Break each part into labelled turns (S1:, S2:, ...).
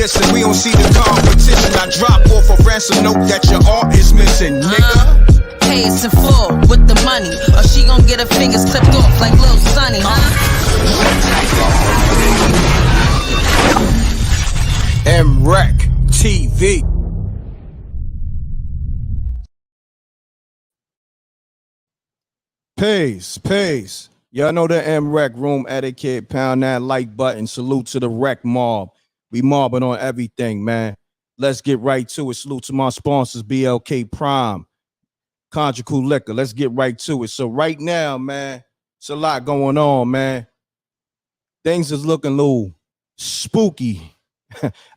S1: dissing. We don't see the competition. I drop off a ransom note that your art is missing, nigga.
S2: Pay us in full with the money, or she gon' get her fingers clipped off like Lil Sonny,
S1: MRecktv. Peace. Y'all know the M.Reck room etiquette. Pound that like button. Salute to the Wreck mob. We mobbing on everything, man. Let's get right to it. Salute to my sponsors, BLK Prime, Conjugal Liquor. Let's get right to it. So right now, man, it's a lot going on, man. Things is looking a little spooky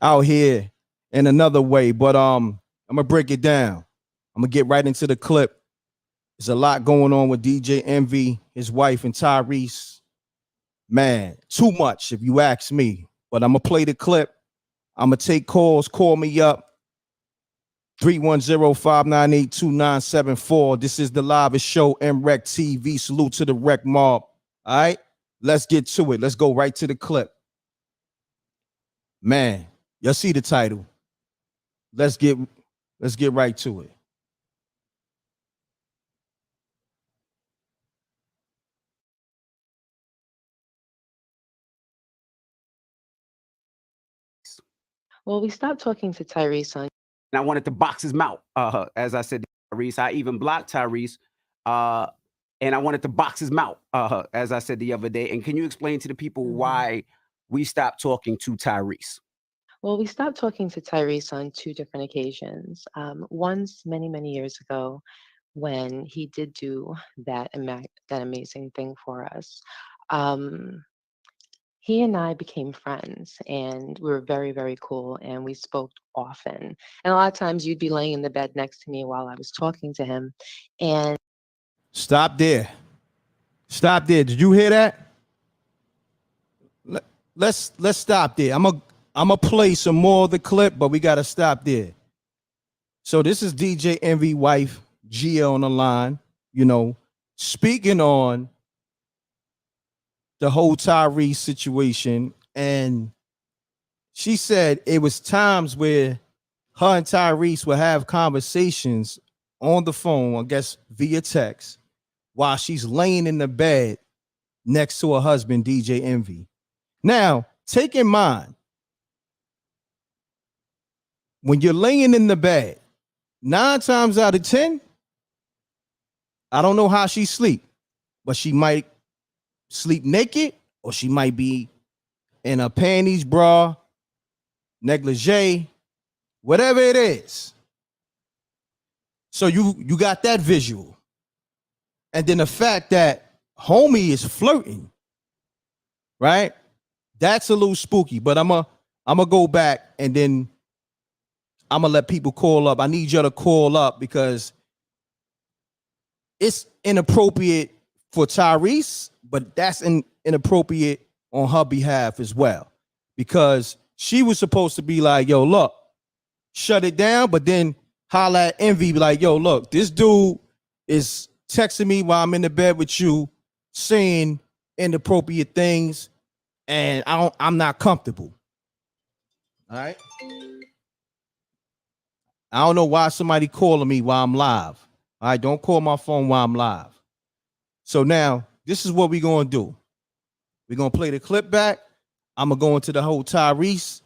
S1: out here in another way, but I'm gonna break it down. I'm gonna get right into the clip. There's a lot going on with DJ Envy, his wife, and Tyrese. Man, too much if you ask me. But I'm gonna play the clip. I'm gonna take calls. Call me up. 310-598-2974. This is the livest show, MRecktv. Salute to the Wreck mob. All right, let's get to it. Let's go right to the clip. Man, y'all see the title. Let's get right to it.
S3: Well, we stopped talking to Tyrese on.
S4: And I wanted to box his mouth. As I said, Tyrese, I even blocked Tyrese. And I wanted to box his mouth, as I said the other day. And can you explain to the people why we stopped talking to Tyrese?
S3: Well, we stopped talking to Tyrese on two different occasions. Once, many years ago, when he did do that amazing thing for us. He and I became friends, and we were very cool, and we spoke often. And a lot of times you'd be laying in the bed next to me while I was talking to him. And
S1: stop there. Did you hear that? Let's stop there. I'm gonna play some more of the clip, but we gotta stop there. So this is DJ Envy wife Gia on the line, you know, speaking on the whole Tyrese situation, and she said it was times where her and Tyrese would have conversations on the phone, I guess via text, while she's laying in the bed next to her husband, DJ Envy. Now, take in mind, when you're laying in the bed, 9 times out of 10, I don't know how she sleep, but she might sleep naked, or she might be in a panties, bra, negligee, whatever it is. So you got that visual. And then the fact that homie is flirting, right? That's a little spooky, but I'm gonna go back, and then I'm gonna let people call up. I need y'all to call up because it's inappropriate for Tyrese, but that's inappropriate on her behalf as well, because she was supposed to be like, yo, look, shut it down, but then holla at Envy, be like, yo, look, this dude is texting me while I'm in the bed with you, saying inappropriate things, and I'm not comfortable. All right? I don't know why somebody calling me while I'm live. All right, don't call my phone while I'm live. So now, this is what we're going to do. We're going to play the clip back. I'm going to go into the whole Tyrese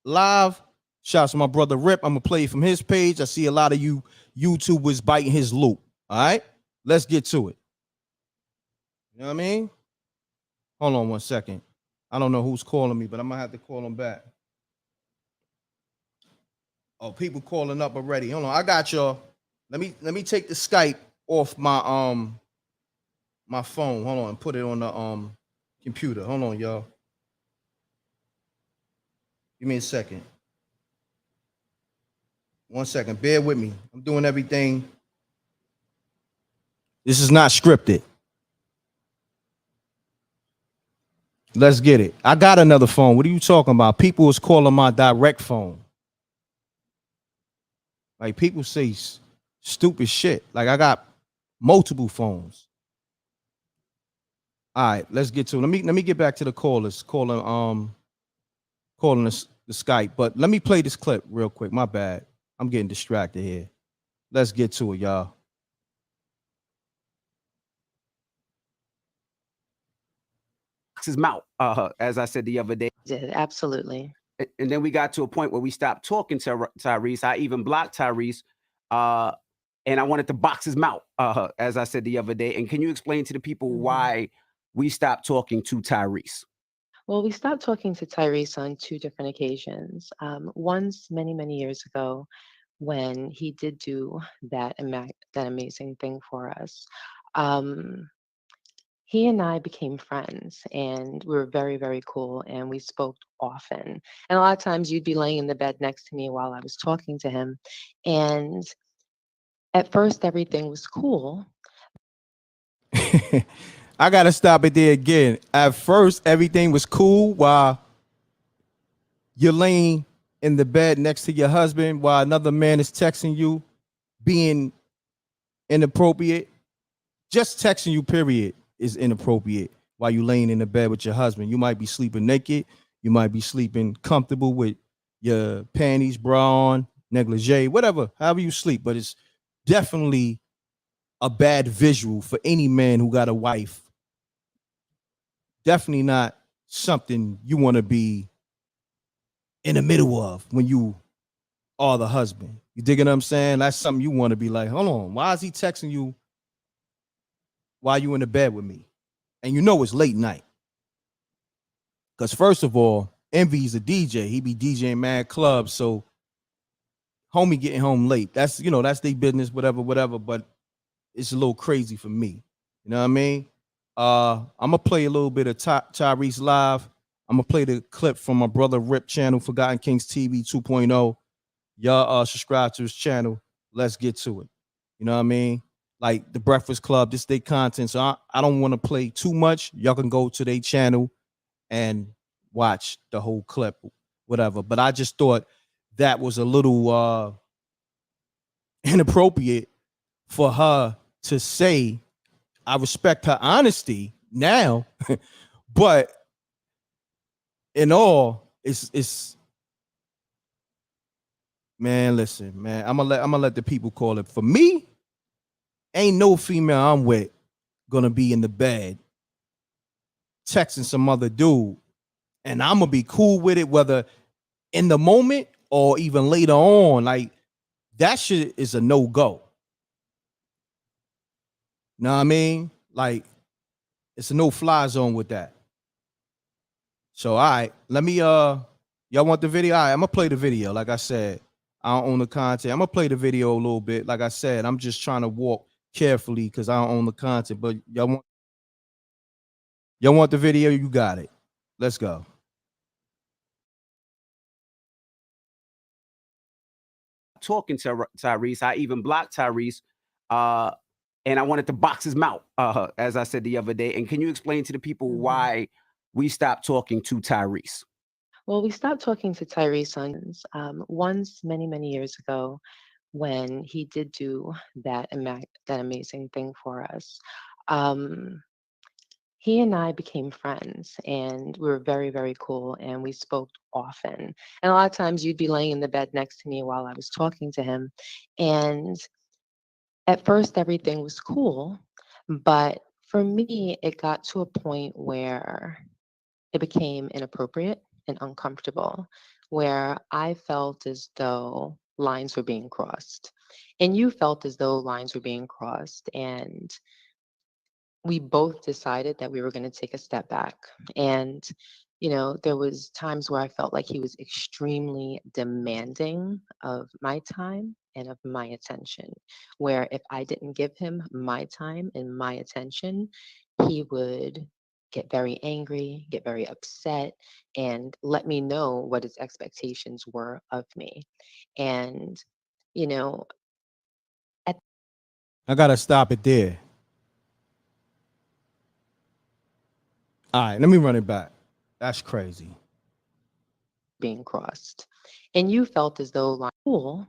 S1: live. Shouts to my brother Rip. I'm going to play it from his page. I see a lot of you YouTubers biting his loop. All right? Let's get to it. You know what I mean? Hold on one second. I don't know who's calling me, but I'm going to have to call them back. Oh, people calling up already. Hold on. I got y'all. Let me take the Skype off my my phone. Hold on, and put it on the computer. Hold on, y'all. Give me a second. 1 second. Bear with me. I'm doing everything. This is not scripted. Let's get it. I got another phone. What are you talking about? People was calling my direct phone. Like, people say stupid shit. Like, I got multiple phones. All right, let's get to it. Let me get back to the callers calling us the Skype. But let me play this clip real quick. My bad. I'm getting distracted here. Let's get to it, y'all.
S4: His mouth, as I said the other day.
S3: Did absolutely.
S4: And then we got to a point where we stopped talking to Tyrese. I even blocked Tyrese, and I wanted to box his mouth, as I said the other day. And can you explain to the people why we stopped talking to Tyrese?
S3: Well, we stopped talking to Tyrese on two different occasions. Once many years ago, when he did do that amazing thing for us. He and I became friends, and we were very cool, and we spoke often. And a lot of times you'd be laying in the bed next to me while I was talking to him. And at first, everything was cool.
S1: I gotta stop it there again. At first, everything was cool while you're laying in the bed next to your husband while another man is texting you, being inappropriate. Just texting you, period, is inappropriate while you laying in the bed with your husband. You might be sleeping naked. You might be sleeping comfortable with your panties, bra on, negligee, whatever, however you sleep. But it's definitely a bad visual for any man who got a wife. Definitely not something you want to be in the middle of when you are the husband. You digging what I'm saying? That's something you want to be like, hold on, why is he texting you while you in the bed with me? And you know it's late night. Because first of all, Envy's a DJ. He be DJing mad clubs. So homie getting home late. That's, you know, that's their business, whatever. But it's a little crazy for me. You know what I mean? I'm gonna play a little bit of Tyrese live. I'm gonna play the clip from my brother Rip channel, Forgotten Kings TV 2.0. Y'all subscribe to his channel. Let's get to it. You know what I mean? Like the Breakfast Club, this day content. So I don't want to play too much. Y'all can go to their channel and watch the whole clip, whatever. But I just thought that was a little inappropriate for her to say. I respect her honesty now, but in all, it's man, listen, man. I'm gonna let the people call it. For me, ain't no female I'm with gonna be in the bed texting some other dude, and I'm gonna be cool with it, whether in the moment or even later on. Like that shit is a no-go. Know what I mean? Like it's a no-fly zone with that. So all right, let me y'all want the video? All right, I'm gonna play the video. Like I said, I don't own the content. I'm gonna play the video a little bit. Like I said, I'm just trying to walk carefully because I don't own the content. But y'all want the video? You got it. Let's go.
S4: Talking to Tyrese, I even blocked Tyrese, and I wanted to box his mouth, as I said the other day. And can you explain to the people why we stopped talking to Tyrese?
S3: Well, we stopped talking to Tyrese on once many years ago when he did do that amazing thing for us. He and I became friends, and we were very cool, and we spoke often. And a lot of times you'd be laying in the bed next to me while I was talking to him. And at first, everything was cool. But for me, it got to a point where it became inappropriate and uncomfortable, where I felt as though lines were being crossed. And you felt as though lines were being crossed. And we both decided that we were going to take a step back. And there was times where I felt like he was extremely demanding of my time and of my attention, where if I didn't give him my time and my attention, he would get very angry, get very upset, and let me know what his expectations were of me. And you know at
S1: I gotta stop it there. All right, let me run it back. That's crazy.
S3: being crossed, and you felt as though like cool.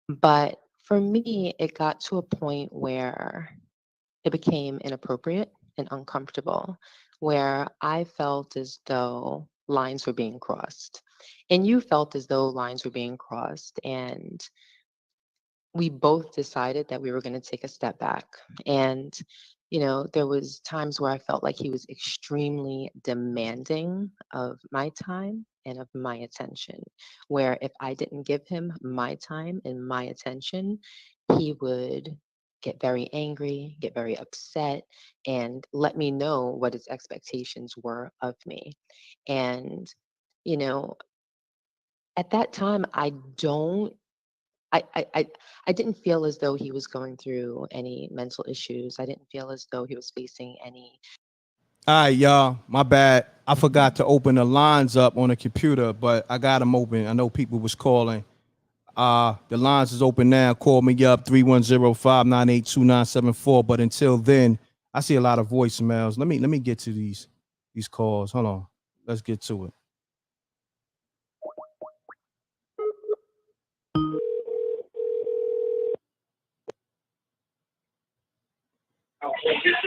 S3: But for me, it got to a point where it became inappropriate and uncomfortable, where I felt as though lines were being crossed. And you felt as though lines were being crossed. And we both decided that we were going to take a step back. And, there was times where I felt like he was extremely demanding of my time and of my attention, where if I didn't give him my time and my attention, he would get very angry, get very upset, and let me know what his expectations were of me. And, you know, at that time, I didn't feel as though he was going through any mental issues. I didn't feel as though he was facing any.
S1: All right, y'all. My bad. I forgot to open the lines up on the computer, but I got them open. I know people was calling. The lines is open now. Call me up 310-598-2974. But until then, I see a lot of voicemails. Let me get to these calls. Hold on. Let's get to it.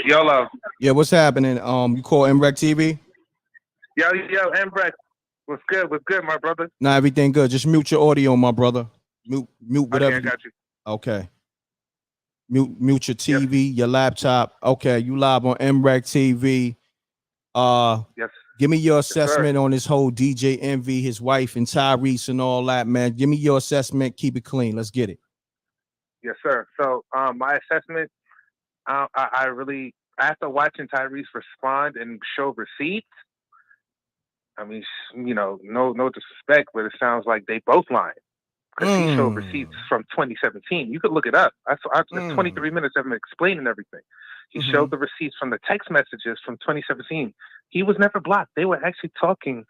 S5: YOLO.
S1: Yeah, what's happening? You call MRecktv?
S5: Yo, M.Reck. What's good? What's good, my brother?
S1: Nah, everything good. Just mute your audio, my brother. Mute whatever.
S5: Okay, I got you.
S1: Okay. Mute your TV, your laptop. Okay, you live on MRecktv.
S5: Yes.
S1: Give me your assessment on this whole DJ Envy, his wife, and Tyrese and all that, man. Give me your assessment. Keep it clean. Let's get it.
S5: Yes, sir. So, my assessment, I really, after watching Tyrese respond and show receipts, I mean, no disrespect, but it sounds like they both lying. Because he showed receipts from 2017. You could look it up. That's 23 minutes of him explaining everything. He showed the receipts from the text messages from 2017. He was never blocked. They were actually talking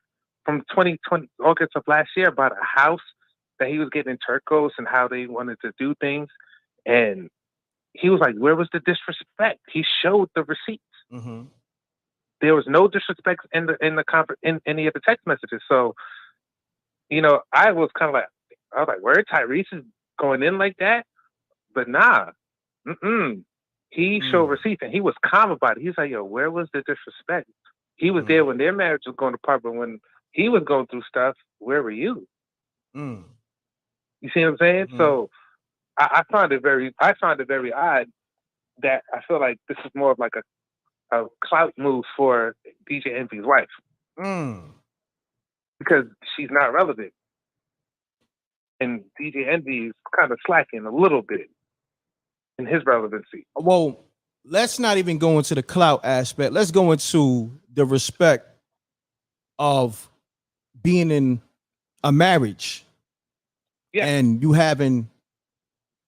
S5: from 2020, August of last year, about a house that he was getting in Turcos and how they wanted to do things. And he was like, where was the disrespect? He showed the receipts. There was no disrespect in any of the text messages. So, I was like, where Tyrese is going in like that? But nah. He showed receipts and he was calm about it. He's like, yo, where was the disrespect? He was there when their marriage was going apart, but when he was going through stuff, where were you? You see what I'm saying? So I found it very odd that I feel like this is more of like a clout move for DJ Envy's wife. Because she's not relevant. And DJ Envy is kind of slacking a little bit in his relevancy.
S1: Well, let's not even go into the clout aspect. Let's go into the respect of being in a marriage and you having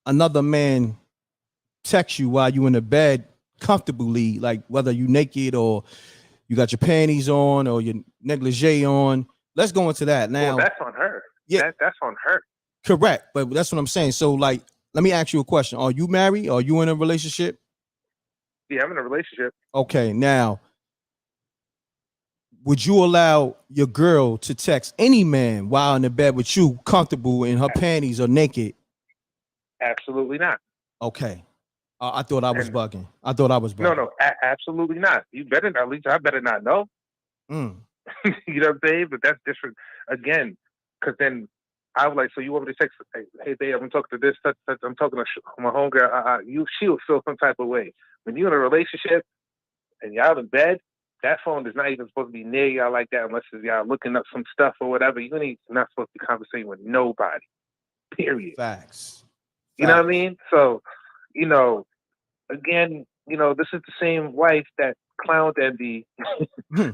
S1: another man text you while you in the bed comfortably, like whether you naked or you got your panties on or your negligee on. Let's go into that now.
S5: Well, that's on her.
S1: Yeah,
S5: that's on her.
S1: Correct, but that's what I'm saying. So, like, let me ask you a question: are you married? Are you in a relationship?
S5: Yeah, I'm in a relationship.
S1: Okay, now, would you allow your girl to text any man while in the bed with you, comfortable in her panties or naked?
S5: Absolutely not.
S1: Okay. I thought I was bugging.
S5: No, absolutely not. You better not. At least I better not know. You know what I'm saying? But that's different. Again, because then I was like, so you want me to text, hey, babe, I'm talking to this, I'm talking to my homegirl. She'll feel some type of way. When you're in a relationship and y'all in bed, that phone is not even supposed to be near y'all like that unless y'all looking up some stuff or whatever. You're not supposed to be conversating with nobody. Period.
S1: Facts.
S5: You know what I mean? So, again, this is the same wife that clowned Envy,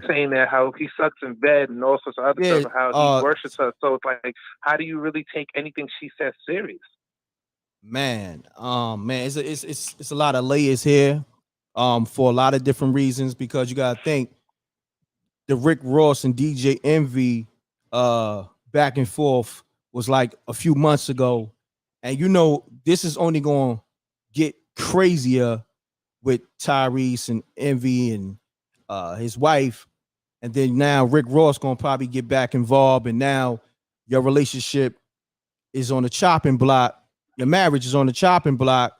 S5: saying that how he sucks in bed and all sorts of other stuff, and how he worships her. So it's like, how do you really take anything she says serious?
S1: Man, it's a lot of layers here, for a lot of different reasons, because you gotta think the Rick Ross and DJ Envy back and forth was like a few months ago, and this is only gonna get crazier with Tyrese and Envy and his wife, and then now Rick Ross gonna probably get back involved, and now your relationship is on the chopping block. Your marriage is on the chopping block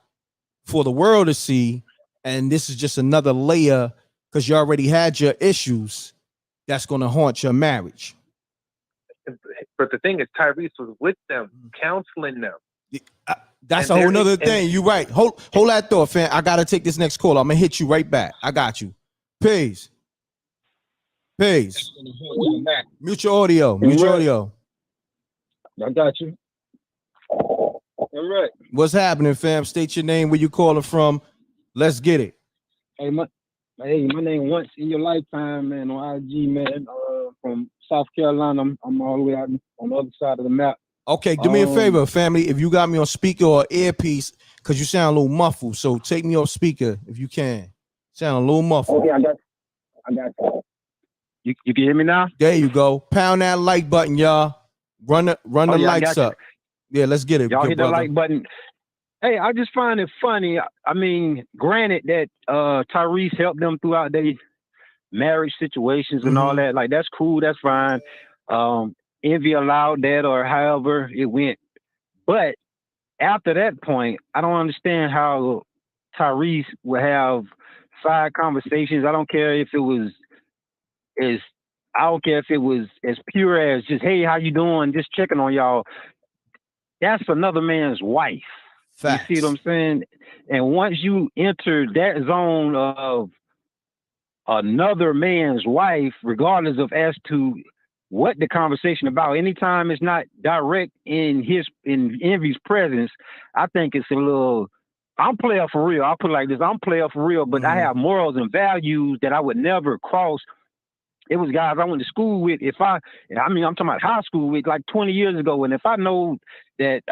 S1: for the world to see, and this is just another layer because you already had your issues that's gonna haunt your marriage.
S5: But the thing is, Tyrese was with them, counseling them.
S1: That's
S5: And
S1: a whole
S5: they're-
S1: nother
S5: and-
S1: thing. You right. Hold that thought, fam. I gotta take this next call. I'm gonna hit you right back. I got you. Peace. Peace. Mute your audio. Mute your audio.
S6: I got you. All right.
S1: What's happening, fam? State your name, where you calling from. Let's get it.
S6: Hey, my name Once in Your Lifetime, man, on IG, man. From South Carolina. I'm all the way out on the other side of the map.
S1: Okay, do me a favor, family. If you got me on speaker or earpiece, because you sound a little muffled, so take me off speaker if you can. Sound a little muffled.
S6: Okay, I got you. You can hear me now?
S1: There you go. Pound that like button, y'all. Run the likes up. Yeah, let's get it.
S6: Y'all
S1: good
S6: hit
S1: brother.
S6: the like button. Hey, I just find it funny. I mean, granted that Tyrese helped them throughout their marriage situations and all that. Like, that's cool. That's fine. Envy allowed that, or however it went. But after that point, I don't understand how Tyrese would have side conversations. I don't care if it was as pure as just, hey, how you doing? Just checking on y'all. That's another man's wife.
S1: Facts.
S6: You see what I'm saying? And once you enter that zone of another man's wife, regardless of as to what the conversation about, anytime it's not direct in Envy's presence, I think it's a little. I'm player for real. I'll put it like this: I'm player for real, but I have morals and values that I would never cross. It was guys I went to school with. I'm talking about high school with, like 20 years ago. And if I know that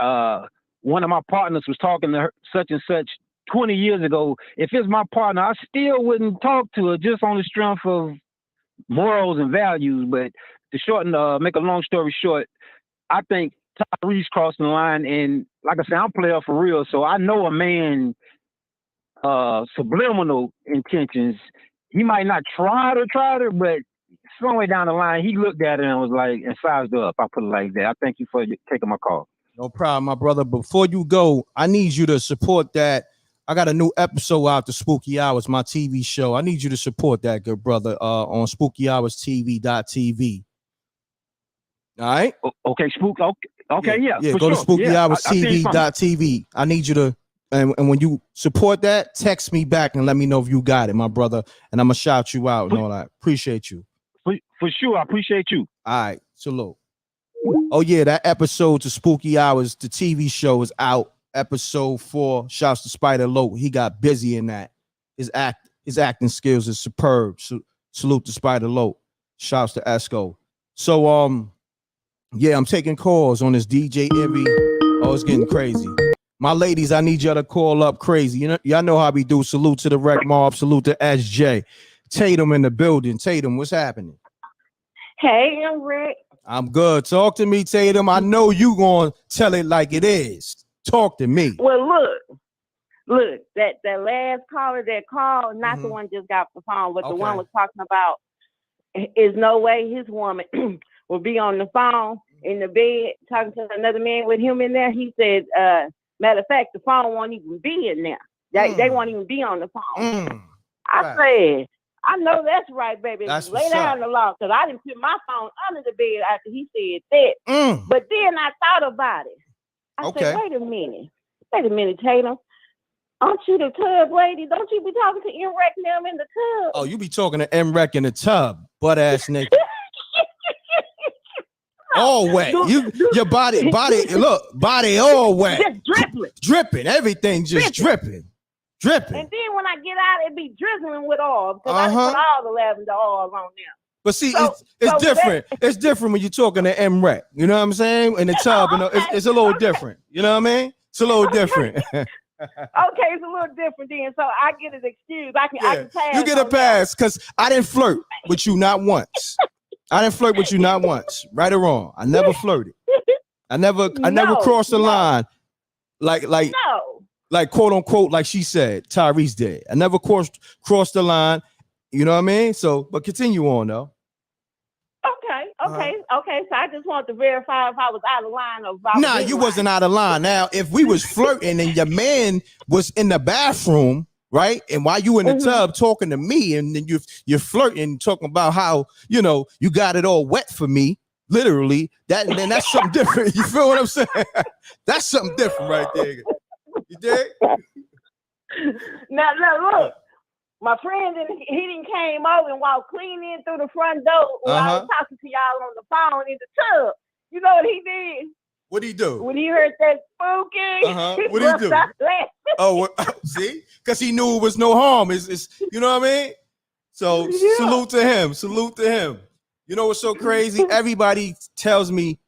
S6: one of my partners was talking to her, such and such 20 years ago, if it's my partner, I still wouldn't talk to her just on the strength of morals and values. But to shorten, make a long story short, I think Tyrese crossed the line. And like I said, I'm player for real. So I know a man subliminal intentions. He might not try to, but somewhere down the line, he looked at it and was like, and sized up. I put it like that. I thank you for taking my call.
S1: No problem, my brother. Before you go, I need you to support that. I got a new episode out, the Spooky Hours, my TV show. I need you to support that, good brother, on SpookyHoursTV.tv. All right?
S6: Okay, Spook. Okay, yeah.
S1: Go to
S6: sure.
S1: SpookyHoursTV.tv. I need you to, and when you support that, text me back and let me know if you got it, my brother. And I'm going to shout you out and all that. Appreciate you.
S6: For sure. I appreciate you.
S1: All right. Salute. Oh, yeah, that episode to Spooky Hours, the TV show, is out. Episode 4. Shouts to Spider Lope. He got busy in that. His acting skills is superb. Salute to Spider Lope. Shouts to Esco. So, yeah, I'm taking calls on this DJ Envy. Oh, it's getting crazy. My ladies, I need y'all to call up crazy. You know, y'all know how we do. Salute to the Rec Mob. Salute to SJ. Tatum in the building. Tatum, what's happening?
S7: Hey, M.Reck.
S1: I'm good. Talk to me, Tatum. I know you gonna tell it like it is. Talk to me.
S7: Well, look, that last caller that called, not the one just got off the phone, but the one was talking about is no way his woman will be on the phone in the bed talking to another man with him in there. He said, matter of fact, the phone won't even be in there. They won't even be on the phone. I said, I know that's right, baby.
S1: That's
S7: lay down the law, because I didn't put my phone under the bed after he said that. But then I thought about it. I said, wait a minute, Tatum. Aren't you the tub lady? Don't you be talking to M.Reck them in the tub?
S1: Oh, you be talking to M.Reck in the tub, butt ass nigga. All wet. Your body, look, body all wet.
S7: Just
S1: dripping. Everything just dripping.
S7: And then when I get out, it be drizzling with oil, because I put all the lavender oil on there.
S1: But see, it's different. It's different when you're talking to M.Reck. You know what I'm saying? In the tub, it's a little different. You know what I mean? It's a little different.
S7: Okay, it's a little different then. So I get an excuse. I can pass.
S1: You get a pass because I didn't flirt with you not once. Right or wrong. I never flirted. I never crossed the line. Like quote unquote, like she said, Tyrese did. I never crossed the line. You know what I mean? So, but continue on though.
S7: Okay. So I just want to verify if I was out of line or if I was
S1: Nah, you wasn't out of line. Now, if we was flirting and your man was in the bathroom, right? And while you in the tub talking to me, and then you're flirting, talking about how, you know, you got it all wet for me. literally, then that's something different. You feel what I'm saying? That's something different right there. You dig?
S7: Now look, my friend he didn't came over and walked clean in through the front door when I was talking to y'all on the phone in the tub. You know what he did?
S1: What'd he do?
S7: When he heard that spooky,
S1: what'd he do? Oh, see, because he knew it was no harm. It's you know what I mean? So salute to him. Salute to him. You know what's so crazy? Everybody tells me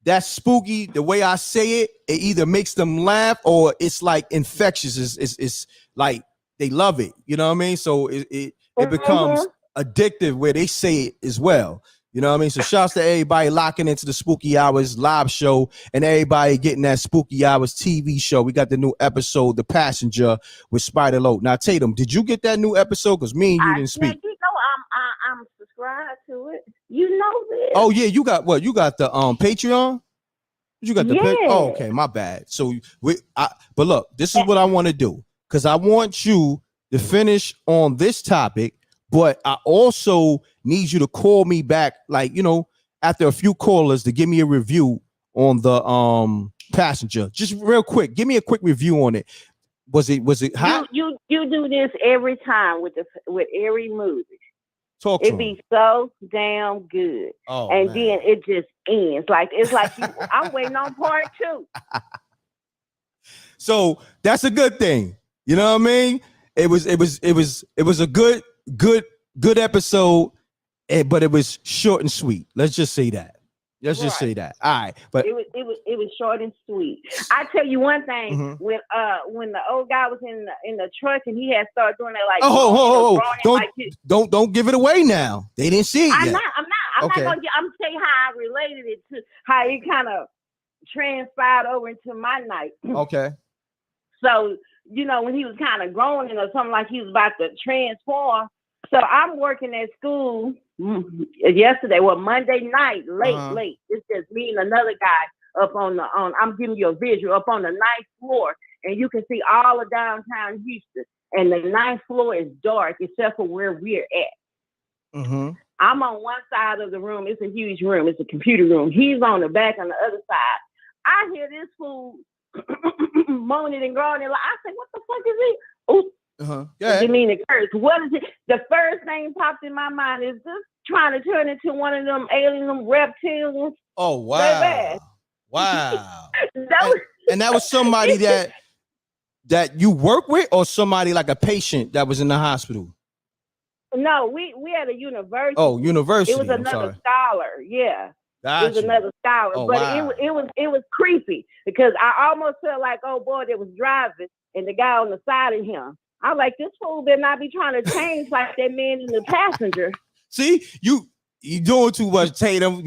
S1: that's spooky. The way I say it, it either makes them laugh or it's like infectious. It's like they love it. You know what I mean? So it becomes addictive where they say it as well. You know what I mean? So shouts to everybody locking into the Spooky Hours live show and everybody getting that Spooky Hours TV show. We got the new episode, The Passenger with Spider Load. Now, Tatum, did you get that new episode? Because me and you didn't speak.
S7: You know I'm subscribed to it. You know this.
S1: Oh, yeah. You got what? You got the Patreon? You got the oh, okay, my bad. So but look, this is what I want to do because I want you to finish on this topic, but I also need you to call me back, like, you know, after a few callers to give me a review on the Passenger. Just real quick, give me a quick review on it. Was it hot?
S7: You do this every time with every movie.
S1: It
S7: be so damn good.
S1: Oh,
S7: and
S1: man.
S7: Then it just ends. It's like I'm waiting on part 2.
S1: So that's a good thing. You know what I mean? It was a good episode, but it was short and sweet. Let's just say that. Just say that. All right, but
S7: it was short and sweet. I tell you one thing: when the old guy was in the truck and he had started doing that,
S1: don't give it away now. They didn't see it yet.
S7: I'm not gonna. I'm tell you how I related it to how it kind of transpired over into my night.
S1: Okay.
S7: So you know when he was kind of growing or something like he was about to transform. So I'm working at school yesterday, Monday night, late. It's just me and another guy up on I'm giving you a visual up on the 9th floor, and you can see all of downtown Houston. And the 9th floor is dark except for where we're at. I'm on one side of the room. It's a huge room. It's a computer room. He's on the back on the other side. I hear this fool moaning and groaning. I say, what the fuck is he? Oh. You mean the curse? What is it? The first thing popped in my mind is this trying to turn into one of them alien reptiles.
S1: Oh wow! Wow! that was somebody that you work with, or somebody like a patient that was in the hospital.
S7: No, we had a university.
S1: Oh, university.
S7: It was another scholar. Yeah.
S1: Gotcha.
S7: It was another scholar,
S1: but
S7: wow. it was creepy because I almost felt like, oh boy, that was driving and the guy on the side of him. I was like, this fool better not be trying to change like that man in The Passenger.
S1: See, you doing too much, Tatum.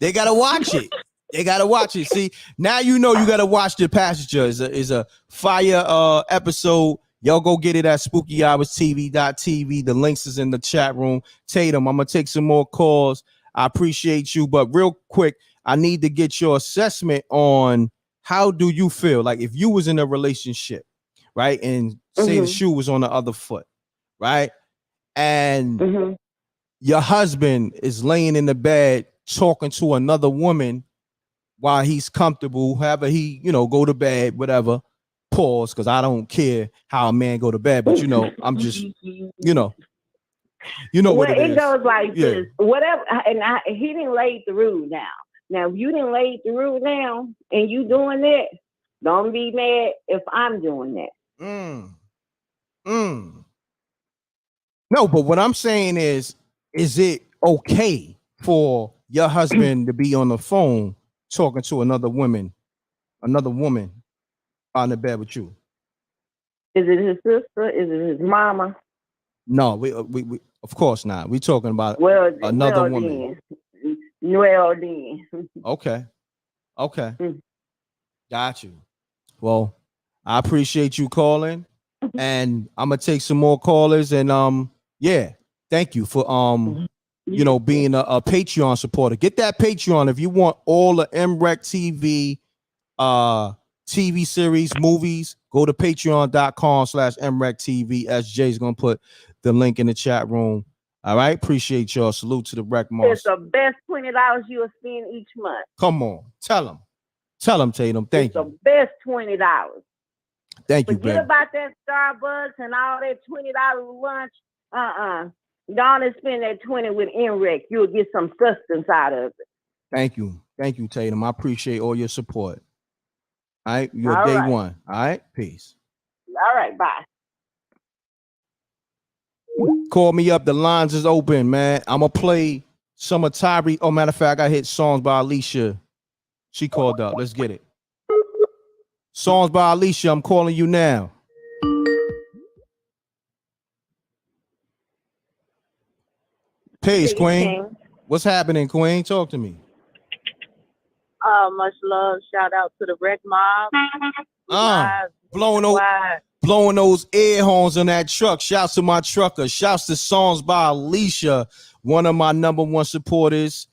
S1: They gotta watch it. They gotta watch it. See, now you know you gotta watch The Passenger. Is a fire episode. Y'all go get it at SpookyHoursTV.tv. The links is in the chat room. Tatum, I'm gonna take some more calls. I appreciate you, but real quick, I need to get your assessment on how do you feel like if you was in a relationship, right, and say the shoe was on the other foot, right, and your husband is laying in the bed talking to another woman while he's comfortable, however he, go to bed, whatever. Pause, because I don't care how a man go to bed, but I'm just,
S7: well,
S1: what
S7: it goes like this. Whatever, and he didn't lay the rule down. Now, if you didn't lay the rule down and you doing that, don't be mad if I'm doing that.
S1: No, but what I'm saying is it okay for your husband to be on the phone talking to another woman on the bed with you?
S7: Is it his sister? Is it his mama?
S1: No, we of course not. We talking about another woman.
S7: Then.
S1: Okay. Got you. Well, I appreciate you calling, and I'm gonna take some more callers. And thank you for being a Patreon supporter. Get that Patreon if you want all the MRecktv TV series, movies. Go to patreon.com/MRecktv. SJ is gonna put the link in the chat room. All right, appreciate y'all. Salute to the Rec
S7: It's
S1: Moss.
S7: the best $20 you will spend each month.
S1: Come on, tell them, Tatum. Thank
S7: It's
S1: you.
S7: the best $20.
S1: Thank you,
S7: Forget
S1: baby.
S7: about that Starbucks and all that $20 lunch. Don't spend that 20 with M.Reck. You'll get some substance out of it.
S1: Thank you, Tatum. I appreciate all your support. All right, you're
S7: All
S1: day
S7: right.
S1: one. All right, peace.
S7: All right, bye.
S1: Call me up. The lines is open, man. I'ma play some of Tyrese. Oh, matter of fact, I hit songs by Alicia. She called up. Let's get it. Songs by Alicia. I'm calling you now. Peace, Queen. What's happening, Queen? Talk to me.
S7: Much love. Shout out to the Rec Mob.
S1: Blowing those air horns on that truck. Shouts to my trucker. Shouts to Songs by Alicia, one of my #1 supporters.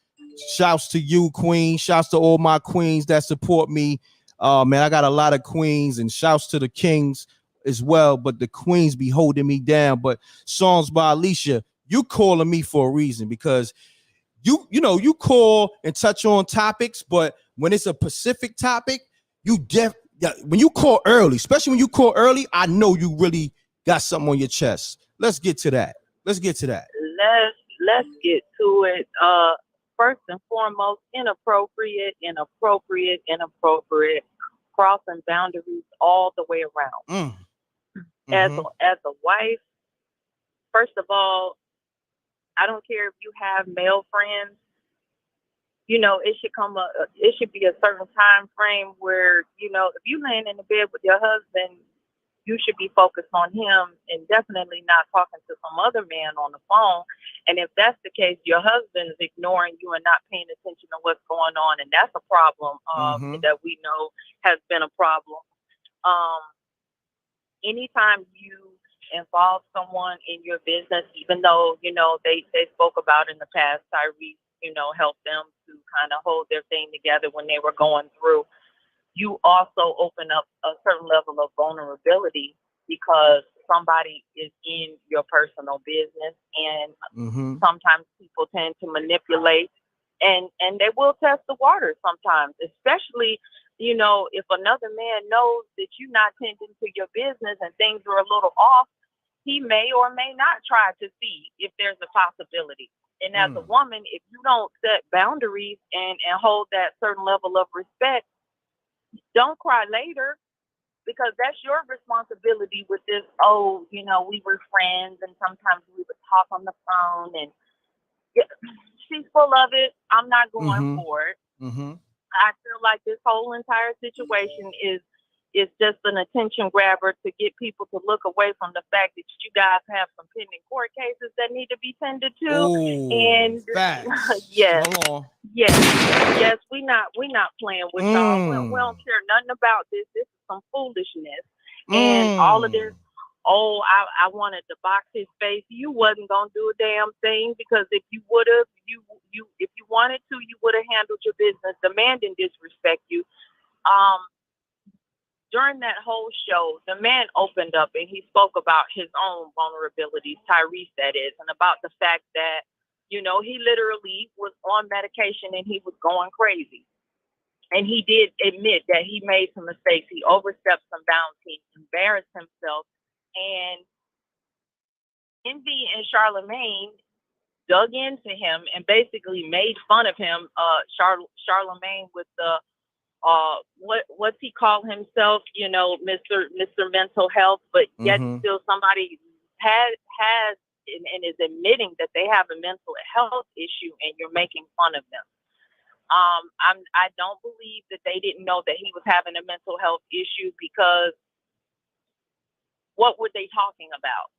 S1: Shouts to you, Queen. Shouts to all my queens that support me. Man, I got a lot of queens, and shouts to the kings as well. But the queens be holding me down. But Songs by Alicia, you calling me for a reason, because you call and touch on topics, but when it's a specific topic, when you call early, especially when you call early, I know you really got something on your chest. Let's get to that.
S7: Let's get to it. First and foremost, inappropriate, crossing boundaries all the way around. As a wife, first of all, I don't care if you have male friends. It should be a certain time frame where, if you laying in the bed with your husband, you should be focused on him and definitely not talking to some other man on the phone. And if that's the case, your husband is ignoring you and not paying attention to what's going on. And that's a problem that we know has been a problem. Anytime you involve someone in your business, even though, they spoke about in the past, Tyrese, helped them to kind of hold their thing together when they were going through. You also open up a certain level of vulnerability because somebody is in your personal business, and sometimes people tend to manipulate and they will test the water sometimes, especially, if another man knows that you're not tending to your business and things are a little off, he may or may not try to see if there's a possibility. And as a woman, if you don't set boundaries and hold that certain level of respect, don't cry later, because that's your responsibility with this. We were friends and sometimes we would talk on the phone, and she's full of it. I'm not going for it. I feel like this whole entire situation is just an attention grabber to get people to look away from the fact that you guys have some pending court cases that need to be tended to. And yes, we not playing with y'all. We don't care nothing about this. This is some foolishness. And all of this, I wanted to box his face. You wasn't gonna do a damn thing, because if you would have, if you wanted to, you would have handled your business. The man didn't disrespect you. During that whole show, the man opened up and he spoke about his own vulnerabilities, Tyrese that is, and about the fact that, he literally was on medication and he was going crazy. And he did admit that he made some mistakes. He overstepped some bounds. He embarrassed himself. And Envy and Charlemagne dug into him and basically made fun of him. Charlemagne with the what's he call himself? Mr. Mental Health, but yet still somebody has and is admitting that they have a mental health issue, and you're making fun of them. I don't believe that they didn't know that he was having a mental health issue, because what were they talking about?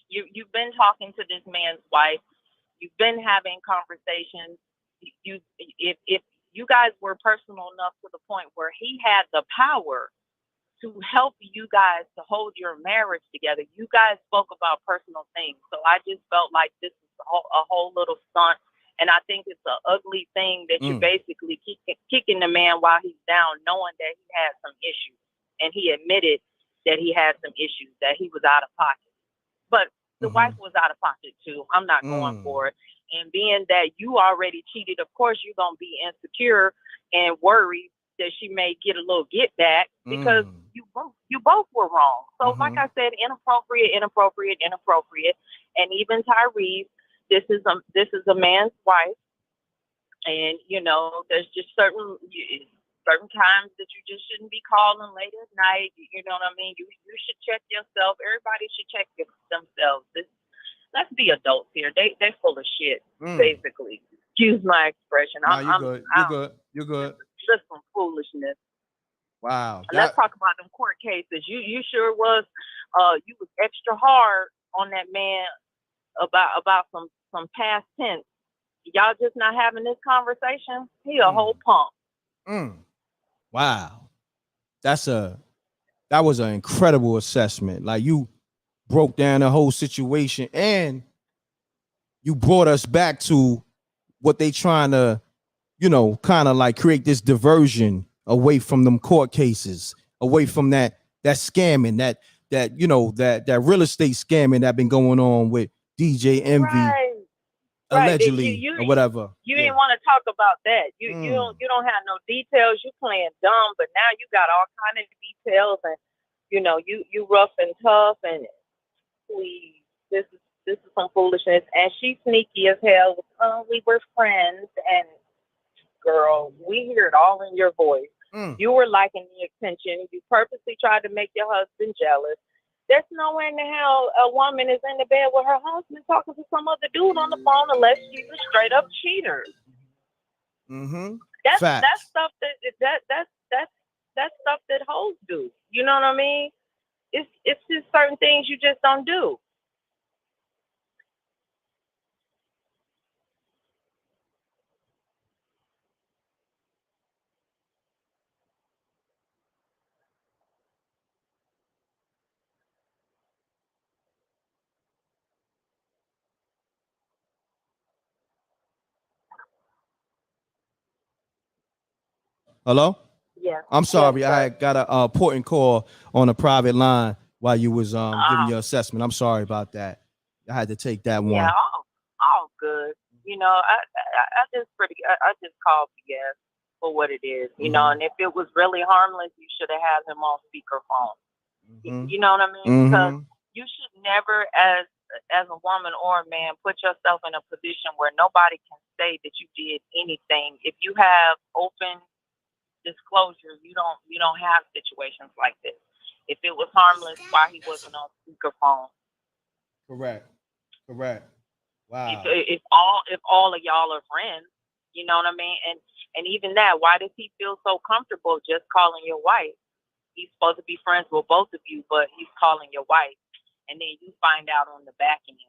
S7: You've been talking to this man's wife. You've been having conversations. If you guys were personal enough to the point where he had the power to help you guys to hold your marriage together, you guys spoke about personal things. So I just felt like this is a whole little stunt. And I think it's an ugly thing that you're basically kicking the man while he's down, knowing that he had some issues. And he admitted that he had some issues, that he was out of pocket. But The wife was out of pocket too. I'm not going for it. And being that you already cheated, of course you're gonna be insecure and worried that she may get a little get back because you both were wrong. So like I said, inappropriate. And even Tyrese, this is a man's wife, and you know there's just certain times that you just shouldn't be calling late at night. You know what I mean? You should check yourself. Everybody should check themselves. Let's be adults here. They full of shit, basically. Excuse my expression.
S1: You're good.
S7: Just some foolishness.
S1: Wow.
S7: Let's talk about them court cases. You sure was. You was extra hard on that man about some past tense. Y'all just not having this conversation. He a whole punk.
S1: Wow. That was an incredible assessment. Like, you broke down the whole situation and you brought us back to what they trying to, you know, kind of like create this diversion away from them court cases, away from that scamming, that you know, that real estate scamming that been going on with DJ Envy, allegedly, or whatever.
S7: You didn't want to talk about that. You don't have no details. You playing dumb, but now you got all kind of details, and you know you rough and tough, and please, this is some foolishness. And she's sneaky as hell. We were friends, and girl, we hear it all in your voice. You were liking the attention. You purposely tried to make your husband jealous. There's no way in the hell a woman is in the bed with her husband talking to some other dude on the phone unless she's a straight up cheater. That's stuff that's stuff that hoes do. You know what I mean? It's just certain things you just don't do.
S1: Hello?
S7: Yeah.
S1: I'm sorry. I had got a important call on a private line while you was giving your assessment. I'm sorry about that. I had to take that one.
S7: Yeah, all good. You know, I just called BS for what it is. You know, and if it was really harmless, you should have had him on speakerphone. You know what I mean? Because you should never, as a woman or a man, put yourself in a position where nobody can say that you did anything. If you have open disclosure, you don't have situations like this. If it was harmless, why he wasn't on speakerphone?
S1: Correct. Wow.
S7: If all of y'all are friends, you know what I mean? And even that, why does he feel so comfortable just calling your wife? He's supposed to be friends with both of you, but he's calling your wife, and then you find out on the back end.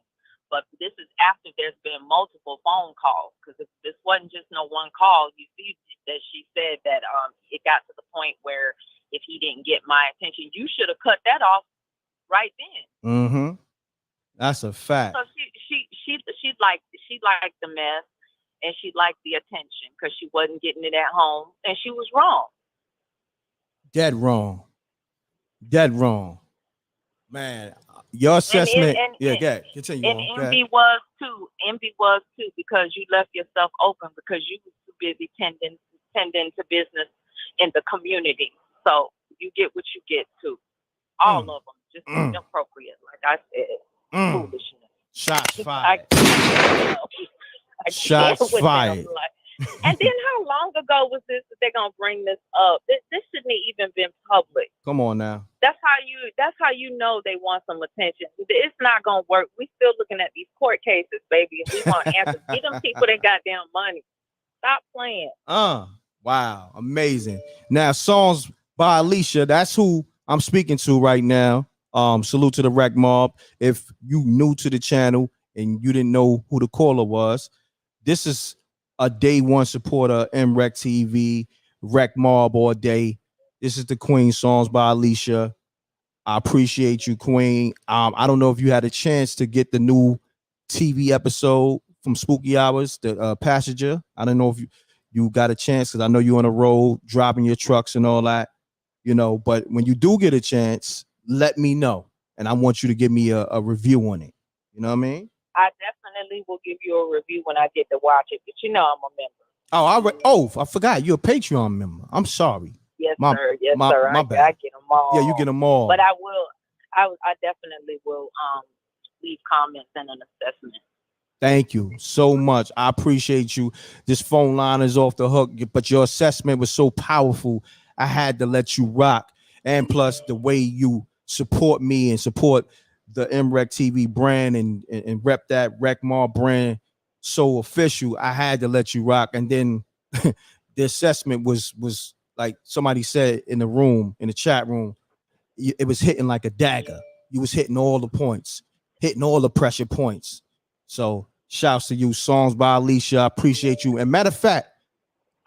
S7: But this is after there's been multiple phone calls, because if this wasn't just no one call, you see that she said that it got to the point where if he didn't get my attention, you should have cut that off right then.
S1: That's a fact.
S7: So she liked the mess, and she liked the attention because she wasn't getting it at home, and she was wrong.
S1: Dead wrong. Man, your assessment. Continue.
S7: And envy was too, because you left yourself open because you were too busy tending to business in the community. So you get what you get too. All of them, just inappropriate, like I said, foolishness.
S1: Shots fired.
S7: Shots fired. And then how long ago was this that they're gonna bring this up? This shouldn't have even been public.
S1: Come on now.
S7: That's how you know they want some attention. It's not gonna work. We still looking at these court cases, baby, and we want answers. Get them people that goddamn money. Stop playing.
S1: Wow, amazing. Now, songs by Alicia. That's who I'm speaking to right now. Salute to the Rec Mob. If you new to the channel and you didn't know who the caller was, this is a day one supporter, MRecktv, Rec Mob all day. This is the Queen songs by Alicia. I appreciate you, Queen. I don't know if you had a chance to get the new TV episode from Spooky Hours, the Passenger. I don't know if you got a chance, because I know you're on the road driving your trucks and all that, you know. But when you do get a chance, let me know, and I want you to give me a review on it. You know what I mean?
S7: I definitely will give you a review when I get to watch it, but you know I'm a member.
S1: I forgot you're a Patreon member. I'm sorry.
S7: Yes,
S1: My
S7: sir. Yes, sir.
S1: my
S7: I
S1: bad.
S7: get them all.
S1: Yeah, you get them all.
S7: But I will. I definitely will leave comments and an assessment.
S1: Thank you so much. I appreciate you. This phone line is off the hook, but your assessment was so powerful. I had to let you rock. And plus, the way you support me and support the MRecktv brand and rep that Rec Mall brand so official, I had to let you rock. And then the assessment was like somebody said in the chat room, it was hitting like a dagger. You was hitting all the points, hitting all the pressure points. So shouts to you. Songs by Alicia. I appreciate you. And matter of fact,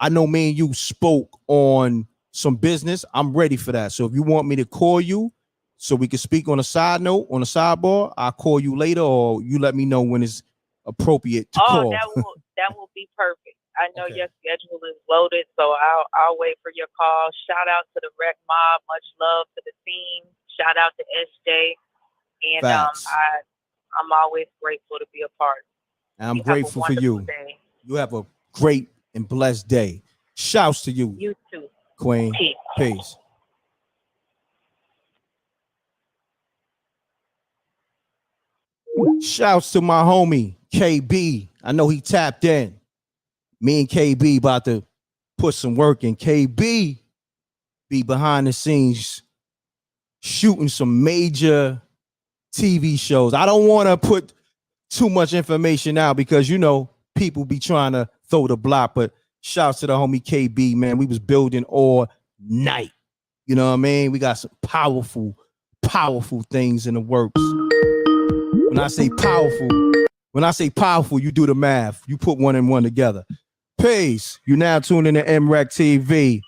S1: I know me and you spoke on some business. I'm ready for that. So if you want me to call you so we can speak on a side note, on a sidebar, I'll call you later, or you let me know when it's appropriate to call.
S7: That will be perfect. I know your schedule is loaded, so I'll wait for your call. Shout out to the Rec Mob. Much love to the team. Shout out to SJ. And I'm always grateful to be a part.
S1: And I'm grateful for you.
S7: Day.
S1: You have a great and blessed day. Shouts to you.
S7: You too.
S1: Queen. Peace. Shouts to my homie, KB. I know he tapped in. Me and KB about to put some work in. KB be behind the scenes shooting some major TV shows. I don't want to put too much information out because, you know, people be trying to throw the block, but shouts to the homie KB, man. We was building all night. You know what I mean? We got some powerful things in the works. When I say powerful, you do the math. You put one and one together. Peace. You now tuned in to MRecktv.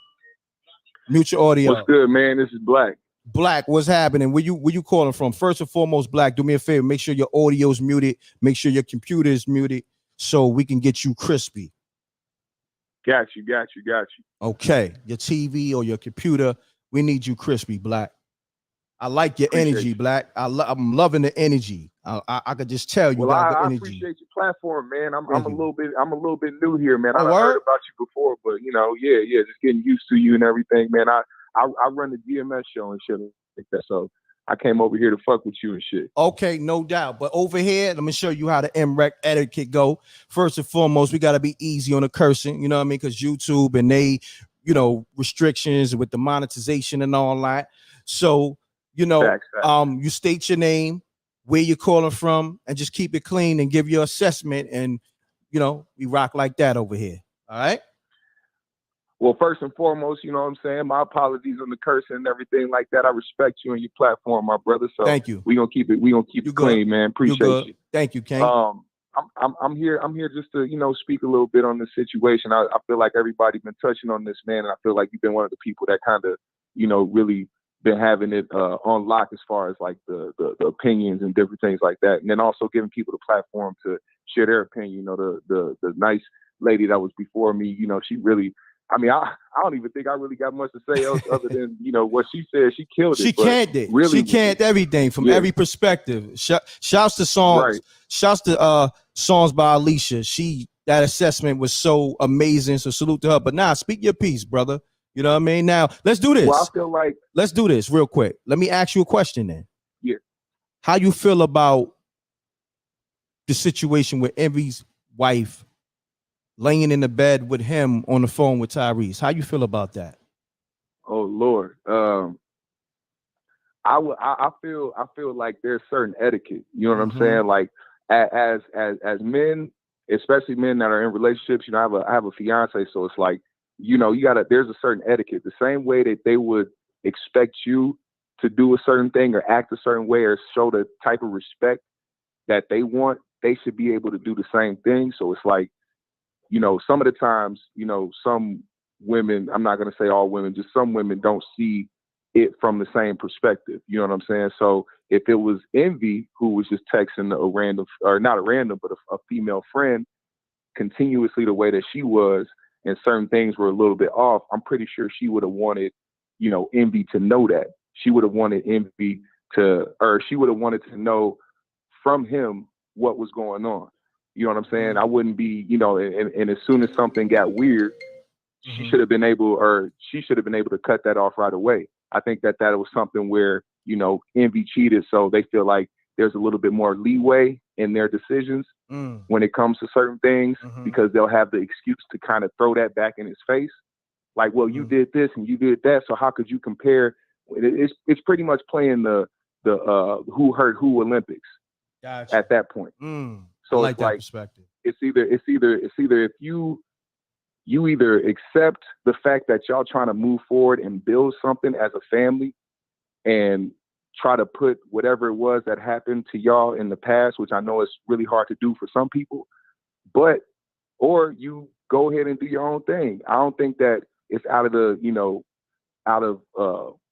S1: Mute your audio.
S8: What's good, man? This is Black.
S1: Black, what's happening? Where you calling from? First and foremost, Black, do me a favor. Make sure your audio's muted. Make sure your computer is muted so we can get you crispy.
S8: Got you.
S1: Okay. Your TV or your computer, we need you crispy, Black. I like your energy, Black. I'm loving the energy. I could just tell you got the energy.
S8: I appreciate your platform, man. I'm a little bit new here, man. I heard about you before, but you know, just getting used to you and everything, man. I run the GMS show and shit like that, so I came over here to fuck with you and shit.
S1: Okay, no doubt. But over here, let me show you how the M.Reck etiquette go. First and foremost, we got to be easy on the cursing, you know what I mean? Because YouTube and they, you know, restrictions with the monetization and all that. So, you know,
S8: Facts.
S1: You state your name, where you're calling from, and just keep it clean and give your assessment. And, you know, we rock like that over here. All right.
S8: Well, first and foremost, you know what I'm saying? My apologies on the cursing and everything like that. I respect you and your platform, my brother. So
S1: thank you.
S8: We're gonna keep it clean, man. Appreciate you.
S1: Thank you, King.
S8: I'm here just to, you know, speak a little bit on this situation. I feel like everybody's been touching on this, man, and I feel like you've been one of the people that kind of, you know, really been having it on lock as far as like the opinions and different things like that. And then also giving people the platform to share their opinion. You know, the nice lady that was before me, you know, she really, I mean, I don't even think I really got much to say else other than, you know, what she said. She killed it.
S1: She canned it. Really, she canned everything from every perspective. Shouts to songs. Right. Shouts to songs by Alicia. That assessment was so amazing. So salute to her. But now, speak your piece, brother. You know what I mean? Now, let's do this.
S8: Well, I feel like
S1: let's do this real quick. Let me ask you a question then.
S8: Yeah.
S1: How you feel about the situation with Envy's wife laying in the bed with him on the phone with Tyrese? How you feel about that?
S8: Oh Lord. I feel like there's certain etiquette. You know what I'm saying? Like as men, especially men that are in relationships, you know, I have a fiance, so it's like, you know, there's a certain etiquette. The same way that they would expect you to do a certain thing or act a certain way or show the type of respect that they want, they should be able to do the same thing. So it's like, you know, some of the times, you know, some women, I'm not going to say all women, just some women don't see it from the same perspective. You know what I'm saying? So if it was Envy who was just texting a random, or not a random, but a female friend continuously the way that she was, and certain things were a little bit off, I'm pretty sure she would have wanted, you know, Envy to know that. She would have wanted Envy to, or she would have wanted to know from him what was going on. You know what I'm saying? I wouldn't be, you know, and as soon as something got weird, she should have been able to cut that off right away. I think that was something where, you know, Envy cheated, so they feel like there's a little bit more leeway in their decisions when it comes to certain things, because they'll have the excuse to kind of throw that back in his face. Like, well, you did this and you did that, so how could you compare? It's pretty much playing the who hurt who Olympics at that point. So
S1: I like
S8: it's
S1: that
S8: like
S1: perspective.
S8: it's either if you either accept the fact that y'all trying to move forward and build something as a family and try to put whatever it was that happened to y'all in the past, which I know is really hard to do for some people, or you go ahead and do your own thing. I don't think that it's out of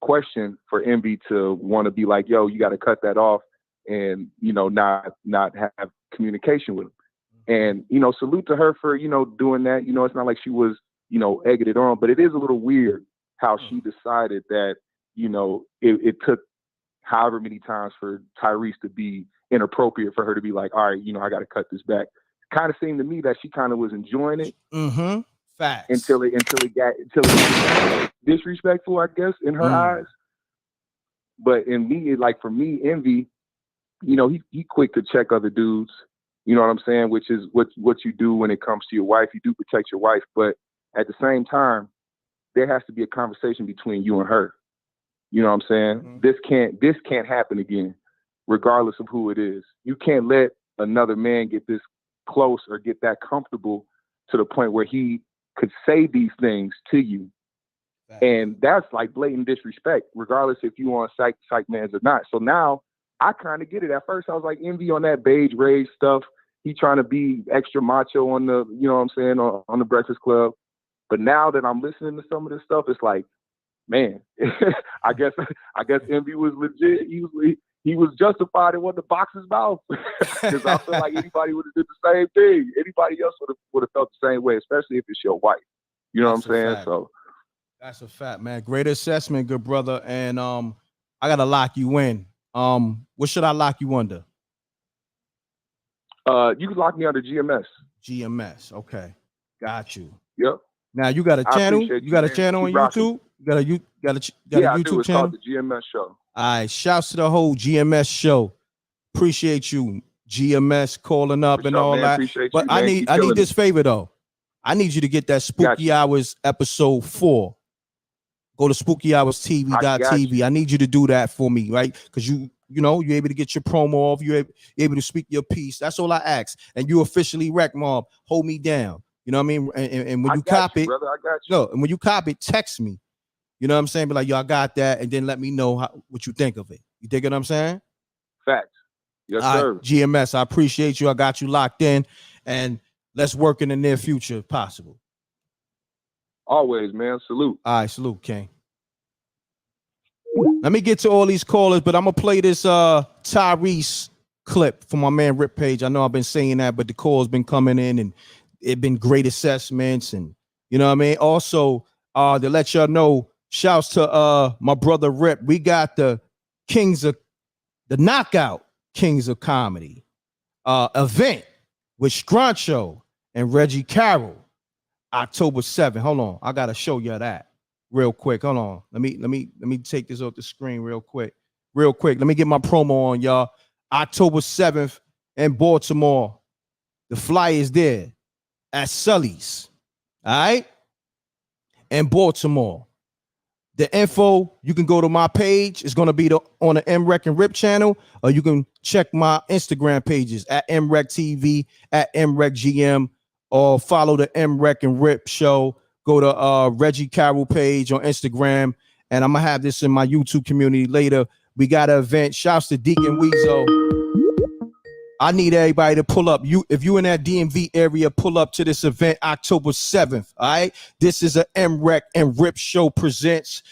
S8: question for Envy to want to be like, yo, you got to cut that off and, you know, not have communication with him. And, you know, salute to her for, you know, doing that. You know, it's not like she was, you know, egging it on, but it is a little weird how she decided that, you know, it took however many times for Tyrese to be inappropriate for her to be like, all right, you know, I got to cut this back. Kind of seemed to me that she kind of was enjoying it.
S1: Facts.
S8: Until it got disrespectful, I guess, in her eyes. But in me, like for me, Envy, you know, he quick to check other dudes. You know what I'm saying? Which is what you do when it comes to your wife. You do protect your wife, but at the same time, there has to be a conversation between you and her. You know what I'm saying? This can't happen again, regardless of who it is. You can't let another man get this close or get that comfortable to the point where he could say these things to you. And that's like blatant disrespect, regardless if you on psych mans or not. So now I kind of get it. At first I was like, Envy on that beige rage stuff. He trying to be extra macho on the, you know what I'm saying, on the Breakfast Club. But now that I'm listening to some of this stuff, it's like, man, I guess Envy was legit. He was justified in what the box is about. Because I feel like anybody would have did the same thing. Anybody else would have felt the same way, especially if it's your wife. You know what I'm saying? So
S1: that's a fact, man. Great assessment, good brother. And I gotta lock you in. What should I lock you under?
S8: You can lock me under GMS.
S1: GMS. Okay. Got you.
S8: Yep.
S1: Now you got a channel? You got a channel on YouTube? You got a YouTube
S8: It's
S1: channel?
S8: called the GMS Show.
S1: All right. Shouts to the whole GMS show. Appreciate you, GMS, calling up and all that. But I need this favor though. I need you to get that Spooky Hours episode 4. Go to SpookyHoursTV.tv. I need you to do that for me, right? Because you're able to get your promo off. You're able to speak your piece. That's all I ask. And you officially Wreck Mob. Hold me down. You know what I mean? And when you cop it,
S8: brother, I got you.
S1: No, and when you cop it, text me. You know what I'm saying? Be like, yo, I got that, and then let me know what you think of it. You dig what I'm saying?
S8: Facts. Yes, sir.
S1: GMS, I appreciate you. I got you locked in, and let's work in the near future if possible.
S8: Always, man. Salute.
S1: All right, salute, King. Let me get to all these callers, but I'm gonna play this Tyrese clip from my man Rip Page. I know I've been saying that, but the calls been coming in, and it been great assessments, and you know what I mean. Also, to let y'all know, shouts to my brother Rip. We got the Knockout Kings of Comedy event with Scruncho and Reggie Carroll, October 7th. Hold on, I gotta show you that real quick. Hold on, let me take this off the screen real quick. Let me get my promo on, y'all. October 7th in Baltimore. The flyer is there at Sully's. All right, in Baltimore. The info, you can go to my page. It's going to be on the M.Reck and Rip channel, or you can check my Instagram pages at MRecktv, at MReckGM, or follow the M.Reck and Rip show. Go to Reggie Carroll page on Instagram, and I'm going to have this in my YouTube community later. We got an event. Shouts to Deacon Weezo. I need everybody to pull up. If you in that DMV area, pull up to this event October 7th. All right. This is a M.Reck and Rip show presents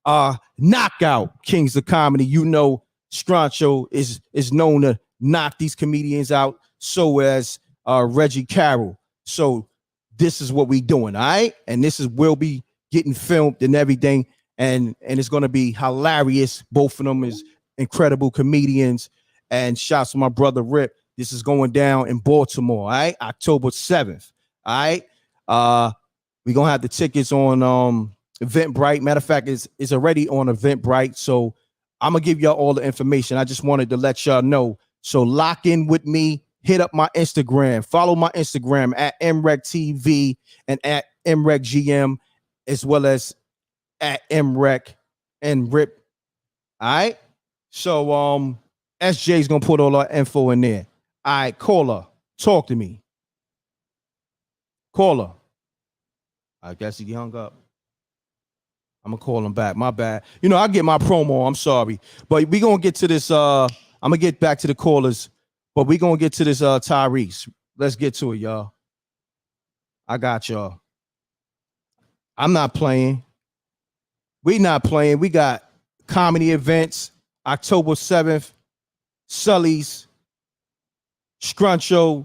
S1: Knockout Kings of Comedy. You know, Scruncho is known to knock these comedians out. So as Reggie Carroll. So this is what we doing. All right. And will be getting filmed and everything. And it's going to be hilarious. Both of them is incredible comedians. And shouts to my brother Rip. This is going down in Baltimore, all right? October 7th, all right? We're going to have the tickets on Eventbrite. Matter of fact, it's already on Eventbrite, so I'm going to give y'all all the information. I just wanted to let y'all know. So lock in with me. Hit up my Instagram. Follow my Instagram at MRecktv and at MReckGM, as well as at M.Reck and Rip. All right? So SJ's going to put all our info in there. All right, caller, talk to me. Caller. I guess he hung up. I'm gonna call him back. My bad. You know, I get my promo. I'm sorry. But we gonna get to this. I'm gonna get back to the callers, but we gonna get to this Tyrese. Let's get to it, y'all. I got y'all. I'm not playing. We not playing. We got comedy events, October 7th, Sully's, Scruncho,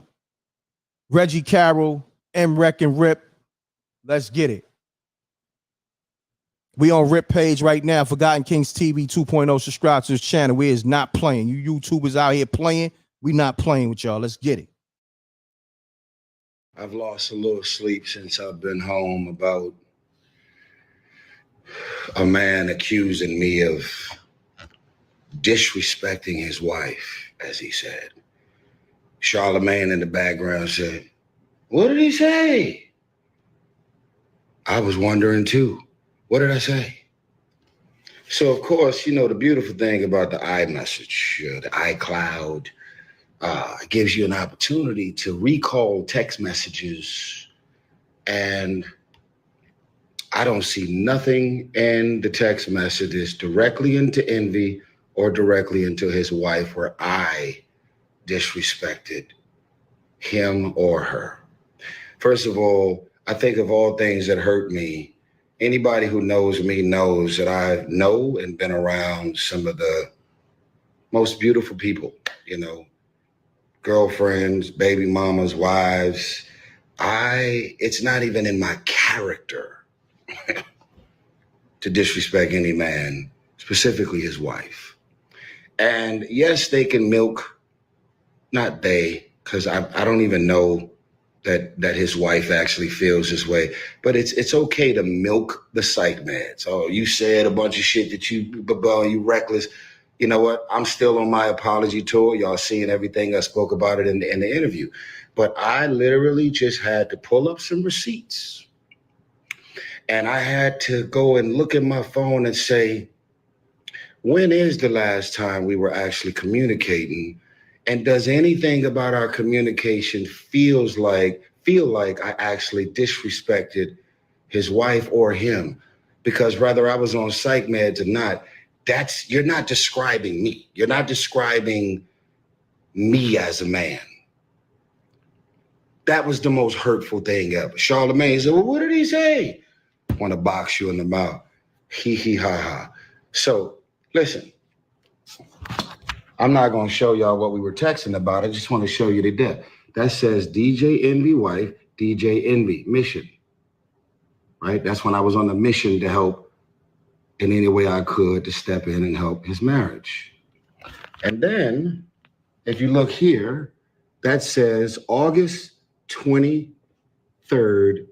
S1: Reggie Carroll, M.Reck and Rip. Let's get it. We on Rip page right now, Forgotten Kings TV 2.0. Subscribe to this channel. We is not playing. You YouTubers out here playing. We not playing with y'all. Let's get it.
S9: I've lost a little sleep since I've been home about a man accusing me of disrespecting his wife, as he said. Charlemagne in the background said, "What did he say?" I was wondering too. What did I say? So, of course, you know, the beautiful thing about the iMessage, the iCloud, it gives you an opportunity to recall text messages. And I don't see nothing in the text messages directly into Envy or directly into his wife where I disrespected him or her. First of all, I think of all things that hurt me, anybody who knows me knows that I know and been around some of the most beautiful people, you know, girlfriends, baby mamas, wives. It's not even in my character to disrespect any man, specifically his wife. And yes, they can milk, not they, because I don't even know that his wife actually feels this way, but it's okay to milk the psych meds. Oh, you said a bunch of shit that you reckless. You know what? I'm still on my apology tour. Y'all seeing everything. I spoke about it in the interview, but I literally just had to pull up some receipts and I had to go and look at my phone and say, when is the last time we were actually communicating? And does anything about our communication feel like I actually disrespected his wife or him? Because whether I was on psych meds or not, you're not describing me. You're not describing me as a man. That was the most hurtful thing ever. Charlemagne said, well, what did he say? Want to box you in the mouth. Hee hee ha ha. So listen. I'm not going to show y'all what we were texting about. I just want to show you the debt. That says DJ Envy wife, DJ Envy mission, right? That's when I was on a mission to help in any way I could to step in and help his marriage. And then if you look here, that says August 23rd,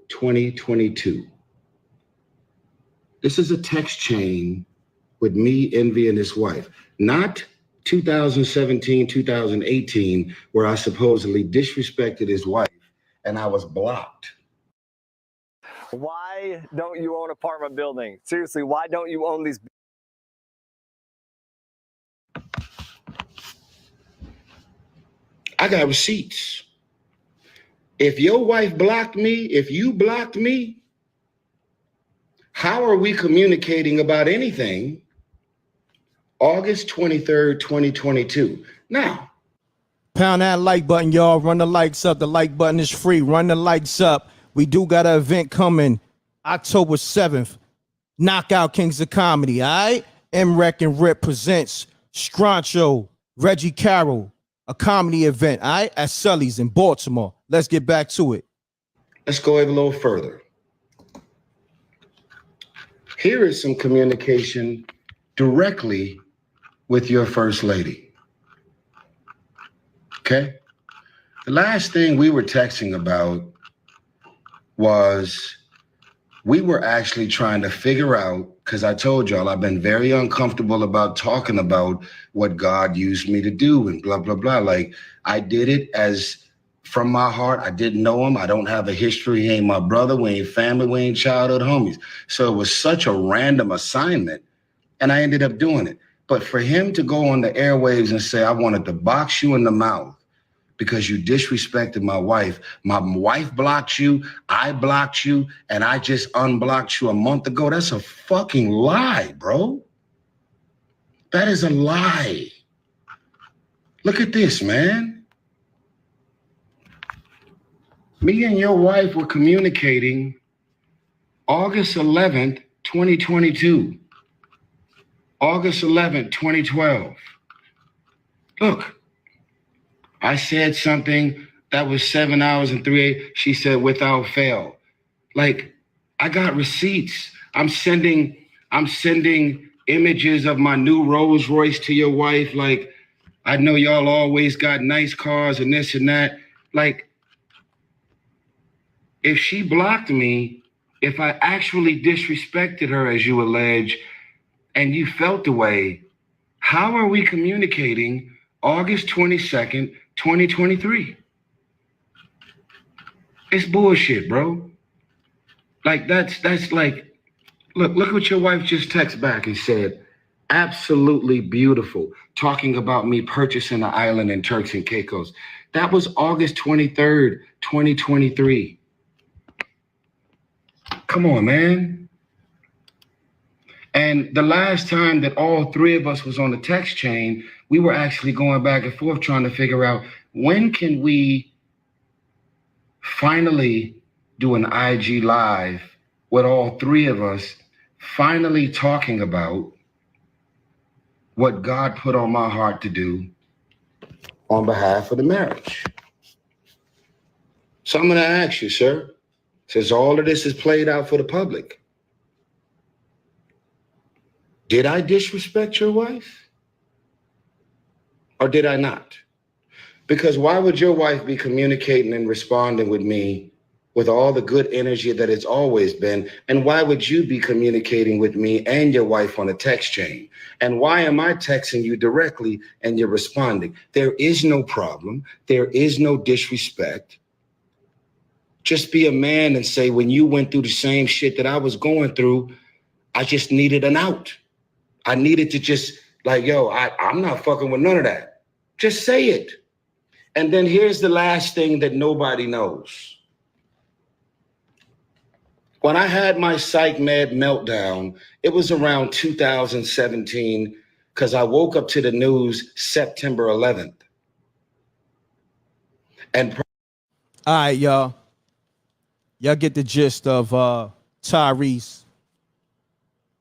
S9: 2022. This is a text chain with me, Envy, and his wife, not 2017, 2018, where I supposedly disrespected his wife and I was blocked.
S10: Why don't you own an apartment building? Seriously, why don't you own these?
S9: I got receipts. If your wife blocked me, if you blocked me, how are we communicating about anything? August 23rd, 2022. Now,
S1: Pound that like button, y'all. Run the likes up. The like button is free. Run the likes up. We do got an event coming October 7th. Knockout Kings of Comedy, all right? M.Reck and Rip presents Scruncho, Reggie Carroll, a comedy event, all right? At Sully's in Baltimore. Let's get back to it.
S9: Let's go a little further. Here is some communication directly with your first lady. Okay? The last thing we were texting about was we were actually trying to figure out, because I told y'all I've been very uncomfortable about talking about what God used me to do and blah, blah, blah. Like, I did it as from my heart. I didn't know him. I don't have a history. He ain't my brother. We ain't family. We ain't childhood homies. So it was such a random assignment, and I ended up doing it. But for him to go on the airwaves and say, I wanted to box you in the mouth because you disrespected my wife blocked you, I blocked you, and I just unblocked you a month ago. That's a fucking lie, bro. That is a lie. Look at this, man. Me and your wife were communicating August 11th, 2022. August 11th, 2012. Look, I said something that was 7 hours and 3 she said without fail. Like, I got receipts. I'm sending images of my new Rolls Royce to your wife. Like, I know y'all always got nice cars and this and that. Like, if she blocked me, if I actually disrespected her, as you allege, and you felt the way, how are we communicating August 22nd, 2023? It's bullshit, bro. Like, that's like, look what your wife just texted back and said. Absolutely beautiful. Talking about me purchasing an island in Turks and Caicos. That was August 23rd, 2023. Come on, man. And the last time that all three of us was on the text chain, we were actually going back and forth trying to figure out, when can we finally do an IG live with all three of us finally talking about what God put on my heart to do on behalf of the marriage. So I'm going to ask you, sir, since all of this is played out for the public, did I disrespect your wife? Or did I not? Because why would your wife be communicating and responding with me with all the good energy that it's always been? And why would you be communicating with me and your wife on a text chain? And why am I texting you directly and you're responding? There is no problem. There is no disrespect. Just be a man and say, when you went through the same shit that I was going through, I just needed an out. I needed to just like, yo, I'm not fucking with none of that. Just say it. And then here's the last thing that nobody knows. When I had my psych med meltdown, it was around 2017 because I woke up to the news September 11th. And
S1: all right, y'all. Y'all get the gist of Tyrese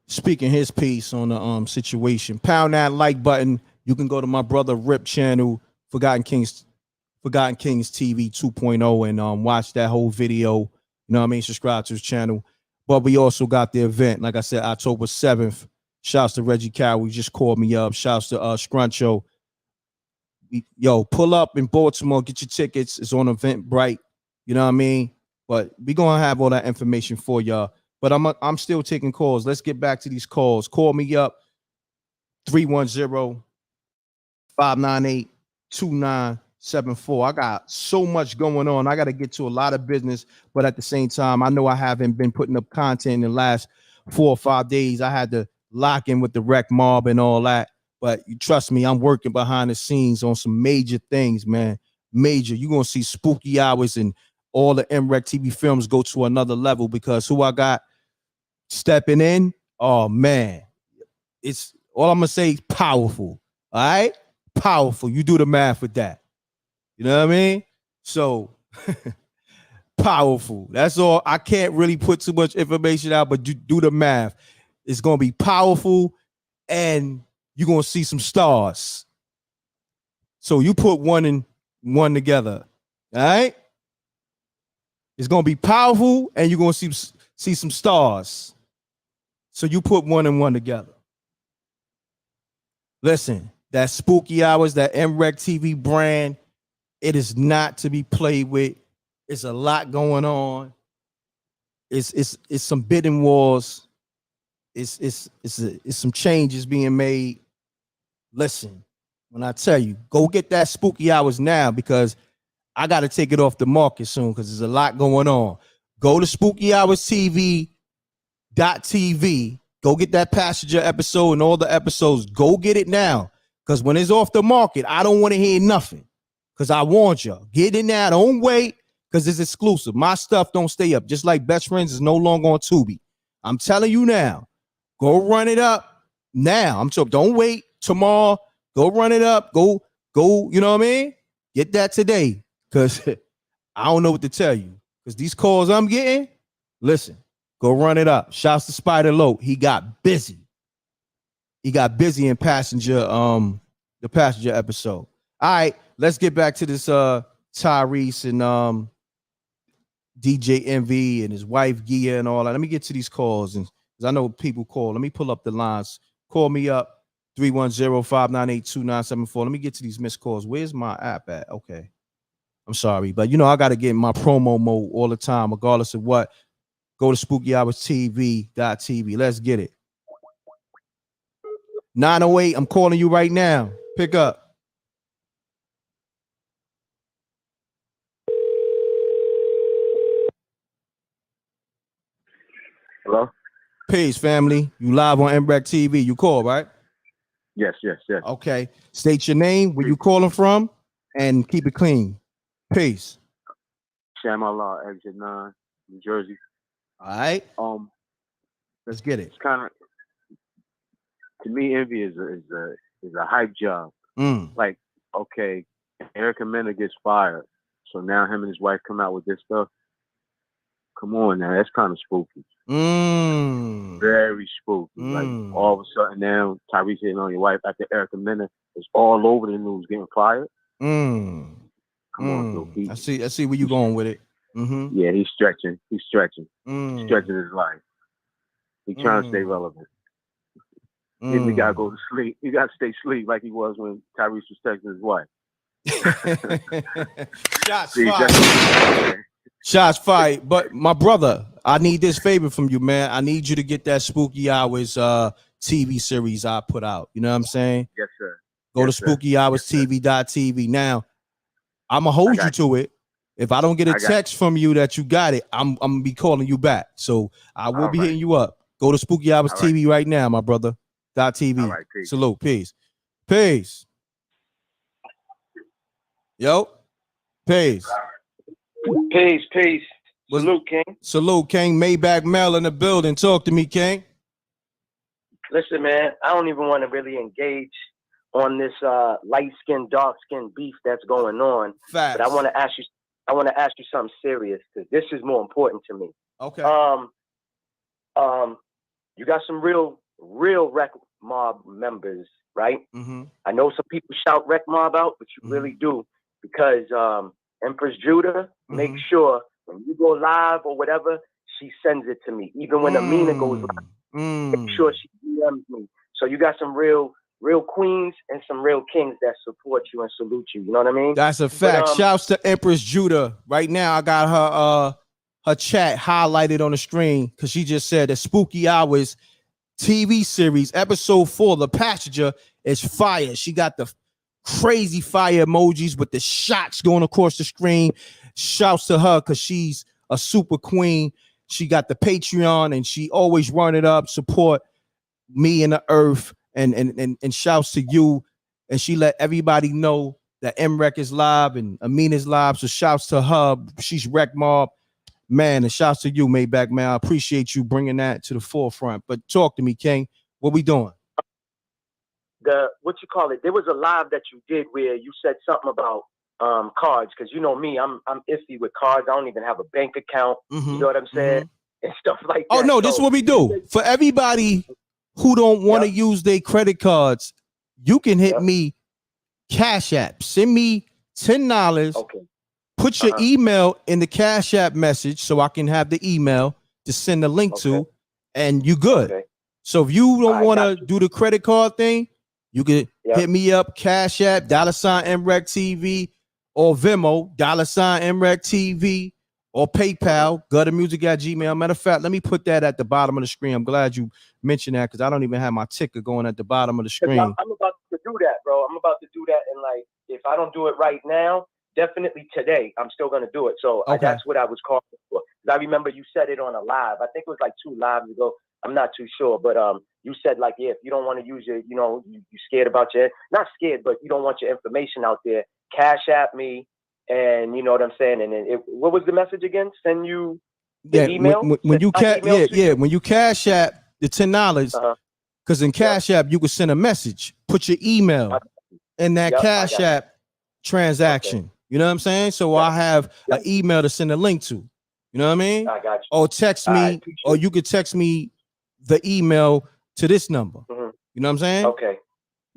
S1: speaking his piece on the situation. Pound that like button. You can go to my brother Rip channel, Forgotten Kings TV 2.0, and watch that whole video. You know what I mean? Subscribe to his channel. But we also got the event, like I said, October 7th. Shouts to Reggie Cow. He just called me up. Shouts to Scruncho. Yo, pull up in Baltimore, get your tickets. It's on Eventbrite. You know what I mean? But we gonna have all that information for y'all. But I'm still taking calls. Let's get back to these calls. Call me up 310-598-2974. I got so much going on. I got to get to a lot of business, but at the same time, I know I haven't been putting up content in the last 4 or 5 days. I had to lock in with the rec mob and all that. But you trust me, I'm working behind the scenes on some major things, man. Major. You're going to see spooky hours and all the MRecktv films go to another level, because who I got stepping in, oh, man. It's all I'm going to say, powerful. All right? Powerful. You do the math with that. You know what I mean? So powerful. That's all. I can't really put too much information out, but you do the math. It's going to be powerful, and you're going to see some stars. So you put one and one together. All right? It's going to be powerful, and you're going to see some stars. So you put one and one together. Listen, that spooky hours, that MRecktv brand, It is not to be played with. It's a lot going on. It's some bidding wars. It's some changes being made. Listen, when I tell you, go get that Spooky Hours now, because I got to take it off the market soon, because there's a lot going on. Go to SpookyHoursTV.tv. Go get that Passenger episode and all the episodes. Go get it now, because when it's off the market, I don't want to hear nothing, because I warned y'all. Get in there. Don't wait, because it's exclusive. My stuff don't stay up. Just like Best Friends is no longer on Tubi. I'm telling you now. Go run it up now. I'm talking. Don't wait tomorrow. Go run it up. Go. You know what I mean? Get that today, because I don't know what to tell you. Because these calls I'm getting, listen, go run it up. Shouts to Spider Low. He got busy. He got busy in Passenger, the Passenger episode. All right, let's get back to this Tyrese and DJ Envy and his wife Gia and all that. Let me get to these calls, and because I know people call. Let me pull up the lines. Call me up, 310-598-2974. Let me get to these missed calls. Where's my app at? Okay. I'm sorry, but you know, I got to get in my promo mode all the time, regardless of what. Go to SpookyHoursTV.tv. Let's get it. 908, I'm calling you right now. Pick up.
S11: Hello?
S1: Peace, family. You live on MRecktv. You call, right?
S11: Yes.
S1: Okay. State your name, where you calling from, and keep it clean. Peace.
S11: Sham-Allah, Exit 9, New Jersey.
S1: All right. Let's get it.
S11: It's kind of, to me, Envy is a hype job. Like, okay, Erica Mena gets fired, so now him and his wife come out with this stuff. Come on now, that's kind of spooky. Very spooky. Like, all of a sudden now, Tyrese hitting on your wife after Erica Mena is all over the news getting fired. Come on, Phil.
S1: I see where you going with it.
S11: Yeah, he's stretching. He's stretching his life. He's trying to stay relevant. Then we gotta go to sleep. He gotta stay asleep like he was when Tyrese was texting his wife.
S1: Shots fired. But my brother, I need this favor from you, man. I need you to get that Spooky Hours TV series I put out. You know what I'm saying?
S11: Yes, sir.
S1: Go to SpookyHoursTV.tv. Now, I'm gonna hold you to it. If I don't get a text from you that you got it, I'm gonna be calling you back. So I will be hitting you up. Go to Spooky Hours TV right now, my brother. .tv.
S11: All right, peace.
S1: Salute. Peace. Yo. Peace.
S12: Salute, King.
S1: Salute, King. Maybach Mel in the building. Talk to me, King.
S12: Listen, man, I don't even want to really engage on this light skin, dark skin beef that's going on.
S1: Facts.
S12: But I want to ask you something serious, because this is more important to me.
S1: Okay.
S12: You got some real Rec Mob members, right? I know some people shout Rec Mob out, but you really do, because Empress Judah makes sure when you go live or whatever, she sends it to me. Even when Amina goes live, make sure she DMs me. So you got some real queens and some real kings that support you and salute you. You know what I mean?
S1: That's a fact. Shouts to Empress Judah. Right now, I got her chat highlighted on the screen, because she just said the Spooky Hours TV series, episode 4, The Passenger, is fire. She got the crazy fire emojis with the shots going across the screen. Shouts to her, because she's a super queen. She got the Patreon, and she always run it up, support me and the earth, and shouts to you. And she let everybody know that M.Reck is live and Amina's live. So shouts to her. She's Rec Mob. Man, and shouts to you, Maybach, man. I appreciate you bringing that to the forefront. But talk to me, King. What we doing?
S12: There was a live that you did where you said something about cards, because you know me, I'm iffy with cards. I don't even have a bank account. You know what I'm saying? And stuff like that.
S1: Oh no, this is what we do. For everybody who don't want to use their credit cards, you can hit me Cash App. Send me $10.
S12: Okay.
S1: Put your email in the Cash App message so I can have the email to send the link to, and you good.
S12: Okay.
S1: So if you don't want to do the credit card thing, you can hit me up, Cash App, $MRecktv, or Venmo, $ MRecktv, or PayPal, guttermusic@gmail. Matter of fact, let me put that at the bottom of the screen. I'm glad you mentioned that because I don't even have my ticker going at the bottom of the screen.
S12: I'm about to do that, bro. I'm about to do that, and like, if I don't do it right now, definitely today, I'm still gonna do it. So that's what I was calling for. I remember you said it on a live. I think it was like 2 lives ago. I'm not too sure, but you said like, yeah, if you don't want to use it, you know, you scared about not scared, but you don't want your information out there. Cash App me, and you know what I'm saying. And then what was the message again? Send you the email.
S1: When you when you Cash App the $10, because in Cash App you can send a message, put your email in that Cash App transaction. Okay. You know what I'm saying? So I have an email to send a link to. You know what I mean?
S12: I got you.
S1: Or text me, or you could text me the email to this number. You know what I'm saying?
S12: Okay.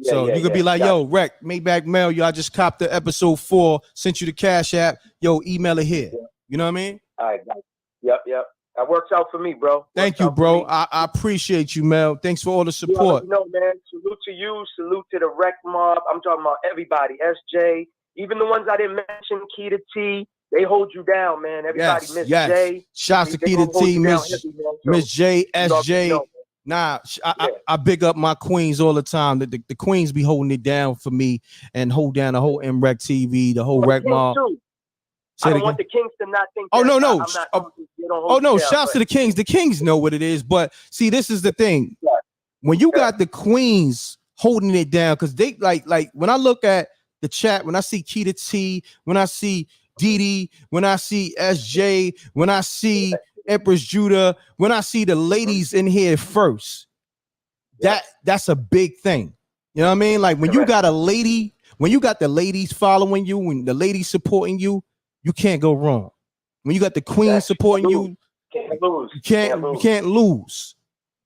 S12: Yeah,
S1: so you could be like, yo, Rec, Maybach Mail, yo, I just copped the episode 4, sent you the Cash App. Yo, email it here. Yeah. You know what I mean?
S12: All right. Yep. That works out for me, bro.
S1: Thank you, bro. I appreciate you, Mel. Thanks for all the support.
S12: No, man. Salute to you. Salute to the Rec Mob. I'm talking about everybody. SJ, even the ones I didn't mention, Key to T. They hold you down, man. Everybody, Miss J.
S1: Shouts to Key to T, Miss J, SJ. Nah, I big up my queens all the time. The queens be holding it down for me and hold down the whole MRecktv, the whole Rec Mob.
S12: I don't want the Kings to not think.
S1: Oh, no. Shouts to the Kings. The Kings know what it is. But see, this is the thing. When you got the queens holding it down, because they like when I look at the chat, when I see Key to T, when I see Didi, when I see SJ, when I see Empress Judah, when I see the ladies in here first, that's a big thing. You know what I mean? Like when you got a lady, when you got the ladies following you, when the ladies supporting you, you can't go wrong. When you got the queen supporting you, you can't lose.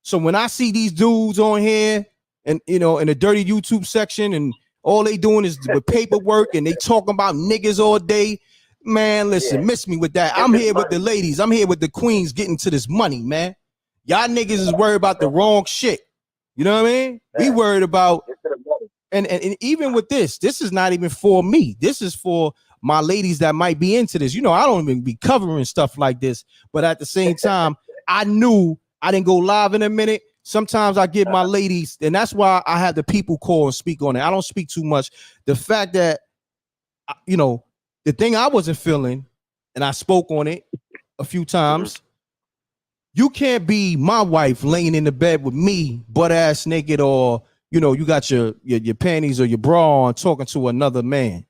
S1: So when I see these dudes on here and in the dirty YouTube section and all they doing is with paperwork and they talking about niggas all day, man, listen, miss me with that. I'm here with the ladies. I'm here with the queens getting to this money, man. Y'all niggas is worried about the wrong shit. You know what I mean? We worried about, and even with this is not even for me. This is for my ladies that might be into this. I don't even be covering stuff like this, but at the same time, I knew I didn't go live in a minute. Sometimes I give my ladies, and that's why I had the people call and speak on it. I don't speak too much. The fact that, the thing I wasn't feeling, and I spoke on it a few times, you can't be my wife laying in the bed with me, butt ass naked, or, you got your panties or your bra on talking to another man.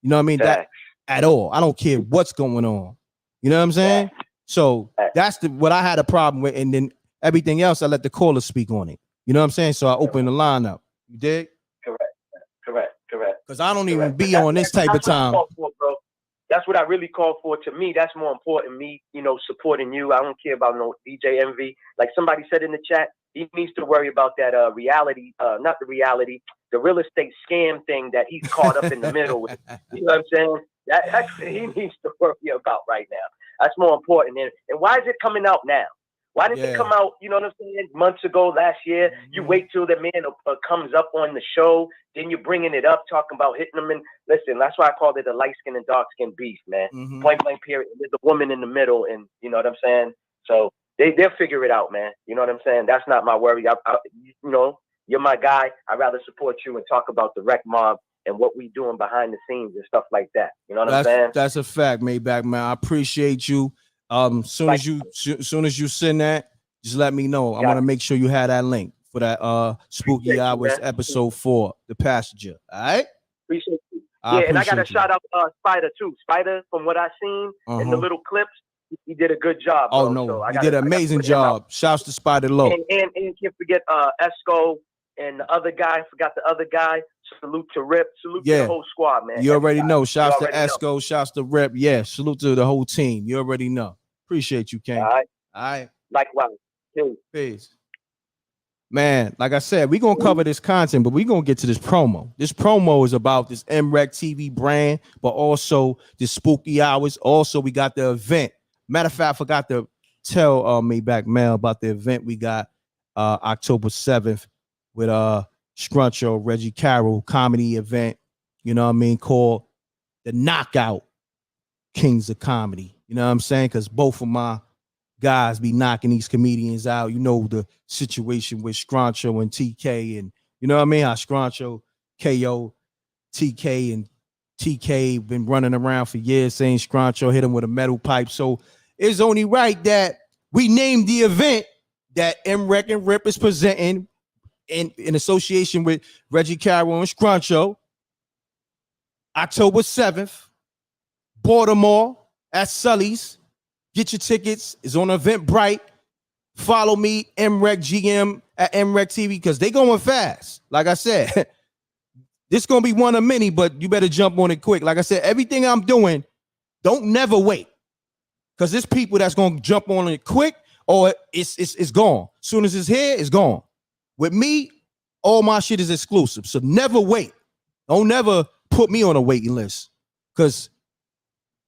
S1: You know what I mean? That at all. I don't care what's going on. You know what I'm saying? So that's what I had a problem with. And then everything else, I let the caller speak on it. You know what I'm saying? So I opened the line up. You dig?
S12: Correct.
S1: Because I don't even be on this type of time.
S12: That's what I really call for. To me, that's more important. Me, supporting you. I don't care about no DJ Envy. Like somebody said in the chat, he needs to worry about that reality, not the reality, the real estate scam thing that he's caught up in the middle with. You know what I'm saying? That's what he needs to worry about right now. That's more important. And why is it coming out now? Why didn't it come out, you know what I'm saying, months ago, last year? You wait till the man comes up on the show, then you're bringing it up, talking about hitting them. And listen, that's why I called it a light skin and dark skin beef, man. Point blank period. There's a woman in the middle, and you know what I'm saying? So they'll figure it out, man. You know what I'm saying? That's not my worry. You're my guy. I'd rather support you and talk about the Rec Mob and what we doing behind the scenes and stuff like that. You know what I'm saying?
S1: That's a fact, Maybach, man. I appreciate you. Soon as you send that, just let me know. I want to make sure you have that link for that Spooky Hours episode 4, The Passenger. All right?
S12: Appreciate you. And I got to shout out Spider too. Spider, from what I seen in the little clips, he did a good job.
S1: Oh, bro. No, so he did an amazing job. Shouts to Spider Low.
S12: And can't forget Esco and the other guy. Forgot the other guy. Salute to Rip. Salute to the whole squad, man.
S1: You already know. Shouts to Esco. Shouts to Rip. Yeah. Salute to the whole team. You already know. Appreciate you, King. All right.
S12: Likewise.
S1: Peace. Man, like I said, we're going to cover this content, but we're going to get to this promo. This promo is about this MRecktv brand, but also this Spooky Hours. Also, we got the event. Matter of fact, I forgot to tell Maybach Mel about the event we got October 7th with Scruncho, Reggie Carroll comedy event, you know what I mean, called the knockout kings of comedy. You know what I'm saying? Because both of my guys be knocking these comedians out. You know the situation with Scroncho and TK, and you know what I mean? How Scroncho, KO, TK, and TK been running around for years saying Scroncho hit him with a metal pipe. So it's only right that we named the event that M.Reck and Rip is presenting in association with Reggie Carroll and Scroncho, October 7th, Baltimore at Sully's. Get your tickets. It's on Eventbrite. Follow me, M.Reck GM at MRecktv, because they going fast. Like I said, this going to be one of many, but you better jump on it quick. Like I said, everything I'm doing, don't never wait, because there's people that's going to jump on it quick, or it's gone. As soon as it's here, it's gone. With me, all my shit is exclusive, so never wait. Don't never put me on a waiting list, because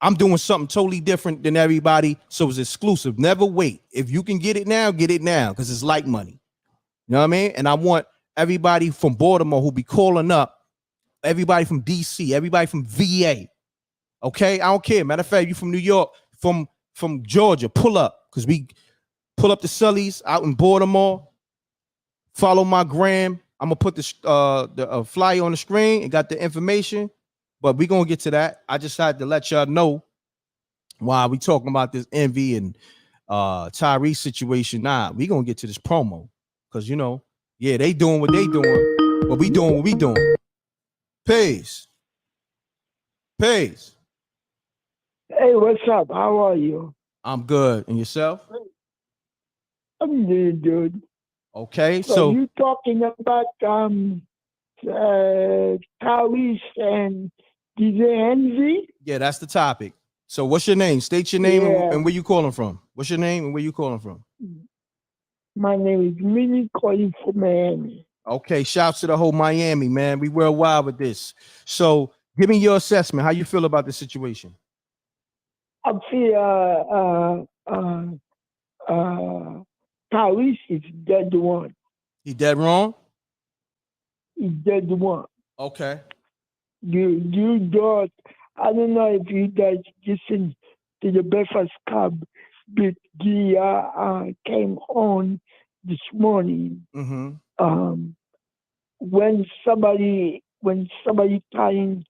S1: I'm doing something totally different than everybody, so it's exclusive. Never wait. If you can get it now, because it's like money. You know what I mean? And I want everybody from Baltimore who be calling up, everybody from DC, everybody from VA. Okay? I don't care. Matter of fact, you from New York, from Georgia, pull up, because we pull up the Sully's out in Baltimore. Follow my gram. I'm gonna put the flyer on the screen and got the information, but we gonna get to that. I just had to let y'all know why we talking about this Envy and Tyrese situation. Nah, we gonna get to this promo, because you know, yeah, they doing what they doing, but we doing what we doing. Peace.
S13: Hey, what's up? How are you?
S1: I'm good. And yourself?
S13: I'm doing good.
S1: Okay,
S13: so you talking about Tyrese and DJ Envy?
S1: Yeah, that's the topic. So what's your name? State your name and where you calling from. What's your name and where you calling from?
S13: My name is Minnie, calling from Miami.
S1: Okay, shouts to the whole Miami, man. We worldwide with this. So give me your assessment. How you feel about the situation?
S13: I feel Tyrese is dead one.
S1: He dead wrong?
S13: He's dead one.
S1: Okay.
S13: You don't, I don't know if you guys listen to the Breakfast Club, but Gia came on this morning.
S1: Mm-hmm.
S13: When somebody trying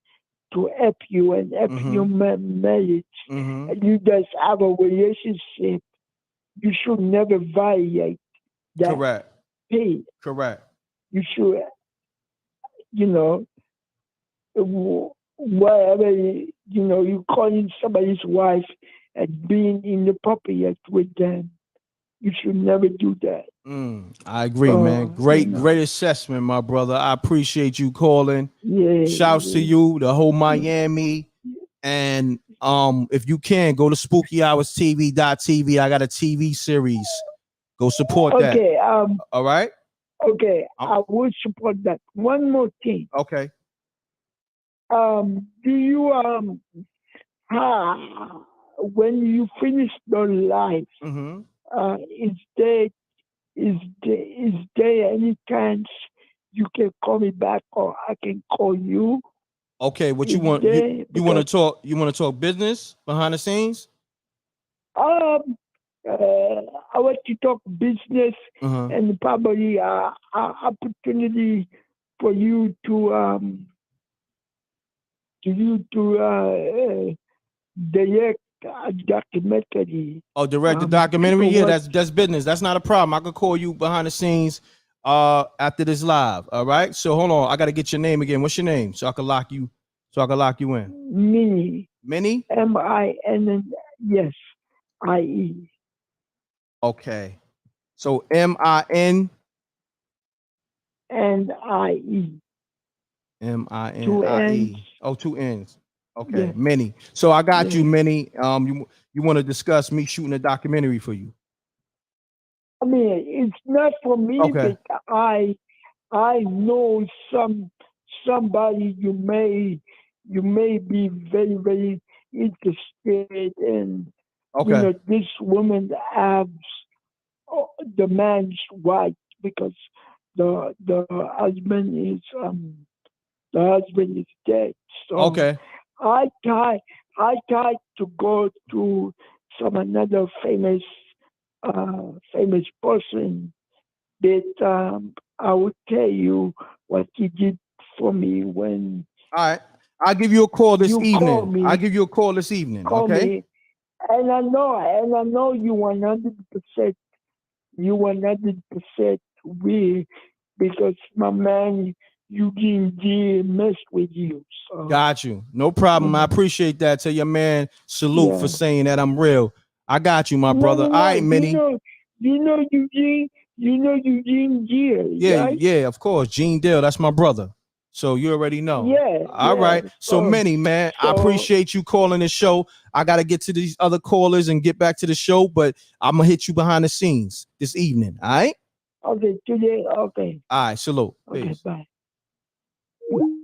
S13: to help you and help your marriage, and you guys have a relationship, you should never violate that.
S1: Correct.
S13: Hey,
S1: correct.
S13: You should, you know, whatever, you know, you calling somebody's wife and being inappropriate with them. You should never do that.
S1: I agree, man. Great assessment, my brother. I appreciate you calling.
S13: Yeah.
S1: Shouts to you, the whole Miami. And if you can, go to SpookyHoursTV.tv. I got a TV series. Go support that.
S13: Okay.
S1: All right.
S13: Okay. I will support that. One more thing.
S1: Okay.
S13: Do you when you finish the live, is there any chance you can call me back or I can call you?
S1: Okay, what you want? You want to talk? You want to talk business behind the scenes?
S13: I want to talk business and probably opportunity for you to direct a documentary.
S1: Oh, direct the documentary? Yeah, that's business. That's not a problem. I could call you behind the scenes after this live. All right. So hold on. I gotta get your name again. What's your name? So I can lock you in.
S13: Minnie.
S1: Minnie?
S13: M-I-N, yes. I-E.
S1: Okay. So M-I-N
S13: and I-E.
S1: M-I-N-I-E. Oh, two N's. Okay,
S13: yeah.
S1: Minnie. So I got you, Minnie. You want to discuss me shooting a documentary for you?
S13: I mean, it's not for me, but I know somebody you may be very, very interested in.
S1: Okay.
S13: You know, this woman has the man's right because the husband is dead. So
S1: okay.
S13: I tried to go to some another famous person that I would tell you what he did for me when
S1: All right. I'll give you a call this
S13: you
S1: evening.
S13: call me.
S1: I'll give you a call this evening.
S13: Call
S1: Okay.
S13: me, and I know you 100%. You 100% will, because my man Eugene G messed with you. So
S1: Got you. No problem. I appreciate that. Tell your man salute for
S13: yeah.
S1: saying that I'm real. I got you, my brother. All right, Minnie.
S13: You know Eugene. You know Eugene G,
S1: Yeah,
S13: right?
S1: yeah, of course. Gene Dill, that's my brother. So you already know.
S13: Yeah,
S1: All
S13: yeah.
S1: right. So Minnie, man, I
S13: So
S1: appreciate you calling the show. I got to get to these other callers and get back to the show, but I'm going to hit you behind the scenes this evening. All right?
S13: okay, today. Okay,
S1: All right. Salute.
S13: okay,
S1: Peace.
S13: bye.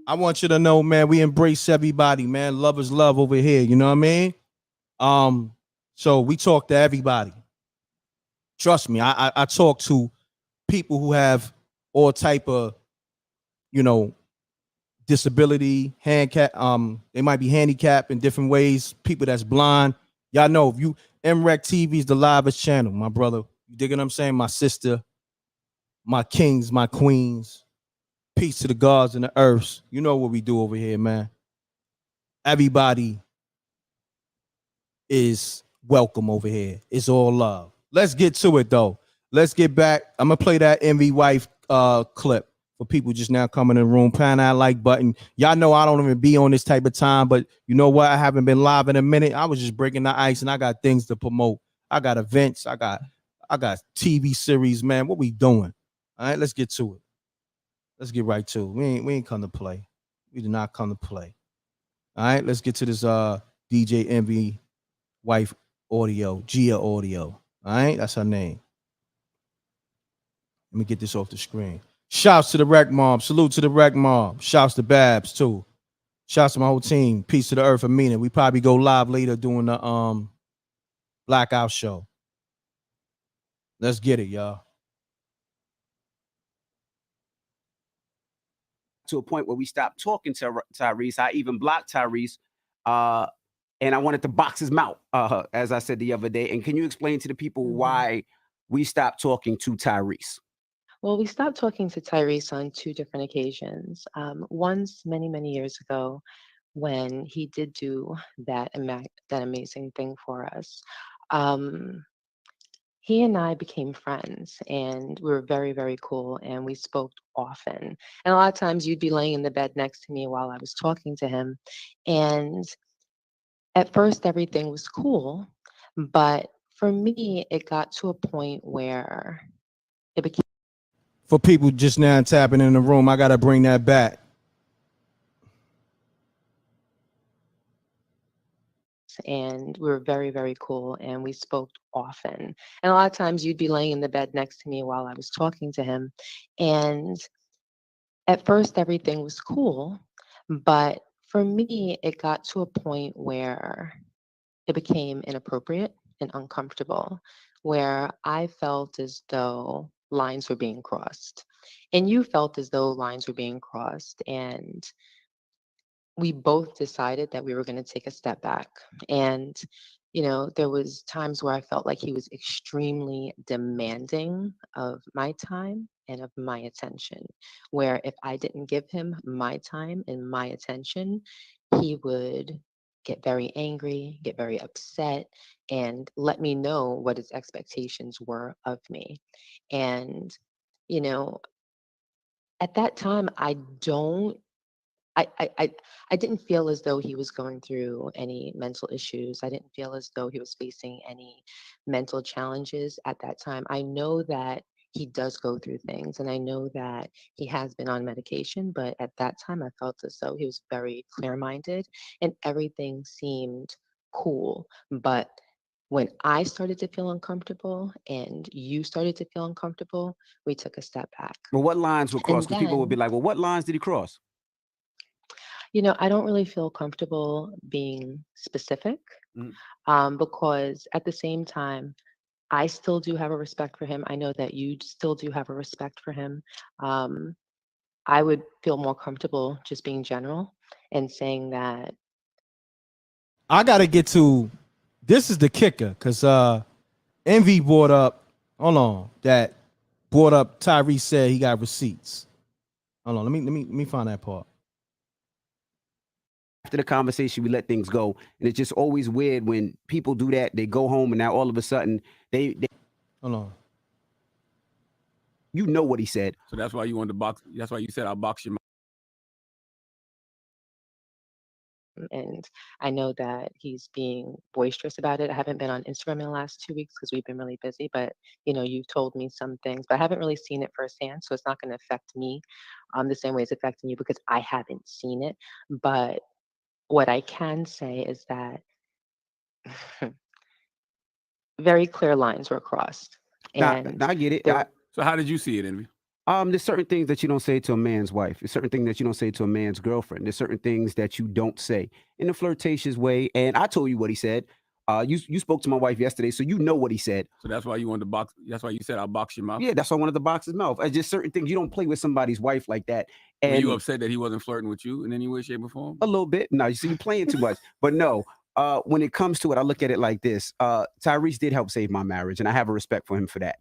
S1: I want you to know, man, we embrace everybody, man. Love is love over here. You know what I mean? So we talk to everybody. Trust me, I talk to people who have all type of, you know, disability, handicap. They might be handicapped in different ways. People that's blind. Y'all know if you MRecktv is the livest channel, my brother. You dig what I'm saying? My sister, my kings, my queens. Peace to the gods and the earths. You know what we do over here, man. Everybody is welcome over here. It's all love. Let's get to it though. Let's get back. I'm gonna play that Envy Wife clip for people just now coming in the room. Pound that like button. Y'all know I don't even be on this type of time, but you know what? I haven't been live in a minute. I was just breaking the ice and I got things to promote. I got events. I got TV series, man. What we doing? All right, let's get to it. Let's get right to it. We ain't come to play. We did not come to play. All right, let's get to this DJ Envy Wife audio, Gia audio. All right, that's her name. Let me get this off the screen. Shouts to the Wreck Mob. Salute to the Wreck Mob. Shouts to Babs too. Shouts to my whole team. Peace to the earth, Amina. We probably go live later doing the blackout show. Let's get it, y'all.
S4: To a point where we stopped talking to Tyrese. I even blocked Tyrese, and I wanted to box his mouth, as I said the other day. And can you explain to the people why we stopped talking to Tyrese?
S3: Well, we stopped talking to Tyrese on two different occasions. Once, many, many years ago, when he did do that amazing thing for us. He and I became friends, and we were very, very cool, and we spoke often. And a lot of times you'd be laying in the bed next to me while I was talking to him. And at first, everything was cool, but for me, it got to a point where it became.
S1: For people just now tapping in the room, I gotta bring that back.
S3: And we were very, very cool, and we spoke often. And a lot of times you'd be laying in the bed next to me while I was talking to him. And at first, everything was cool, but for me, it got to a point where it became inappropriate and uncomfortable, where I felt as though lines were being crossed. And you felt as though lines were being crossed. And we both decided that we were going to take a step back. And there was times where I felt like he was extremely demanding of my time and of my attention, where if I didn't give him my time and my attention, he would get very angry, get very upset, and let me know what his expectations were of me. And you know at that time, don't I, I I I didn't feel as though he was going through any mental issues. I didn't feel as though he was facing any mental challenges at that time. I know that he does go through things, and I know that he has been on medication, but at that time I felt as though he was very clear-minded and everything seemed cool. But when I started to feel uncomfortable and you started to feel uncomfortable, we took a step back.
S4: Well, what lines were crossed?
S3: And
S4: Because people would be
S3: then
S4: like, well, what lines did he cross?
S3: I don't really feel comfortable being specific
S4: Mm.
S3: because at the same time, I still do have a respect for him. I know that you still do have a respect for him. Um, I would feel more comfortable just being general and saying that
S1: I gotta get to this is the kicker, because Envy brought up, hold on, that brought up Tyrese said he got receipts. Hold on, let me find that part.
S4: After the conversation, we let things go, and it's just always weird when people do that. They go home, and now all of a sudden, they
S1: hold on.
S4: You know what he said.
S14: So that's why you wanted to box. That's why you said I'll box your mouth.
S3: And I know that he's being boisterous about it. I haven't been on Instagram in the last 2 weeks because we've been really busy, but you've told me some things, but I haven't really seen it firsthand. So it's not going to affect me the same way it's affecting you because I haven't seen it. But what I can say is that very clear lines were crossed. And
S4: I get it.
S14: So how did you see it, Envy?
S4: There's certain things that you don't say to a man's wife. There's certain things that you don't say to a man's girlfriend. There's certain things that you don't say in a flirtatious way. And I told you what he said. You spoke to my wife yesterday, so you know what he said.
S14: So that's why you wanted to box. That's why you said I'll box your mouth.
S4: Yeah, that's why I wanted to box his mouth. Just certain things you don't play with somebody's wife like that. And
S14: were you upset that he wasn't flirting with you in any way, shape, or form?
S4: A little bit. No, you see, you're playing too much. But no, when it comes to it, I look at it like this. Tyrese did help save my marriage, and I have a respect for him for that.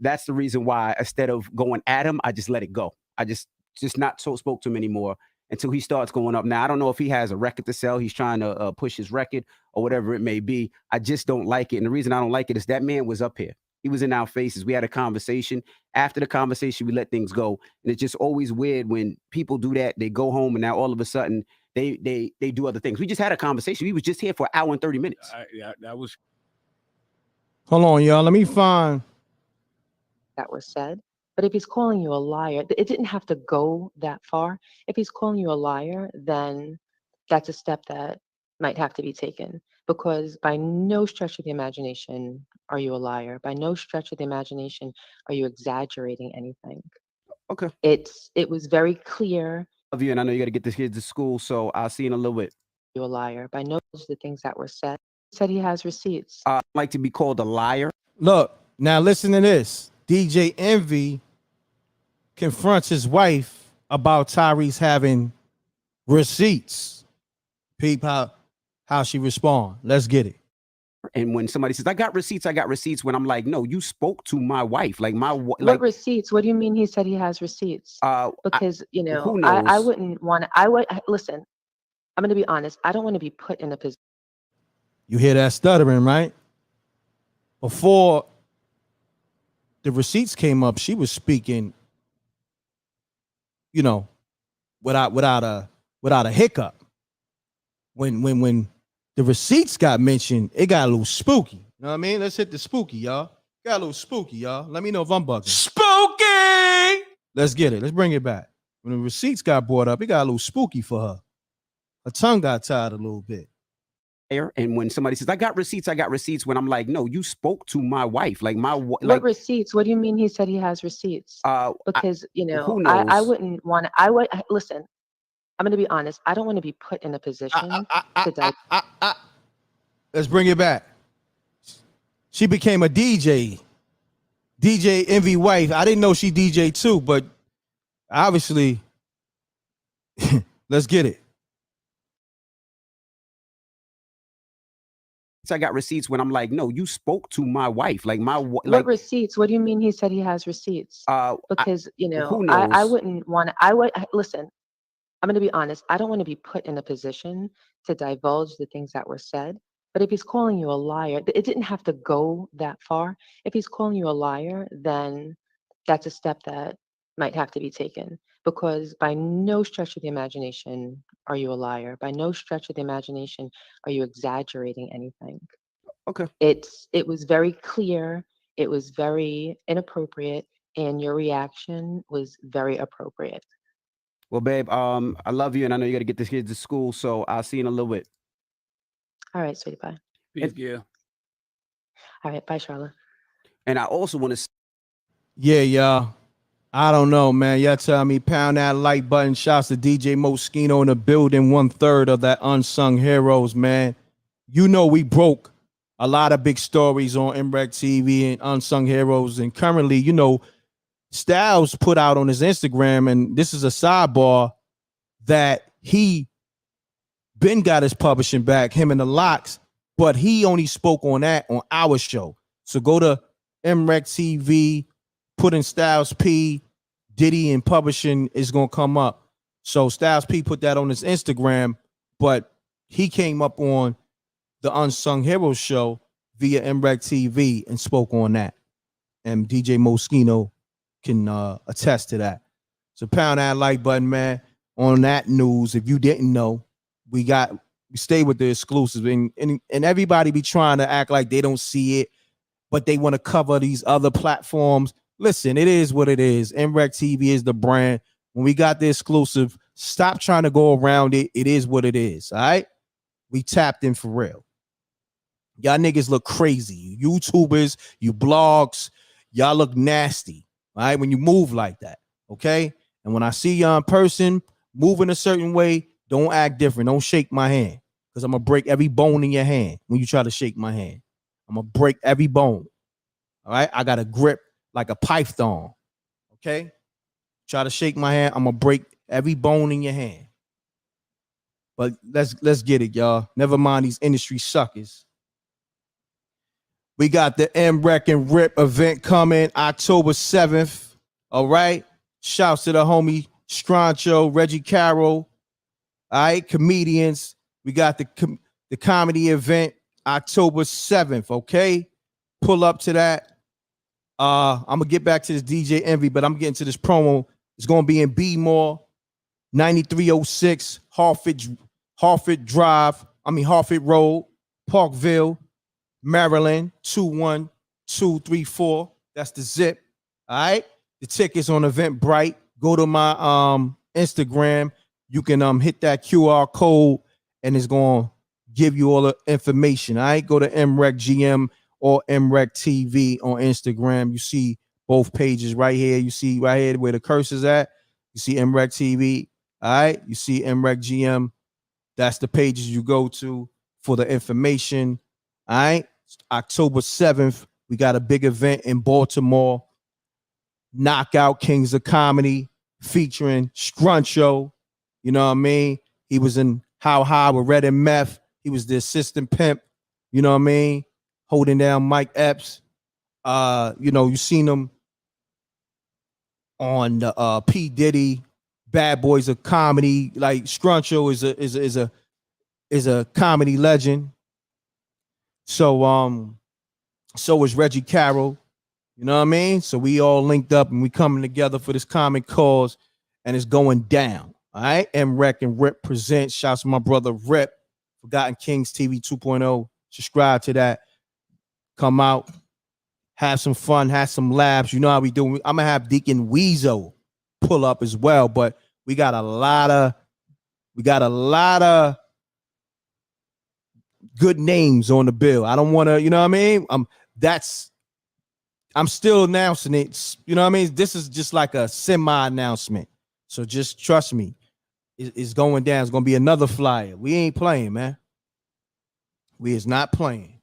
S4: That's the reason why instead of going at him, I just let it go. I just not spoke to him anymore until he starts going up. Now, I don't know if he has a record to sell. He's trying to push his record or whatever it may be. I just don't like it. And the reason I don't like it is that man was up here. He was in our faces. We had a conversation. After the conversation, we let things go. And it's just always weird when people do that. They go home and now all of a sudden they do other things. We just had a conversation. We was just here for an hour and 30 minutes.
S14: Yeah, that was.
S1: Hold on, y'all. Let me find.
S3: That was said. But if he's calling you a liar, it didn't have to go that far. If he's calling you a liar, then that's a step that might have to be taken. Because by no stretch of the imagination are you a liar. By no stretch of the imagination are you exaggerating anything.
S4: Okay.
S3: It was very clear.
S4: Love you, and I know you got to get the kids to school, so I'll see you in a little bit.
S3: You're a liar. By no of the things that were said. He said he has receipts.
S4: I'd like to be called a liar.
S1: Look, now listen to this. DJ Envy confronts his wife about Tyrese having receipts. Peep how she respond. Let's get it.
S4: And when somebody says, I got receipts, when I'm like, no, you spoke to my wife. Like
S3: what receipts? What do you mean he said he has receipts? Because,
S4: who knows?
S3: I wouldn't want to, listen, I'm going to be honest. I don't want to be put in a position.
S1: You hear that stuttering, right? Before the receipts came up, she was speaking, without a hiccup. When the receipts got mentioned, it got a little spooky. You know what I mean? Let's hit the spooky, y'all. Got a little spooky, y'all. Let me know if I'm bugging. Spooky! Let's get it. Let's bring it back. When the receipts got brought up, it got a little spooky for her. Her tongue got tied a little bit.
S4: And when somebody says, I got receipts, when I'm like, no, you spoke to my wife. Like
S3: what receipts? What do you mean he said he has receipts? Because,
S4: who knows?
S3: I wouldn't want to, listen, I'm going to be honest. I don't want to be put in a position to
S1: Let's bring it back. She became a DJ. DJ Envy wife. I didn't know she DJ too, but obviously, let's get it.
S4: I got receipts when I'm like, no, you spoke to my wife. Like
S3: what receipts? What do you mean he said he has receipts? Because,
S4: who knows?
S3: I wouldn't want to, listen, I'm going to be honest. I don't want to be put in a position to divulge the things that were said. But if he's calling you a liar, it didn't have to go that far. If he's calling you a liar, then that's a step that might have to be taken. Because by no stretch of the imagination are you a liar. By no stretch of the imagination are you exaggerating anything.
S4: Okay.
S3: It was very clear. It was very inappropriate. And your reaction was very appropriate.
S4: Well, babe, I love you, and I know you got to get the kids to school, so I'll see you in a little bit.
S3: All right, sweetie pie.
S14: Peace, yeah.
S3: All right, bye, Charlotte.
S4: And I also want to.
S1: Yeah, y'all. I don't know, man. Y'all tell me, pound that like button. Shouts to DJ Moschino in the building. 1/3 of that unsung heroes, man. We broke a lot of big stories on MRecktv and unsung heroes, and currently, Styles put out on his Instagram, and this is a sidebar, that he Ben got his publishing back, him and the Locks, but he only spoke on that on our show. So go to MRecktv, put in Styles P, Diddy and publishing is gonna come up. So Styles P put that on his Instagram, but he came up on the Unsung Heroes show via MRecktv and spoke on that. And DJ Moschino can attest to that. So pound that like button, man. On that news, if you didn't know, we stay with the exclusives, and everybody be trying to act like they don't see it, but they want to cover these other platforms. Listen, it is what it is. MRecktv is the brand. When we got the exclusive, stop trying to go around it. It is what it is. All right. We tapped in for real. Y'all niggas look crazy. You YouTubers, you blogs, y'all look nasty. All right. When you move like that. Okay. And when I see y'all in person moving a certain way, don't act different. Don't shake my hand. Because I'm going to break every bone in your hand when you try to shake my hand. I'm going to break every bone. All right. I got a grip like a python. Okay. Try to shake my hand. I'm going to break every bone in your hand. But let's get it, y'all. Never mind these industry suckers. We got the M.Reck and Rip event coming October 7th. All right. Shouts to the homie Stroncho, Reggie Carroll. All right. Comedians. We got the comedy event October 7th. Okay. Pull up to that. I'm going to get back to this DJ Envy, but I'm getting to this promo. It's going to be in B-Mall, 9306 Harford Road, Parkville, Maryland, 21234. That's the zip. All right. The tickets on Eventbrite. Go to my Instagram. You can hit that QR code and it's going to give you all the information. All right. Go to M.Reck GM or MRecktv on Instagram. You see both pages right here. You see right here where the curse is at. You see MRecktv. All right. You see M.Reck GM. That's the pages you go to for the information. All right. October 7th, we got a big event in Baltimore. Knockout Kings of Comedy featuring Scruncho. You know what I mean? He was in How High with Red and Meth. He was the assistant pimp. You know what I mean? Holding down Mike Epps. You seen him on the P. Diddy, Bad Boys of Comedy. Like Scruncho is a comedy legend. So is Reggie Carroll. You know what I mean? So we all linked up and we coming together for this common cause, and it's going down. All right. M.Reck and Rip presents. Shouts to my brother Rip, Forgotten Kings TV 2.0. Subscribe to that. Come out, have some fun, have some laughs. You know how we do. I'm gonna have Deacon Weezo pull up as well, but we got a lot of good names on the bill. I don't want to, you know what I mean? I'm still announcing it. You know what I mean? This is just like a semi-announcement. So just trust me. It's going down. It's going to be another flyer. We ain't playing, man. We is not playing.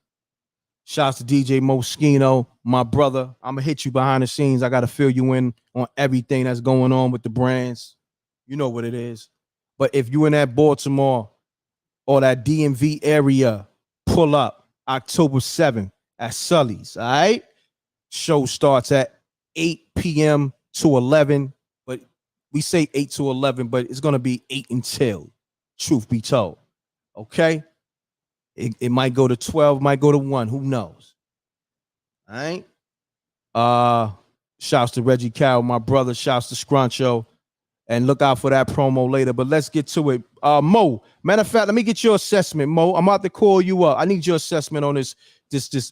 S1: Shouts to DJ Moschino, my brother. I'm going to hit you behind the scenes. I got to fill you in on everything that's going on with the brands. You know what it is. But if you in that Baltimore or that DMV area, pull up October 7th at Sully's, all right? Show starts at 8 p.m. to 11, but we say 8 to 11, but it's going to be 8 until, truth be told, okay? It might go to 12, might go to 1, who knows? All right? Shouts to Reggie Carroll, my brother. Shouts to Scruncho. And look out for that promo later. But let's get to it. Mo, matter of fact, let me get your assessment, Mo. I'm about to call you up. I need your assessment on this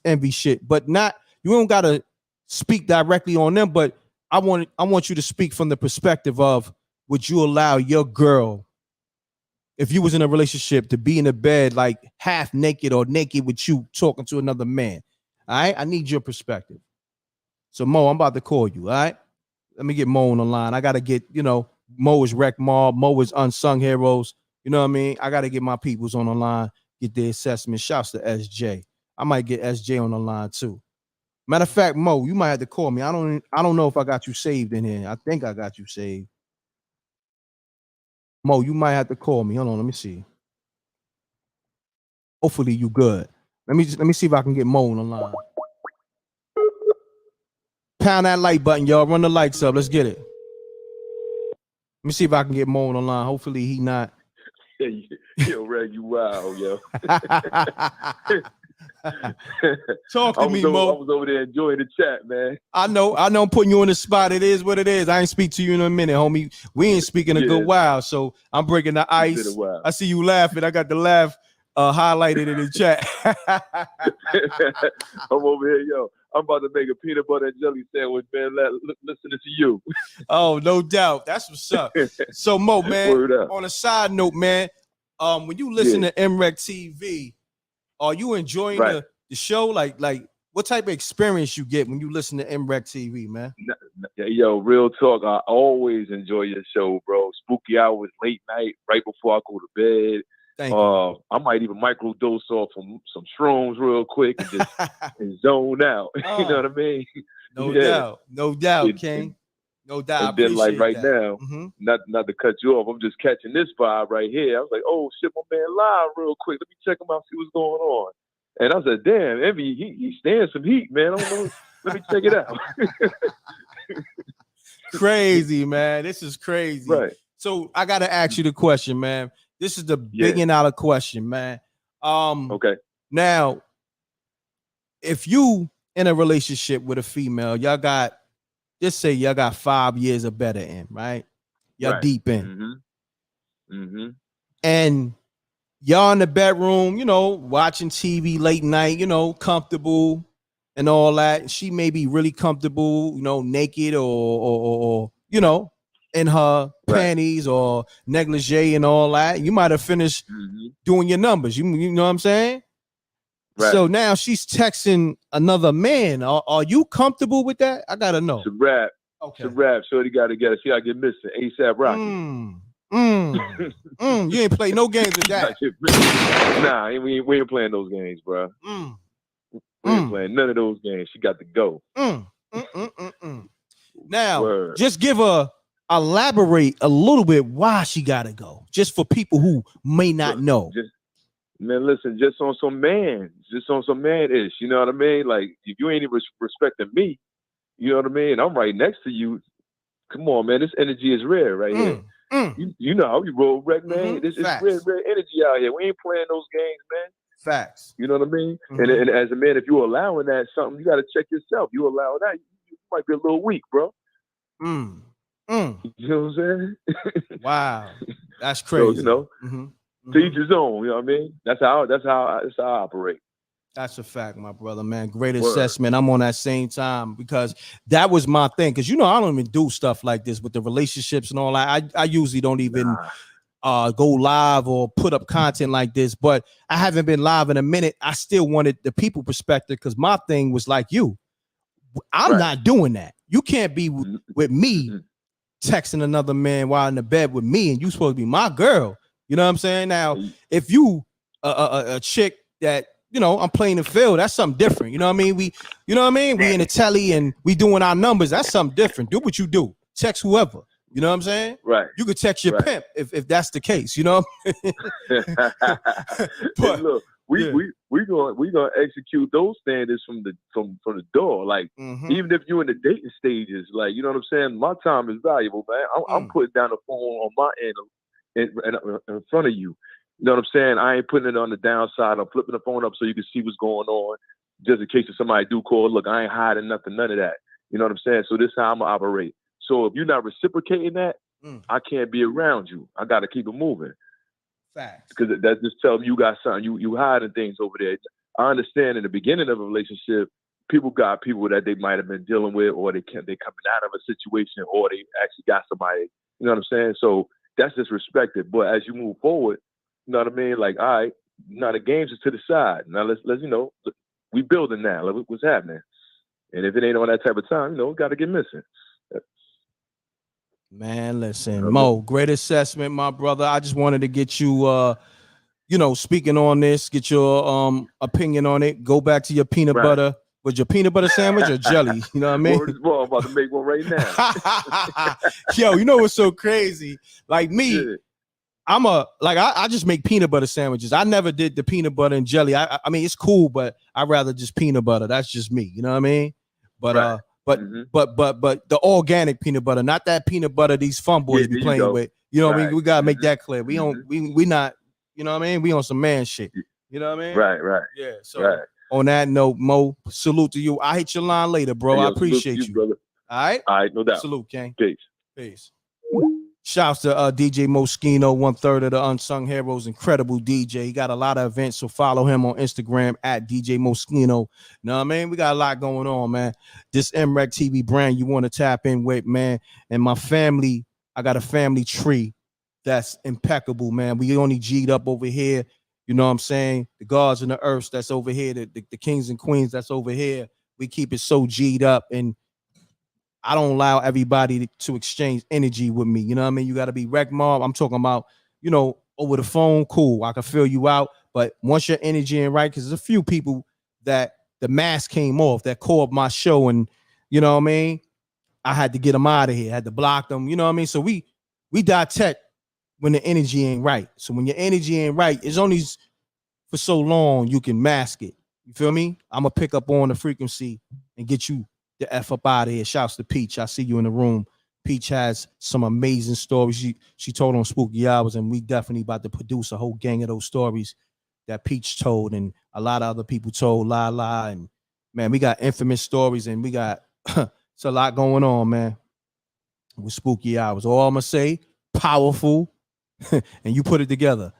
S1: envy shit. But you don't gotta speak directly on them, but I want you to speak from the perspective of, would you allow your girl, if you was in a relationship, to be in a bed like half naked or naked with you talking to another man? All right. I need your perspective. So Mo, I'm about to call you. All right. Let me get Mo on the line. I got to get, Mo is Rec Mob. Mo is Unsung Heroes. You know what I mean? I got to get my peoples on the line, get their assessment. Shouts to SJ. I might get SJ on the line too. Matter of fact, Mo, you might have to call me. I don't know if I got you saved in here. I think I got you saved. Mo, you might have to call me. Hold on, let me see. Hopefully you good. Let me see if I can get Mo on the line. Pound that like button, y'all. Run the likes up. Let's get it. Let me see if I can get Mo on the line. Hopefully he not.
S15: Yo, Reg, you wild, yo.
S1: Talk to me, Mo.
S15: I was over there enjoying the chat, man.
S1: I know. I'm putting you on the spot. It is what it is. I ain't speak to you in a minute, homie. We ain't speaking a good while, so I'm breaking the ice. I see you laughing. I got the laugh highlighted in the chat.
S15: I'm over here, yo. I'm about to make a peanut butter and jelly sandwich, man. Listening to you.
S1: Oh, no doubt. That's what's up. So, Mo, man, on a side note, man, when you listen to MRecktv, are you enjoying the show? Like what type of experience you get when you listen to MRecktv, man?
S15: Yo, real talk. I always enjoy your show, bro. Spooky hours, late night, right before I go to bed.
S1: Thank you.
S15: I might even microdose off some shrooms real quick and just and zone out. You know what I mean?
S1: No doubt, King. No doubt.
S15: And then like right
S1: that.
S15: now, not to cut you off, I'm just catching this vibe right here. I was like, oh shit, my man live real quick. Let me check him out, see what's going on. And I said, damn, Envy, he stands some heat, man. I don't know. Let me check it out.
S1: Crazy, man. This is crazy.
S15: Right.
S1: So I gotta ask you the question, man. This is the $1 billion question, man.
S15: Okay.
S1: Now, if you in a relationship with a female, y'all got, just say y'all got 5 years or better in, right? Y'all deep in. And y'all in the bedroom, you know, watching TV late night, you know, comfortable and all that. She may be really comfortable, you know, naked or you know, in her panties or negligee and all that. You might have finished doing your numbers. You know what I'm saying? Right. So now she's texting another man. Are you comfortable with that? I gotta know.
S15: It's a wrap.
S1: Okay.
S15: It's a wrap. Shorty gotta get it. She gotta get missing. ASAP Rocky.
S1: You ain't play no games with that.
S15: Nah, we ain't playing those games, bro. We ain't playing none of those games. She got to go.
S1: Now, just elaborate a little bit why she gotta go, just for people who may not know.
S15: Man, listen, just on some man-ish, you know what I mean? Like, if you ain't even respecting me, you know what I mean? I'm right next to you. Come on, man, this energy is rare right here. You know how we roll, Rec, man. This is rare energy out here. We ain't playing those games, man.
S1: Facts.
S15: You know what I mean? And as a man, if you're allowing that something, you got to check yourself. You allow that, you might be a little weak, bro. You know what I'm saying?
S1: Wow, that's crazy.
S15: So, you know, to each his own. You know what I mean? That's how I operate.
S1: That's a fact, my brother, man. Great assessment. I'm on that same time because that was my thing. Because, you know, I don't even do stuff like this with the relationships and all that. I usually don't even go live or put up content like this, but I haven't been live in a minute. I still wanted the people perspective because my thing was like you. I'm not doing that. You can't be with me texting another man while in the bed with me and you supposed to be my girl. You know what I'm saying? Now, if you a chick that, you know, I'm playing the field, that's something different. You know what I mean? We in the telly and we doing our numbers. That's something different. Do what you do. Text whoever. You know what I'm saying?
S15: Right.
S1: You could text your pimp if that's the case, you know?
S15: But look, we gonna execute those standards from the door. Like even if you're in the dating stages, like, you know what I'm saying? My time is valuable, man. I'm putting down the phone on my end in front of you. You know what I'm saying? I ain't putting it on the downside. I'm flipping the phone up so you can see what's going on, just in case if somebody do call. Look, I ain't hiding nothing, none of that. You know what I'm saying? So this is how I'm gonna operate. So if you're not reciprocating that, I can't be around you. I got to keep it moving.
S1: Facts.
S15: Because that just tells me you got something. You hiding things over there. I understand in the beginning of a relationship, people got people that they might have been dealing with, or they coming out of a situation, or they actually got somebody. You know what I'm saying? So that's just respected. But as you move forward, you know what I mean? Like, all right, now the games is to the side. Now let's you know, we building now. Like, what's happening? And if it ain't on that type of time, you know, got to get missing.
S1: Man, listen, Mo, great assessment, my brother. I just wanted to get you, you know, speaking on this, get your opinion on it. Go back to your peanut butter. Was your peanut butter sandwich or jelly? You know what I mean?
S15: I'm about to make one right now.
S1: Yo, you know what's so crazy? Like me, I just make peanut butter sandwiches. I never did the peanut butter and jelly. I mean, it's cool, but I'd rather just peanut butter. That's just me. You know what I mean? But
S15: Right.
S1: but the organic peanut butter, not that peanut butter these fun boys be playing with. You know what I mean? We gotta make that clear. We don't we not, you know what I mean? We on some man shit. You know what I mean?
S15: Right.
S1: Yeah. So on that note, Mo, salute to you. I hit your line later, bro.
S15: Hey, yo,
S1: I appreciate
S15: salute to
S1: you.
S15: brother.
S1: All right?
S15: All right, no doubt.
S1: Salute, King.
S15: Peace.
S1: Peace. Shouts to DJ Moschino, 1/3 of the Unsung Heroes, incredible DJ. He got a lot of events, so follow him on Instagram at DJ Moschino. Know what I mean? We got a lot going on, man. This MRecktv brand you want to tap in with, man. And my family, I got a family tree that's impeccable, man. We only G'd up over here. You know what I'm saying? The gods and the earths that's over here, the kings and queens that's over here. We keep it so G'd up, and I don't allow everybody to exchange energy with me. You know what I mean? You got to be Rec Mob. I'm talking about, you know, over the phone, cool. I can fill you out. But once your energy ain't right, because there's a few people that the mask came off that called my show, and you know what I mean? I had to get them out of here. I had to block them. You know what I mean? So we detect when the energy ain't right. So when your energy ain't right, it's only for so long you can mask it. You feel me? I'm going to pick up on the frequency and get you the F up out of here. Shouts to Peach. I see you in the room. Peach has some amazing stories. She told on Spooky Hours, and we definitely about to produce a whole gang of those stories that Peach told, and a lot of other people told. La, and man, we got infamous stories, and we got it's a lot going on, man. With Spooky Hours, all I'm gonna say, powerful, and you put it together.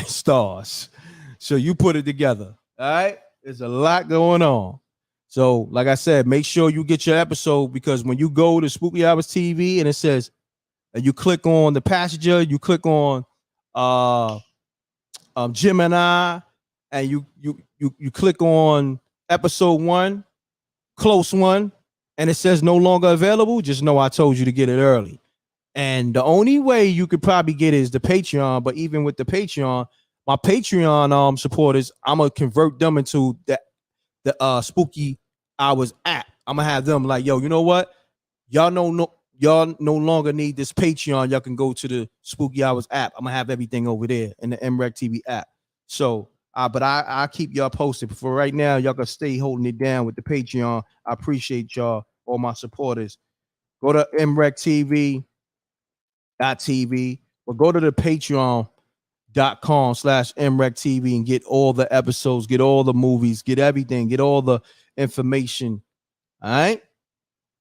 S1: Stars. So you put it together. All right, there's a lot going on. So, like I said, make sure you get your episode, because when you go to Spooky Hours TV and it says, and you click on the passenger, you click on Gemini, and you click on episode 1, close one, and it says no longer available, just know I told you to get it early. And the only way you could probably get it is the Patreon. But even with the Patreon, my Patreon supporters, I'm gonna convert them into the Spooky Hours app. I'm gonna have them like, yo, you know what? Y'all no longer need this Patreon. Y'all can go to the Spooky Hours app. I'm gonna have everything over there in the MRecktv app. So, but I keep y'all posted. But for right now, y'all can stay holding it down with the Patreon. I appreciate y'all, all my supporters. Go to MRecktv.tv, or go to the patreon.com/MRecktv and get all the episodes, get all the movies, get everything, get all the information. All right.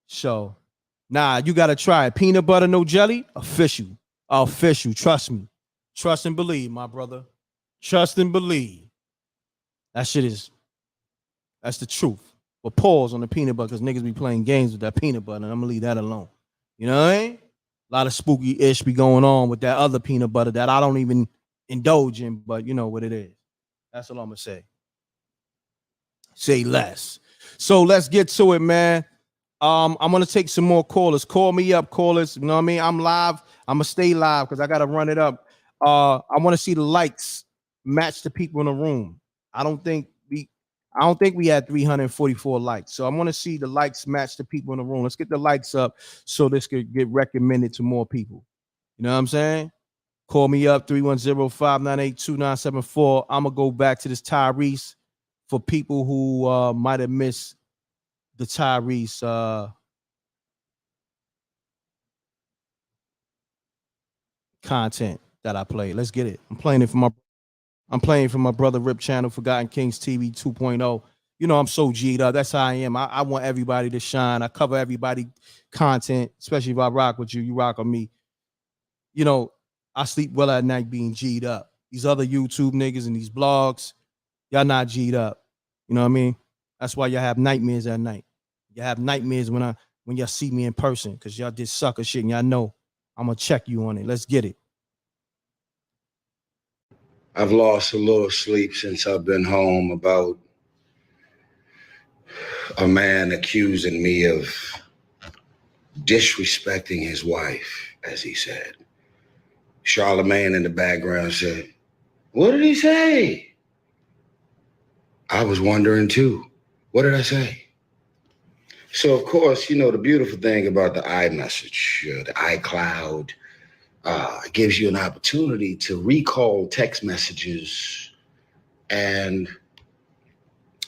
S1: So, you got to try it. Peanut butter, no jelly. Official. Trust me. Trust and believe, my brother. Trust and believe. That's the truth. But pause on the peanut butter, because niggas be playing games with that peanut butter, and I'm going to leave that alone. You know what I mean? A lot of spooky ish be going on with that other peanut butter that I don't even indulge in, but you know what it is. That's all I'm going to say. Say less. So let's get to it, man. I'm gonna take some more callers. Call me up, callers. You know what I mean? I'm live. I'm gonna stay live because I gotta run it up. I want to see the likes match the people in the room. I don't think we had 344 likes. So I want to see the likes match the people in the room. Let's get the likes up so this could get recommended to more people. You know what I'm saying? Call me up, 310-598-2974. I'm gonna go back to this Tyrese for people who might have missed the Tyrese content that I played. Let's get it. I'm playing from my brother Rip channel, Forgotten Kings TV 2.0. You know, I'm so G'd up. That's how I am. I want everybody to shine. I cover everybody content, especially if I rock with you, you rock with me. You know, I sleep well at night being G'd up. These other YouTube niggas and these blogs, y'all not G'd up. You know what I mean? That's why y'all have nightmares at night. You have nightmares when y'all see me in person, because y'all did sucker shit and y'all know I'm gonna check you on it. Let's get it.
S9: I've lost a little sleep since I've been home about a man accusing me of disrespecting his wife, as he said. Charlemagne in the background said, "What did he say?" I was wondering too. What did I say? So, of course, you know, the beautiful thing about the iMessage, the iCloud, It gives you an opportunity to recall text messages, and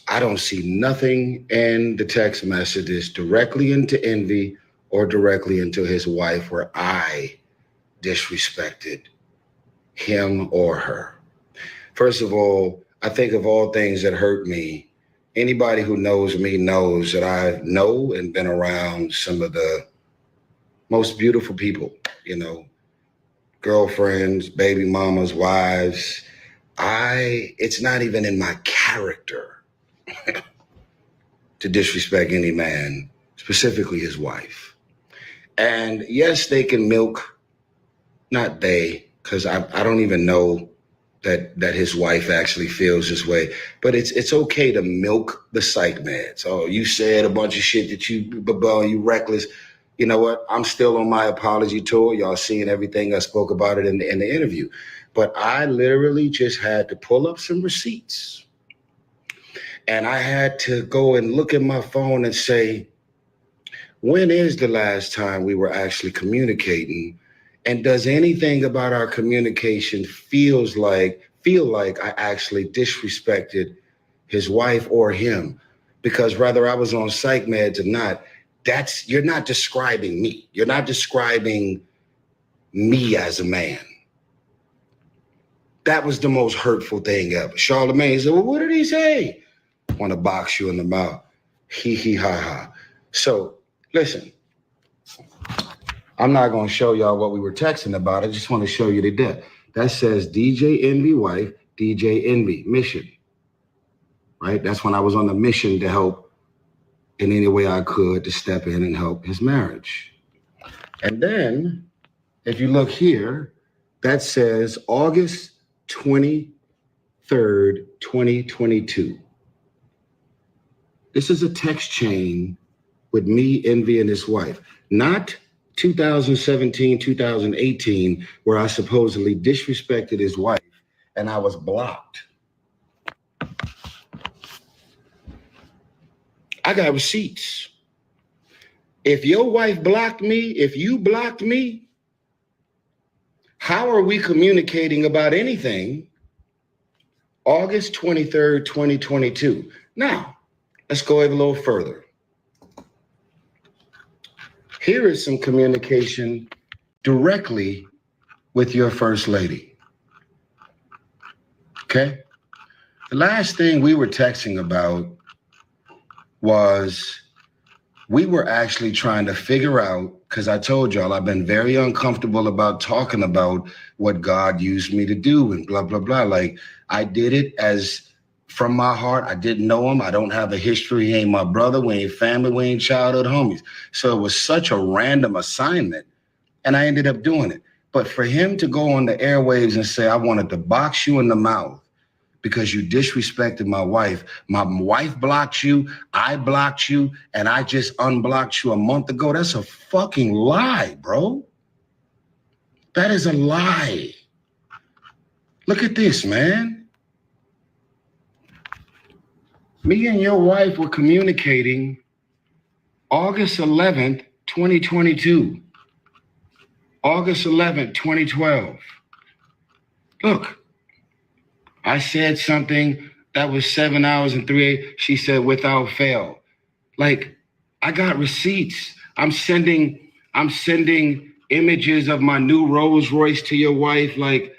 S9: I don't see nothing in the text messages directly into Envy or directly into his wife where I disrespected him or her. First of all, I think of all things that hurt me, anybody who knows me knows that I know and been around some of the most beautiful people, you know, girlfriends, baby mamas, wives. It's not even in my character to disrespect any man, specifically his wife. And yes, they can milk, not they, because I don't even know that his wife actually feels this way, but it's okay to milk the psych meds. Oh, you said a bunch of shit that you reckless. You know what? I'm still on my apology tour. Y'all seeing everything I spoke about it in the interview. But I literally just had to pull up some receipts. And I had to go and look at my phone and say, when is the last time we were actually communicating? And does anything about our communication feel like I actually disrespected his wife or him? Because whether I was on psych meds or not, you're not describing me. You're not describing me as a man. That was the most hurtful thing ever. Charlamagne said, well, what did he say? Want to box you in the mouth. Hee hee ha ha. So listen, I'm not going to show y'all what we were texting about. I just want to show you the debt. That says DJ Envy wife, DJ Envy mission, right? That's when I was on a mission to help in any way I could to step in and help his marriage. And then if you look here, that says August 23rd, 2022. This is a text chain with me, Envy, and his wife, not 2017, 2018, where I supposedly disrespected his wife and I was blocked. I got receipts. If your wife blocked me, if you blocked me, how are we communicating about anything August 23rd, 2022? Now, let's go a little further. Here is some communication directly with your first lady. Okay? The last thing we were texting about was we were actually trying to figure out, because I told y'all I've been very uncomfortable about talking about what God used me to do and blah, blah, blah. Like, I did it as from my heart. I didn't know him. I don't have a history. He ain't my brother. We ain't family. We ain't childhood homies. So it was such a random assignment, and I ended up doing it. But for him to go on the airwaves and say, I wanted to box you in the mouth because you disrespected my wife blocked you, I blocked you, and I just unblocked you a month ago. That's a fucking lie, bro. That is a lie. Look at this, man. Me and your wife were communicating August 11th, 2022. August 11th, 2012. Look, I said something that was 7 hours and 3 she said without fail. Like, I got receipts. I'm sending images of my new Rolls Royce to your wife. Like,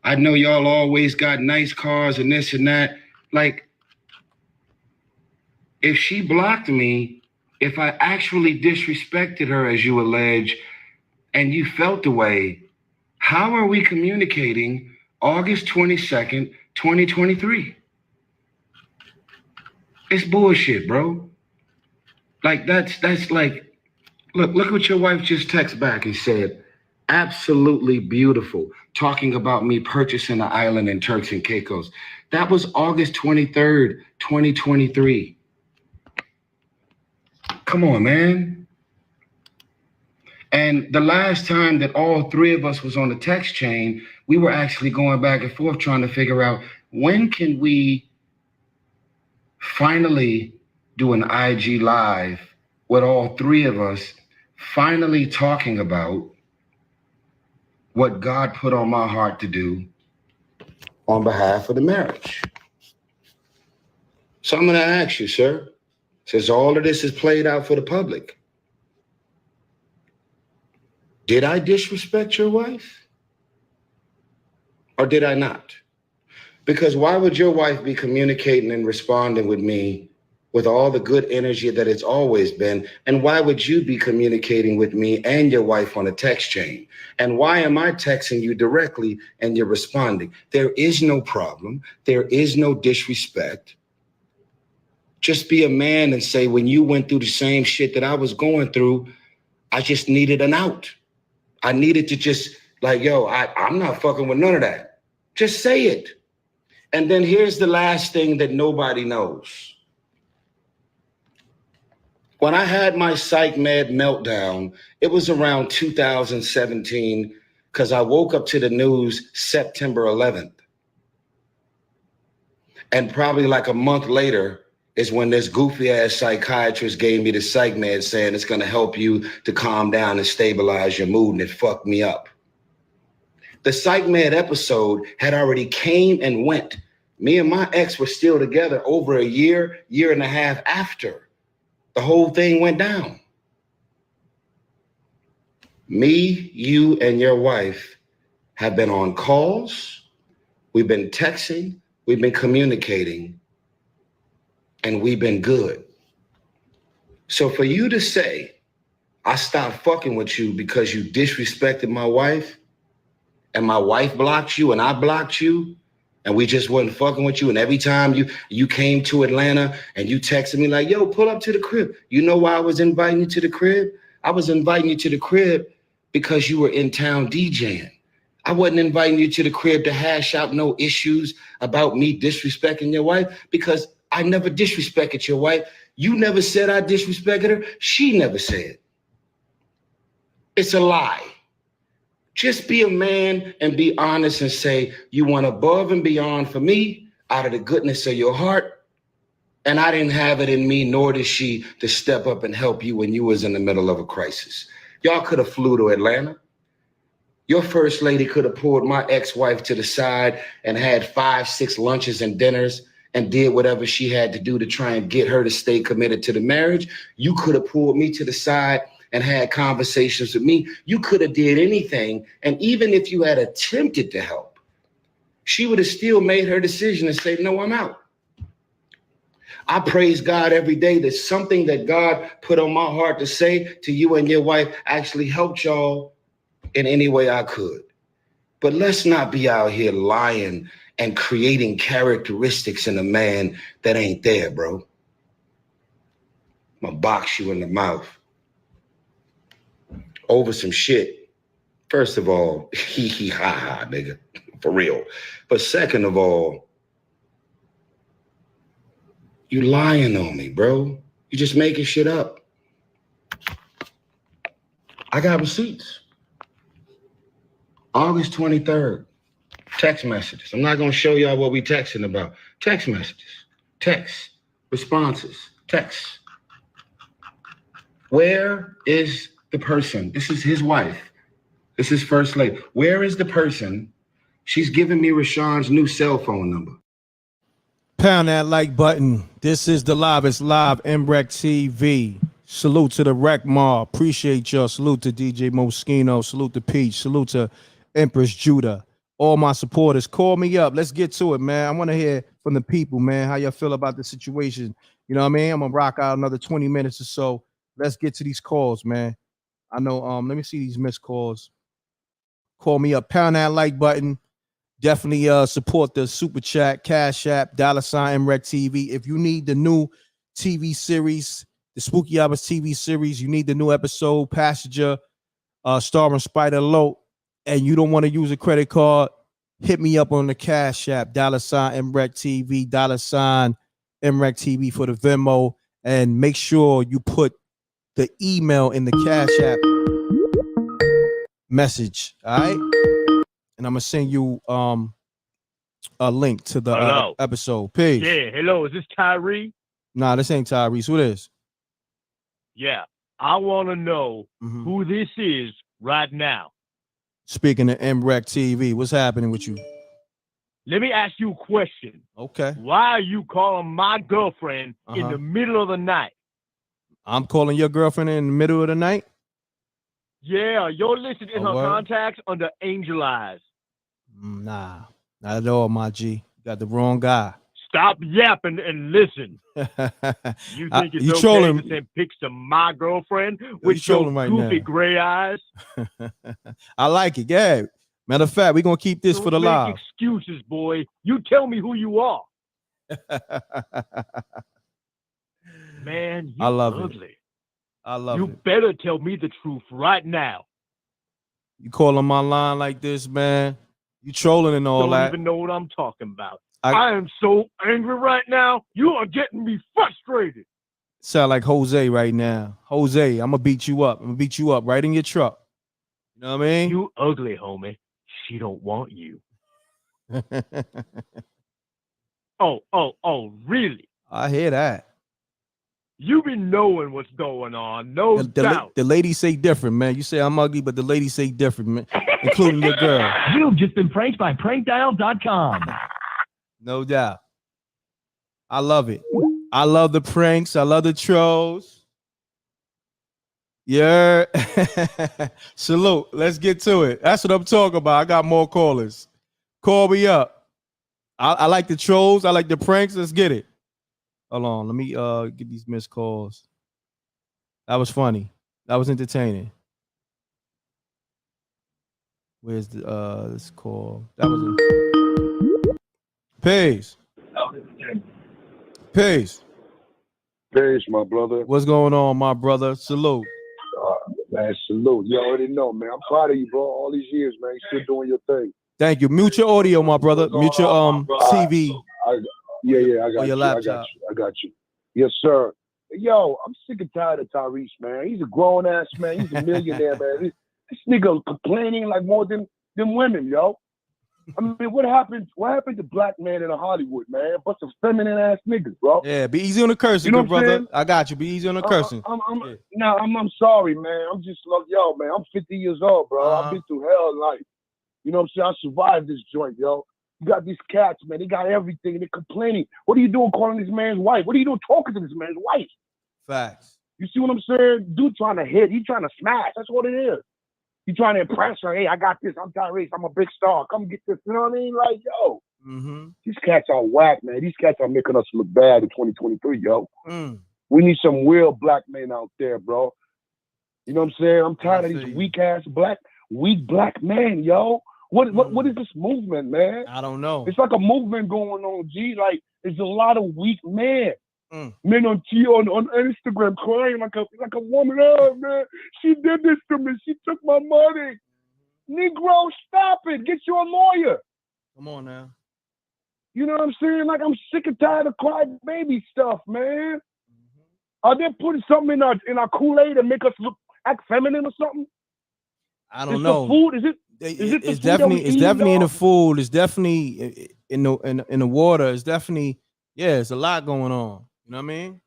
S9: I know y'all always got nice cars and this and that. Like, if she blocked me, if I actually disrespected her, as you allege, and you felt the way, how are we communicating August 22nd, 2023? It's bullshit, bro. Like, that's like, look what your wife just texted back and said. Absolutely beautiful. Talking about me purchasing an island in Turks and Caicos. That was August 23rd, 2023. Come on, man. And the last time that all three of us was on the text chain, we were actually going back and forth trying to figure out when can we finally do an IG live with all three of us finally talking about what God put on my heart to do on behalf of the marriage. So I'm going to ask you, sir, since all of this is played out for the public, did I disrespect your wife? Or did I not? Because why would your wife be communicating and responding with me with all the good energy that it's always been? And why would you be communicating with me and your wife on a text chain? And why am I texting you directly and you're responding? There is no problem. There is no disrespect. Just be a man and say, when you went through the same shit that I was going through, I just needed an out. I needed to just like, yo, I'm not fucking with none of that. Just say it. And then here's the last thing that nobody knows. When I had my psych med meltdown, it was around 2017 because I woke up to the news September 11th. And probably like a month later is when this goofy ass psychiatrist gave me the psych med saying it's going to help you to calm down and stabilize your mood, and it fucked me up. The psych med episode had already came and went. Me and my ex were still together over a year and a half after the whole thing went down. Me, you, and your wife have been on calls. We've been texting. We've been communicating. And we've been good. So for you to say, I stopped fucking with you because you disrespected my wife, and my wife blocked you and I blocked you, and we just wasn't fucking with you, and every time you came to Atlanta and you texted me like, yo, pull up to the crib. You know why I was inviting you to the crib? I was inviting you to the crib because you were in town DJing. I wasn't inviting you to the crib to hash out no issues about me disrespecting your wife, because I never disrespected your wife. You never said I disrespected her. She never said. It's a lie. Just be a man and be honest and say you went above and beyond for me out of the goodness of your heart. And I didn't have it in me, nor did she, to step up and help you when you was in the middle of a crisis. Y'all could have flew to Atlanta. Your first lady could have pulled my ex-wife to the side and had 5, 6 lunches and dinners and did whatever she had to do to try and get her to stay committed to the marriage. You could have pulled me to the side and had conversations with me. You could have did anything. And even if you had attempted to help, she would have still made her decision and say, no, I'm out. I praise God every day that something that God put on my heart to say to you and your wife actually helped y'all in any way I could. But let's not be out here lying and creating characteristics in a man that ain't there, bro. I'm gonna box you in the mouth over some shit. First of all, hee hee ha ha, nigga, for real. But second of all, you lying on me, bro. You just making shit up. I got receipts. August 23rd, text messages. I'm not gonna show y'all what we texting about. Text messages, text, responses, text. Where is the person? This is his wife. This is First Lady. Where is the person? She's giving me Rashawn's new cell phone number.
S1: Pound that like button. This is the live. It's live. MRecktv. Salute to the Wreck Mob. Appreciate y'all. Salute to DJ Moschino. Salute to Peach. Salute to Empress Judah. All my supporters, call me up. Let's get to it, man. I want to hear from the people, man, how y'all feel about the situation. You know what I mean? I'm going to rock out another 20 minutes or so. Let's get to these calls, man. I know, let me see these missed calls. Call me up. Pound that like button. Definitely support the Super Chat, Cash App, $ MRecktv. If you need the new TV series, the Spooky Hours TV series, you need the new episode, Passenger, starring Spider Lote, and you don't want to use a credit card, hit me up on the Cash App, $ MRecktv, $ MRecktv for the Venmo, and make sure you put the email in the Cash App message, all right? And I'm gonna send you a link to the episode. Peace.
S16: Yeah, hello, is this Tyrese?
S1: Nah, this ain't Tyrese. Who this?
S16: Yeah, I want to know who this is right now.
S1: Speaking of MRecktv, what's happening with you?
S16: Let me ask you a question.
S1: Okay.
S16: Why are you calling my girlfriend in the middle of the night?
S1: I'm calling your girlfriend in the middle of the night?
S16: Yeah, you're listed in her contacts under Angel Eyes.
S1: Nah, not at all, my G. You got the wrong guy.
S16: Stop yapping and listen. You think it's okay
S1: trolling.
S16: to send pics to my girlfriend with your goofy gray eyes?
S1: I like it. Yeah. Matter of fact, we're going to keep this for the
S16: Don't
S1: live.
S16: make excuses, boy. You tell me who you are. Man, you
S1: I love
S16: ugly.
S1: it. I love
S16: you
S1: it.
S16: You better tell me the truth right now.
S1: You calling my line like this, man? You trolling and all
S16: Don't
S1: that.
S16: even know what I'm talking about. I am so angry right now. You are getting me frustrated.
S1: Sound like Jose right now. Jose, I'm going to beat you up. I'm going to beat you up right in your truck. You know what I mean?
S16: You ugly, homie. She don't want you. Oh, really?
S1: I hear that.
S16: You be knowing what's going on, no doubt.
S1: The ladies say different, man. You say I'm ugly, but the ladies say different, man, including your girl.
S16: You've just been pranked by prankdial.com.
S1: No doubt. I love it. I love the pranks. I love the trolls. Yeah. Salute. Let's get to it. That's what I'm talking about. I got more callers. Call me up. I like the trolls. I like the pranks. Let's get it. Hold on. Let me get these missed calls. That was funny. That was entertaining. Where's the this call? That was Peace. Peace.
S17: Peace, my brother.
S1: What's going on, my brother? Salute.
S17: Man, salute. You already know, man. I'm proud of you, bro. All these years, man. You're still doing your thing.
S1: Thank you. Mute your audio, my brother. Mute your TV.
S17: I got you. Yes, sir. Yo, I'm sick and tired of Tyrese, man. He's a grown ass man. He's a millionaire, man. This nigga complaining like more than women, yo. I mean, what happened to black men in Hollywood, man? A bunch of feminine ass niggas, bro.
S1: Yeah, be easy on the cursing, good brother. I got you. Be easy on the cursing.
S17: I'm sorry, man. I'm just like, yo, man. I'm 50 years old, bro. I've been through hell in life. You know what I'm saying? I survived this joint, yo. You got these cats, man. They got everything. They're complaining. What are you doing calling this man's wife? What are you doing talking to this man's wife?
S1: Facts.
S17: You see what I'm saying? Dude trying to hit. He trying to smash. That's what it is. He trying to impress her. Hey, I got this. I'm Tyrese. I'm a big star. Come get this. You know what I mean? Like, yo. These cats are whack, man. These cats are making us look bad in 2023, yo. We need some real black men out there, bro. You know what I'm saying? I'm tired of these weak black men, yo. What is this movement, man?
S1: I don't know.
S17: It's like a movement going on, G. Like, there's a lot of weak men. Men on Instagram crying like a woman. Oh, man, she did this to me. She took my money. Negro, stop it. Get you a lawyer.
S1: Come on now.
S17: You know what I'm saying? Like, I'm sick and tired of crybaby stuff, man. Are they putting something in our Kool-Aid to make us act feminine or something?
S1: I don't know.
S17: The food? Is it
S1: it's definitely in the food. It's definitely in the water. It's definitely, yeah, it's a lot going on. You know what I mean?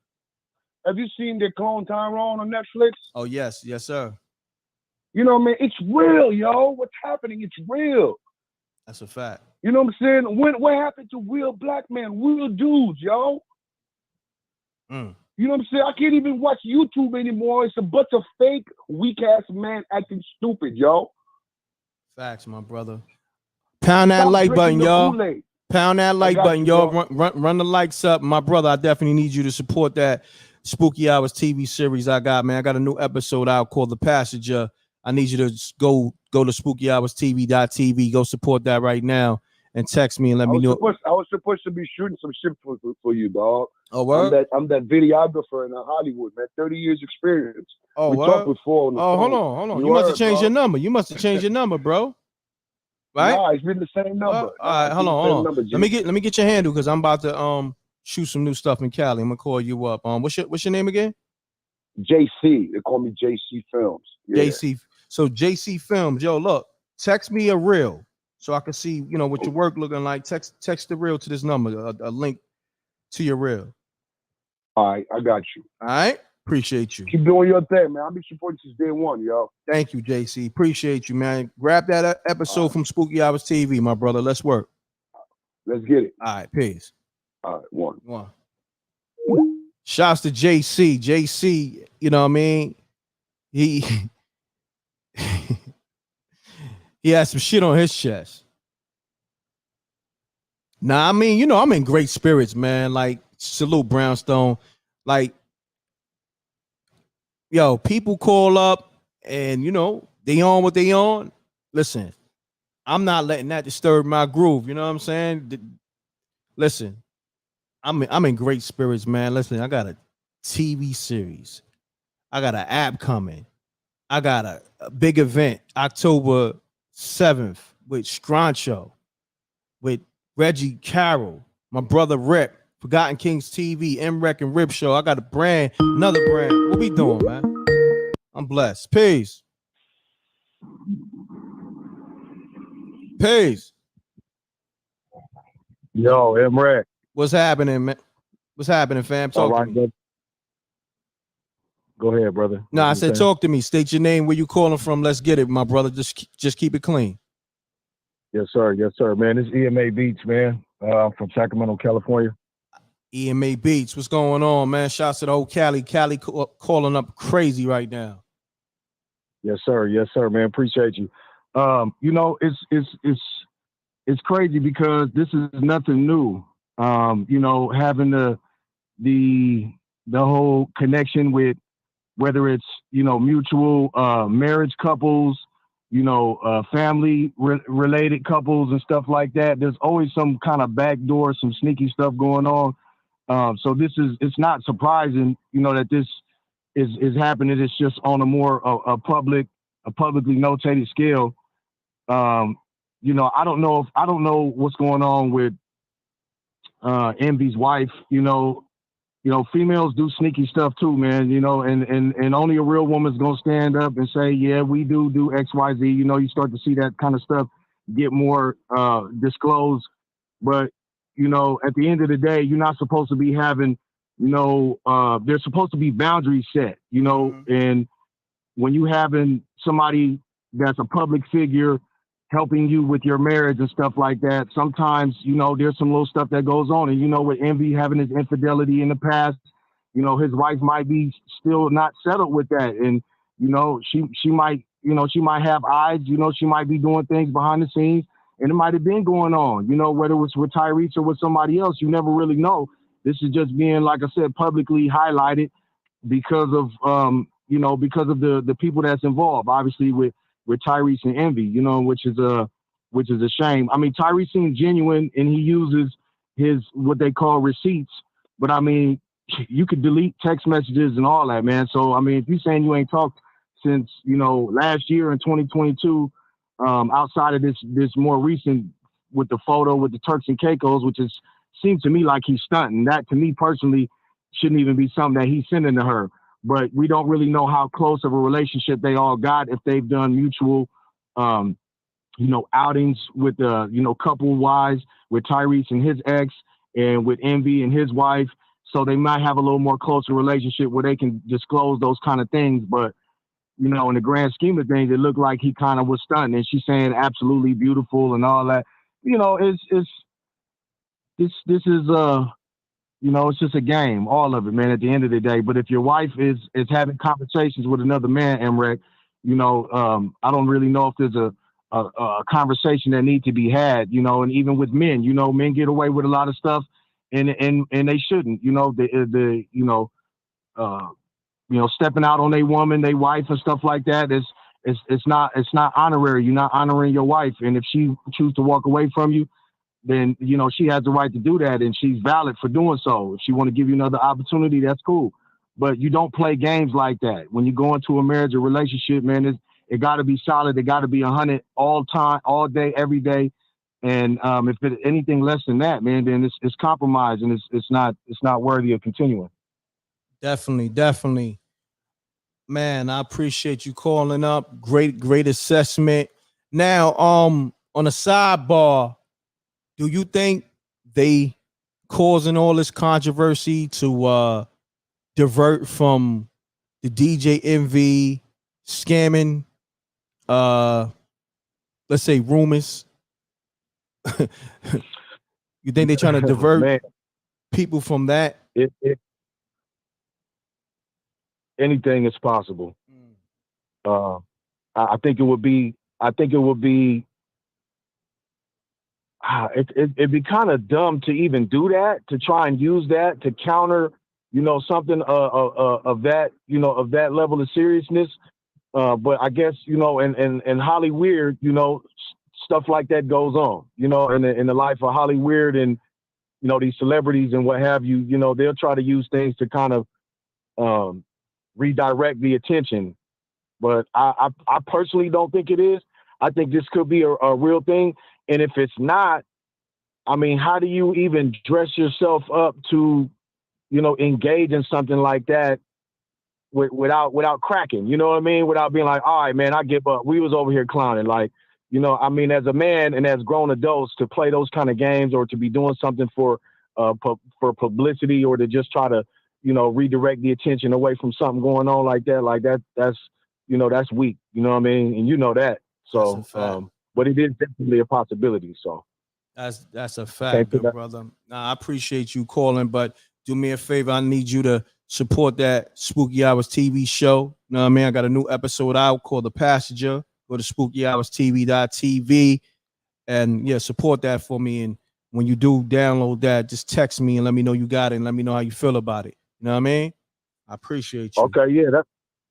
S17: Have you seen the clone Tyrone on Netflix?
S1: Oh, yes, sir.
S17: You know what I mean? It's real, yo. What's happening? It's real.
S1: That's a fact.
S17: You know what I'm saying? What happened to real black men, real dudes, yo? You know what I'm saying? I can't even watch YouTube anymore. It's a bunch of fake, weak-ass men acting stupid, yo.
S1: Facts, my brother. Pound that like button, y'all. Pound that like button, y'all. Run the likes up. My brother, I definitely need you to support that Spooky Hours TV series I got, man. I got a new episode out called The Passenger. I need you to go to SpookyHoursTV.tv. Go support that right now and text me and let me know.
S17: I was supposed to be shooting some shit for you, dog.
S1: Oh, word?
S17: I'm that videographer in Hollywood, man. 30 years experience.
S1: Oh,
S17: we talked before on the phone.
S1: Hold on. You must have changed your number. You must have changed your number, bro. Right?
S17: Nah, it's been the same number.
S1: All right, hold on.
S17: Number,
S1: let me get your handle because I'm about to shoot some new stuff in Cali. I'm gonna call you up. What's your name again?
S17: JC. They call me JC Films. Yeah.
S1: JC. So JC Films. Yo, look, text me a reel so I can see, what your work looking like. Text the reel to this number, a link to your reel.
S17: All right, I got you.
S1: All right. Appreciate you.
S17: Keep doing your thing, man. I've been supporting since day one, yo.
S1: Thank you, JC. Appreciate you, man. Grab that episode from Spooky Hours TV, my brother. Let's work.
S17: Let's get it.
S1: All right, peace.
S17: All right, one.
S1: Shouts to JC. JC, you know what I mean? He he has some shit on his chest. Nah, I mean, you know, I'm in great spirits, man. Like, salute Brownstone. Like, yo, people call up and, you know, they on what they on. Listen, I'm not letting that disturb my groove. You know what I'm saying? Listen, I'm in great spirits, man. Listen, I got a TV series. I got an app coming. I got a big event October 7th with Stroncho, with Reggie Carroll, my brother Rip, Forgotten Kings TV, M.Reck and Rip Show. I got a brand, another brand. What we doing, man? I'm blessed. Peace. Peace.
S17: Yo, M.Reck.
S1: What's happening, man? What's happening, fam? Talk to me.
S17: Brother. Go ahead, brother.
S1: No, I said talk to me. State your name, where you calling from. Let's get it, my brother. Just keep it clean.
S17: Yes, sir. Yes, sir, man. This is EMA Beats, man. I'm from Sacramento, California.
S1: EMA Beats. What's going on, man? Shouts to the whole Cali. Cali calling up crazy right now.
S17: Yes, sir. Yes, sir, man. Appreciate you. You know, it's crazy because this is nothing new. You know, having the whole connection with whether it's, you know, mutual marriage couples, you know, family related couples and stuff like that. There's always some kind of backdoor, some sneaky stuff going on. So it's not surprising, you know, that this is happening. It's just on a more publicly notated scale. You know, I don't know what's going on with Envy's wife. You know, females do sneaky stuff too, man. You know, and only a real woman's gonna stand up and say, yeah, we do X, Y, Z. You know, you start to see that kind of stuff get more disclosed. But you know, at the end of the day, you're not supposed to be having, you know, there's supposed to be boundaries set. You know, and when you having somebody that's a public figure helping you with your marriage and stuff like that, sometimes, you know, there's some little stuff that goes on. And, you know, with Envy having his infidelity in the past, you know, his wife might be still not settled with that. And, you know, she might, you know, she might have eyes, you know, she might be doing things behind the scenes, and it might have been going on, you know, whether it was with Tyrese or with somebody else, you never really know. This is just being, like I said, publicly highlighted because of, you know, because of the people that's involved, obviously with Tyrese and Envy, you know, which is a shame. I mean, Tyrese seems genuine and he uses his, what they call receipts, but I mean, you could delete text messages and all that, man. So, I mean, if you're saying you ain't talked since, you know, last year in 2022, outside of this more recent with the photo with the Turks and Caicos, which seems to me like he's stunting. That to me personally shouldn't even be something that he's sending to her. But we don't really know how close of a relationship they all got, if they've done mutual, you know, outings with, you know, couple-wise with Tyrese and his ex and with Envy and his wife. So they might have a little more closer relationship where they can disclose those kind of things. But, you know, in the grand scheme of things, it looked like he kind of was stunned. And she's saying absolutely beautiful and all that. You know, this is you know, it's just a game, all of it, man, at the end of the day. But if your wife is having conversations with another man, M.Reck, you know, I don't really know if there's a conversation that needs to be had, you know, and even with men, you know, men get away with a lot of stuff and they shouldn't, you know, stepping out on their woman, their wife and stuff like that it's not honorary. You're not honoring your wife. And if she chooses to walk away from you, then, you know, she has the right to do that and she's valid for doing so. If she want to give you another opportunity, that's cool. But you don't play games like that. When you go into a marriage or relationship, man, it got to be solid. It got to be 100 all time, all day, every day. And if it's anything less than that, man, then it's compromise and it's not worthy of continuing.
S1: Definitely. Man, I appreciate you calling up. Great assessment. Now, on a sidebar, do you think they causing all this controversy to divert from the DJ Envy scamming, let's say rumors. You think they're trying to divert people from that?
S17: Anything is possible. I think it would be. It'd be kind of dumb to even do that, to try and use that to counter, something of that, of that level of seriousness. But I guess, in Hollywood, stuff like that goes on, in the life of Hollywood and, these celebrities and what have you, they'll try to use things to kind of redirect the attention. But I personally don't think it is. I think this could be a real thing. And if it's not, I mean, how do you even dress yourself up to, engage in something like that without cracking? You know what I mean? Without being like, all right, man, I give up. We was over here clowning. Like, I mean, as a man and as grown adults, to play those kind of games or to be doing something for publicity or to just try to, redirect the attention away from something going on like that, that's weak. You know what I mean? And that. So, but it is definitely a possibility. So
S1: that's a fact, good brother. Nah, I appreciate you calling, but do me a favor. I need you to support that Spooky Hours TV show. You know what I mean? I got a new episode out called The Passenger. Go to SpookyHoursTV.tv and support that for me. And when you do download that, just text me and let me know you got it and let me know how you feel about it. You know what I mean? I appreciate you.
S17: Okay, yeah,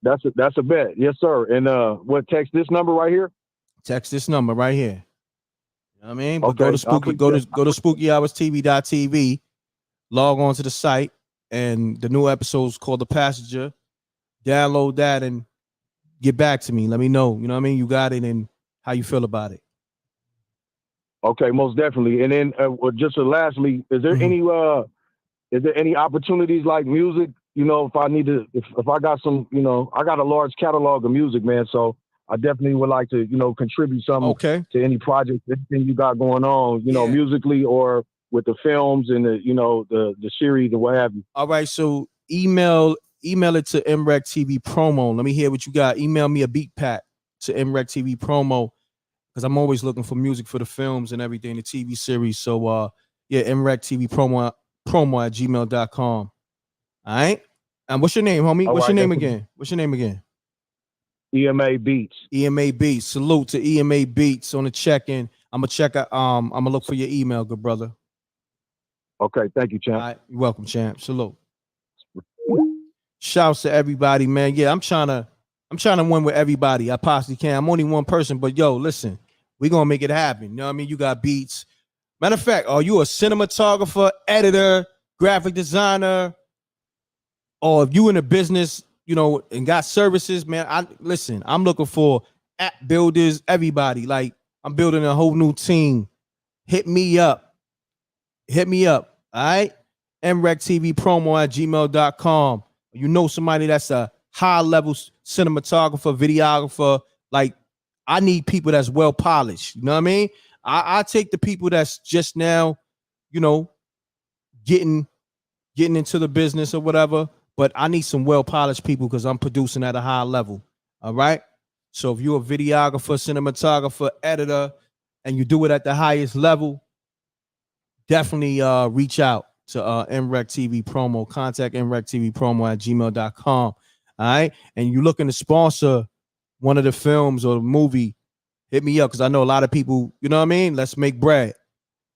S17: that's a bet. Yes, sir. And what, text this number right here?
S1: Text this number right here. You know what I mean? But go to SpookyHoursTV.tv, log on to the site, and the new episode's called The Passenger. Download that and get back to me. Let me know. You know what I mean? You got it and how you feel about it.
S17: Okay, most definitely. And then just lastly, is there any opportunities like music? If I need to, if I got some, I got a large catalog of music, man. So I definitely would like to, contribute something to any project, anything you got going on, musically or with the films and the series and what have you.
S1: All right. So email it to MRecktv promo. Let me hear what you got. Email me a beat pack to MRecktv promo, because I'm always looking for music for the films and everything, the TV series. So MRecktv promo at gmail.com. All right. And what's your name, homie? What's your name again?
S17: EMA Beats.
S1: EMA Beats. Salute to EMA Beats on the check-in. I'm gonna check out. I'm gonna look for your email, good brother.
S17: Okay, thank you, champ.
S1: All right, you're welcome, champ. Salute. Shouts to everybody, man. Yeah, I'm trying to win with everybody I possibly can. I'm only one person, but yo, listen, we gonna make it happen. You know what I mean? You got beats. Matter of fact, are you a cinematographer, editor, graphic designer, or if you in a business, and got services, man? I'm looking for app builders, everybody. Like, I'm building a whole new team. Hit me up. All right. MRecktv promo at gmail.com. Somebody that's a high level cinematographer, videographer. Like, I need people that's well polished. You know what I mean? I take the people that's just now, getting into the business or whatever. But I need some well-polished people because I'm producing at a high level. All right. So if you're a videographer, cinematographer, editor, and you do it at the highest level, definitely reach out to MRecktv promo. Contact MRecktv promo at gmail.com. All right. And you're looking to sponsor one of the films or the movie, hit me up, because I know a lot of people, you know what I mean? Let's make bread.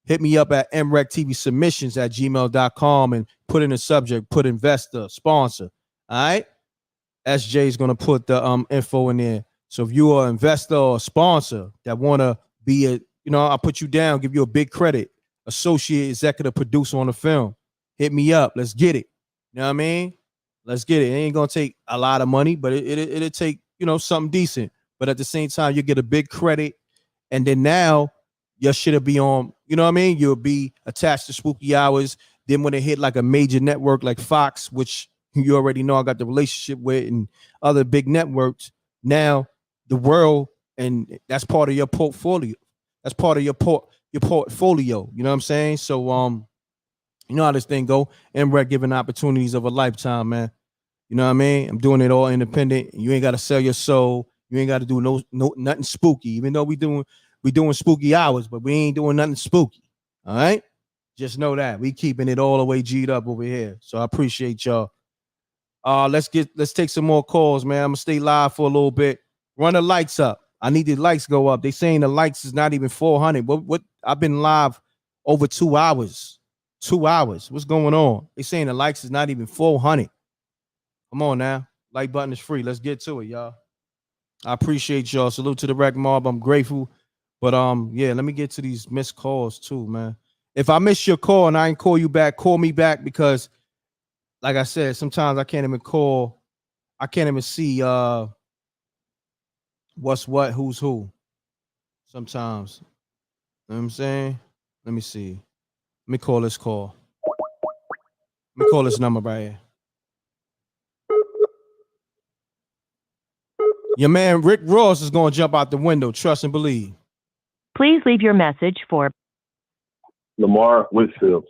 S1: Hit me up at MRecktv submissions at gmail.com and put in a subject, put investor, sponsor. All right. SJ is going to put the info in there. So if you are an investor or a sponsor that want to be I'll put you down, give you a big credit, associate executive producer on the film, hit me up. Let's get it. You know what I mean? Let's get it. It ain't going to take a lot of money, but it'll take, something decent. But at the same time, you get a big credit. And then now, your shit'll be on, you know what I mean? You'll be attached to Spooky Hours. Then when it hit like a major network like Fox, which you already know I got the relationship with, and other big networks, now the world, and that's part of your portfolio. That's part of your portfolio. You know what I'm saying? So you know how this thing go. M.Reck giving opportunities of a lifetime, man. You know what I mean? I'm doing it all independent. You ain't got to sell your soul. You ain't got to do no nothing spooky. Even though we doing spooky hours, but we ain't doing nothing spooky. All right? Just know that we keeping it all the way G'd up over here. So I appreciate y'all. Let's take some more calls, man. I'm gonna stay live for a little bit. Run the lights up. I need the lights go up. They saying the lights is not even 400. What? I've been live over 2 hours. 2 hours. What's going on? They saying the likes is not even 400. Come on now. Like button is free. Let's get to it, y'all. I appreciate y'all. Salute to the Wreck Mob. I'm grateful. But yeah, let me get to these missed calls too, man. If I miss your call and I ain't call you back, call me back, because like I said, sometimes I can't even call. I can't even see what's what, who's who. Sometimes. You know what I'm saying? Let me see. Let me call this call. Let me call this number right here. Your man Rick Ross is going to jump out the window. Trust and believe.
S18: Please leave your message for
S15: Lamar Whitfield.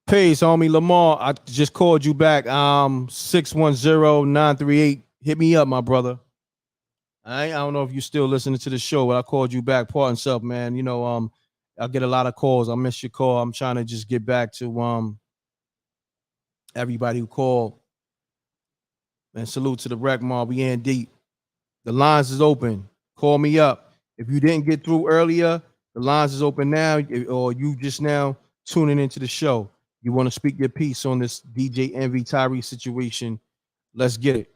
S1: Peace, homie. Lamar, I just called you back. 610-938. Hit me up, my brother. I don't know if you still listening to the show, but I called you back. Pardon self, man. You know, I get a lot of calls. I missed your call. I'm trying to just get back to everybody who called. And salute to the Wreck Mob. We in deep. The lines is open. Call me up. If you didn't get through earlier, the lines is open now, or you just now tuning into the show. You want to speak your piece on this DJ Envy Tyrese situation? Let's get it.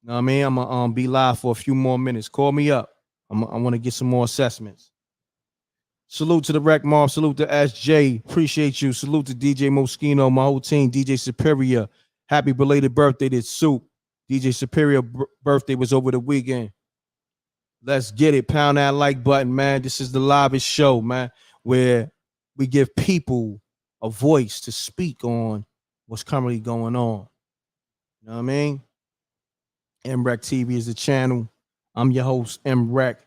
S1: You know what I mean? I'm gonna be live for a few more minutes. Call me up. I want to get some more assessments. Salute to the Wreck Mob. Salute to SJ. Appreciate you. Salute to DJ Moschino, my whole team. DJ Superior. Happy belated birthday to Soup. DJ Superior birthday was over the weekend. Let's get it. Pound that like button, man. This is the livest show, man, where we give people a voice to speak on what's currently going on. You know what I mean? MRecktv is the channel. I'm your host, M.Reck.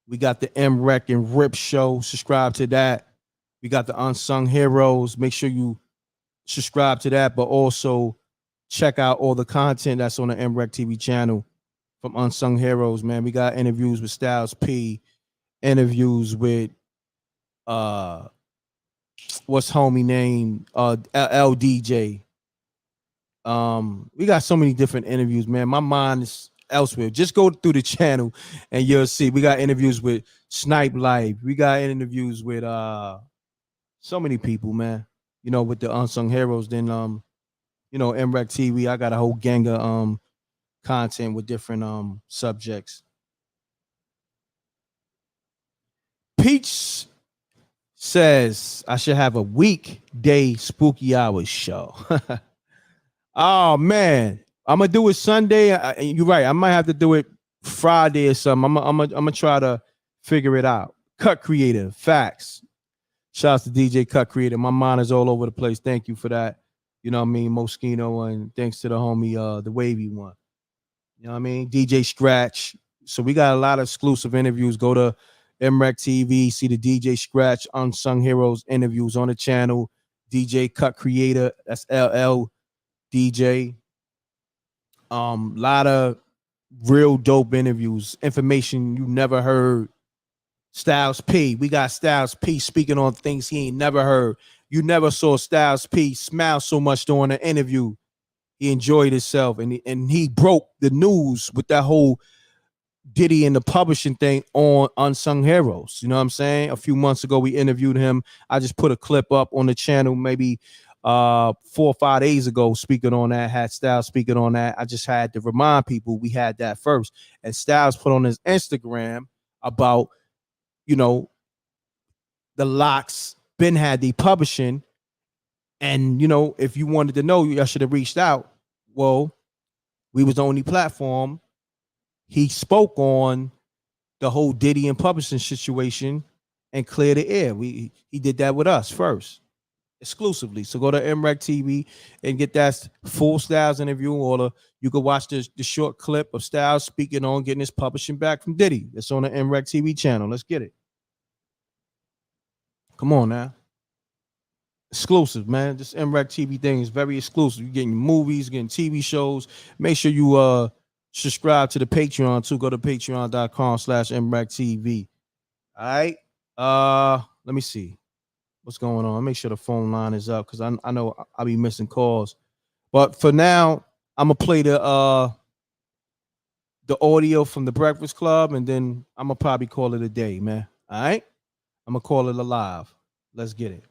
S1: We got the M.Reck and Rip show. Subscribe to that. We got the Unsung Heroes. Make sure you subscribe to that, but also check out all the content that's on the MRecktv channel from Unsung Heroes, man. We got interviews with Styles P, interviews with what's homie name? LDJ. We got so many different interviews, man. My mind is elsewhere. Just go through the channel and you'll see. We got interviews with Snipe Live. We got interviews with so many people, man. You know, with the Unsung Heroes. Then you know, MRecktv, I got a whole gang of content with different subjects. Peach says I should have a weekday spooky hours show. Oh man, I'm gonna do it Sunday. You're right. I might have to do it Friday or something. I'm gonna try to figure it out. Cut Creator, facts. Shouts to DJ Cut Creator. My mind is all over the place. Thank you for that. You know what I mean, Moschino, and thanks to the homie, the wavy one. You know what I mean, DJ Scratch. So we got a lot of exclusive interviews. Go to MRecktv, see the DJ Scratch Unsung Heroes interviews on the channel. DJ Cut Creator, that's LL DJ. Lot of real dope interviews, information you never heard. Styles P, we got Styles P speaking on things he ain't never heard. You never saw Styles P smile so much during an interview. He enjoyed himself, and he broke the news with that whole Diddy and the publishing thing on Unsung Heroes. You know what I'm saying? A few months ago, we interviewed him. I just put a clip up on the channel maybe 4 or 5 days ago speaking on that, had Styles speaking on that. I just had to remind people we had that first. And Styles put on his Instagram about, you know, the locks Ben had the publishing. And, you know, if you wanted to know, you should have reached out. Well, we was the only platform he spoke on the whole Diddy and publishing situation and clear the air. He did that with us first, exclusively. So go to MRecktv and get that full Styles interview, or you can watch the short clip of Styles speaking on getting his publishing back from Diddy. It's on the MRecktv channel. Let's get it. Come on now. exclusive, man. This MRecktv thing is very exclusive. You're getting movies, getting TV shows. Make sure you subscribe to the Patreon too. Go to patreon.com/MRecktv. All right. Let me see what's going on. Make sure the phone line is up because I know I'll be missing calls. But for now, I'm gonna play the audio from the Breakfast Club, and then I'm gonna probably call it a day, man. All right. I'm gonna call it a live. Let's get it.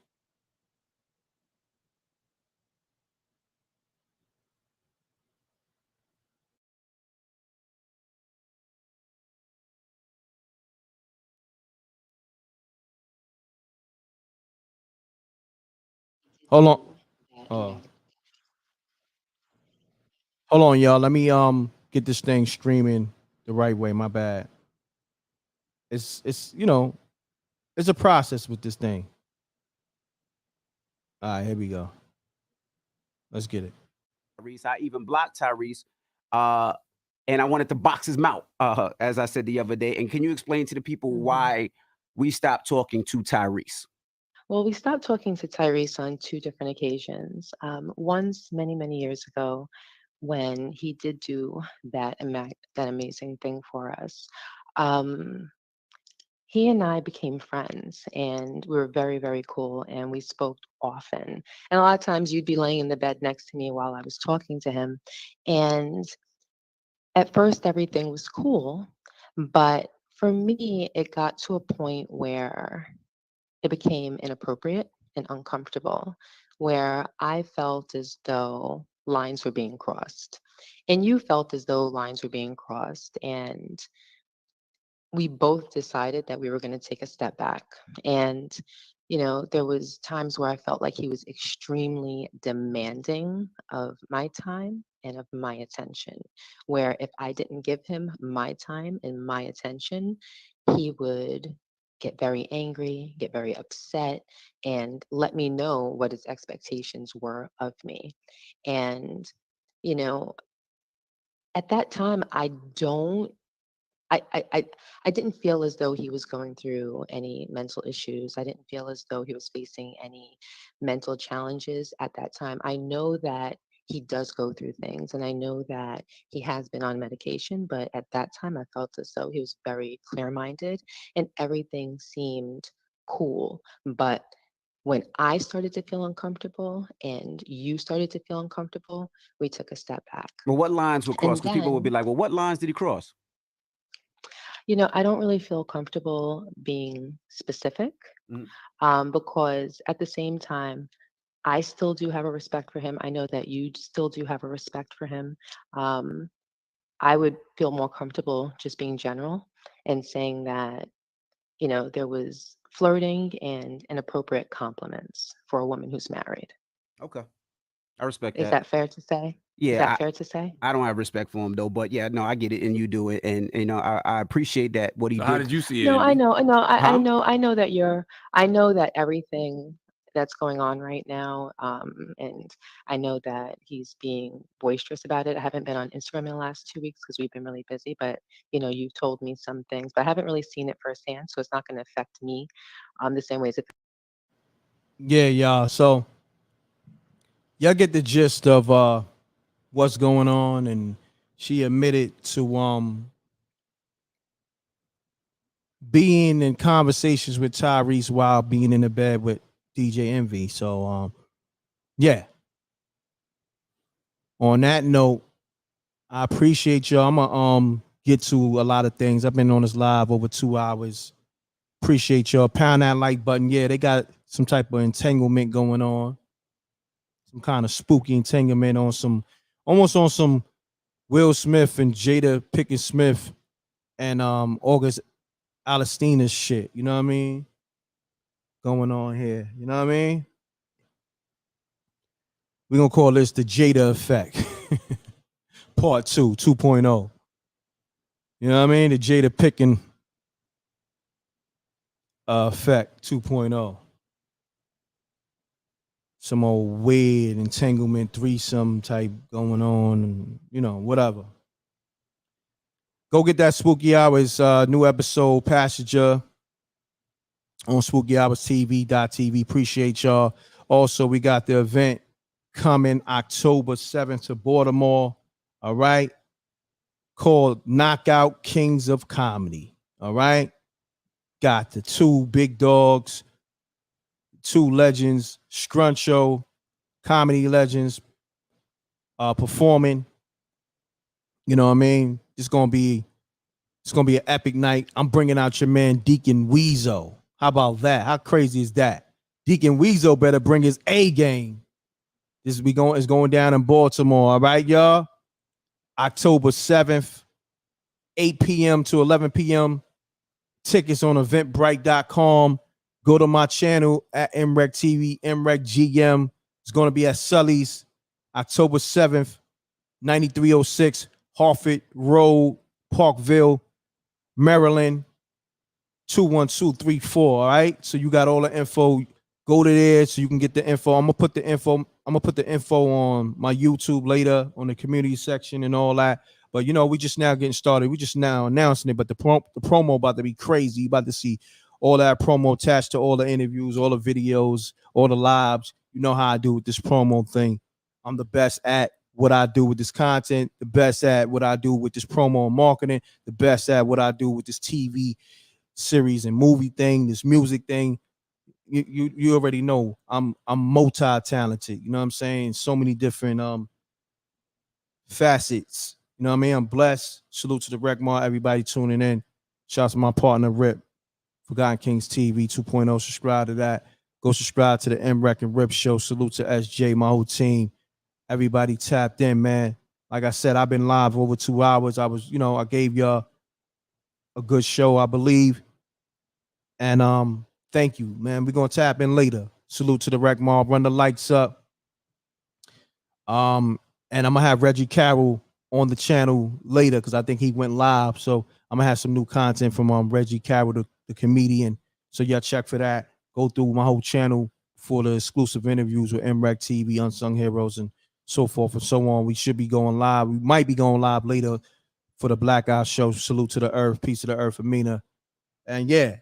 S1: Hold on. Hold on, y'all. Let me get this thing streaming the right way. My bad. It's it's a process with this thing. All right, here we go. Let's get it.
S4: Tyrese, I even blocked Tyrese, and I wanted to box his mouth, as I said the other day. And can you explain to the people why we stopped talking to Tyrese?
S3: Well, we stopped talking to Tyrese on two different occasions. Once, many, many years ago, when he did do that amazing thing for us. He and I became friends, and we were very, very cool, and we spoke often. And a lot of times you'd be laying in the bed next to me while I was talking to him. And at first, everything was cool, but for me, it got to a point where it became inappropriate and uncomfortable, where I felt as though lines were being crossed. And you felt as though lines were being crossed. And we both decided that we were going to take a step back. And there was times where I felt like he was extremely demanding of my time and of my attention, where if I didn't give him my time and my attention, he would get very angry, get very upset, and let me know what his expectations were of me. And you know at that time, I didn't feel as though he was going through any mental issues. I didn't feel as though he was facing any mental challenges at that time. I know that he does go through things, and I know that he has been on medication, but at that time I felt as though he was very clear-minded and everything seemed cool. But when I started to feel uncomfortable and you started to feel uncomfortable, we took a step back.
S4: Well, what lines were crossed?
S3: And
S4: Because people would be
S3: then,
S4: like, well, what lines did he cross?
S3: I don't really feel comfortable being specific
S4: Mm.
S3: because at the same time, I still do have a respect for him. I know that you still do have a respect for him. Um, I would feel more comfortable just being general and saying that, there was flirting and inappropriate compliments for a woman who's married.
S4: Okay. I respect
S3: Is
S4: that.
S3: that fair to say? Is
S4: Yeah,
S3: that fair to say?
S4: I don't have respect for him though, but yeah, no, I get it, and you do it, and I appreciate that what he
S14: So
S4: did.
S14: how did you see it,
S3: No, I
S14: MB?
S3: know, I know, I
S4: Huh?
S3: know, I know that I know that everything that's going on right now, and I know that he's being boisterous about it. I haven't been on Instagram in the last 2 weeks because we've been really busy, but you've told me some things, but I haven't really seen it firsthand, so it's not going to affect me, the same way as it.
S1: Yeah, y'all. So y'all get the gist of what's going on, and she admitted to being in conversations with Tyrese while being in the bed with DJ Envy. So yeah. On that note, I appreciate y'all. I'm gonna get to a lot of things. I've been on this live over 2 hours. Appreciate y'all. Pound that like button. Yeah, they got some type of entanglement going on. Some kind of spooky entanglement on almost on some Will Smith and Jada Pinkett Smith and August Alistina's shit. You know what I mean? Going on here. You know what I mean? We're gonna call this the Jada effect. Part 2, 2.0. You know what I mean? The Jada Pinkett effect 2.0. Some old weird entanglement threesome type going on, and whatever. Go get that Spooky Hours new episode, Passenger, on SpookyHoursTV.tv. Appreciate y'all. Also, we got the event coming October 7th to Baltimore. All right. Called Knockout Kings of Comedy. All right. Got the two big dogs, two legends, Scruncho, comedy legends, performing. You know what I mean? It's gonna be an epic night. I'm bringing out your man Deacon Weezo. How about that? How crazy is that? Deacon Weezo better bring his A game. This is going down in Baltimore. All right, y'all. October 7th, 8 p.m. to 11 p.m. Tickets on eventbrite.com. Go to my channel at MRecktv, MReckGM. It's going to be at Sully's October 7th, 9306 Harford Road, Parkville, Maryland, 21234. All right. So you got all the info. Go to there so you can get the info. I'm gonna put the info on my YouTube later on the community section and all that. But you know, we just now getting started. We just now announcing it. But the promo about to be crazy. You about to see all that promo attached to all the interviews, all the videos, all the lives. You know how I do with this promo thing. I'm the best at what I do with this content, the best at what I do with this promo and marketing, the best at what I do with this TV series and movie thing, this music thing. You already know I'm multi-talented. You know what I'm saying? So many different facets. You know what I mean? I'm blessed. Salute to the Rec Mart, everybody tuning in. Shout out to my partner Rip, Forgotten Kings TV 2.0. Subscribe to that. Go subscribe to the M.Reck and Rip show. Salute to SJ, my whole team. Everybody tapped in, man. Like I said, I've been live over 2 hours. I gave y'all a good show, I believe. And thank you, man. We're gonna tap in later. Salute to the Rec Mob. Run the lights up. And I'm gonna have Reggie Carroll on the channel later because I think he went live. So I'm gonna have some new content from Reggie Carroll, the comedian. So y'all check for that. Go through my whole channel for the exclusive interviews with MRecktv, Unsung Heroes, and so forth and so on. We should be going live. We might be going live later for the Black Eye Show. Salute to the Earth, peace to the Earth, Amina. And yeah,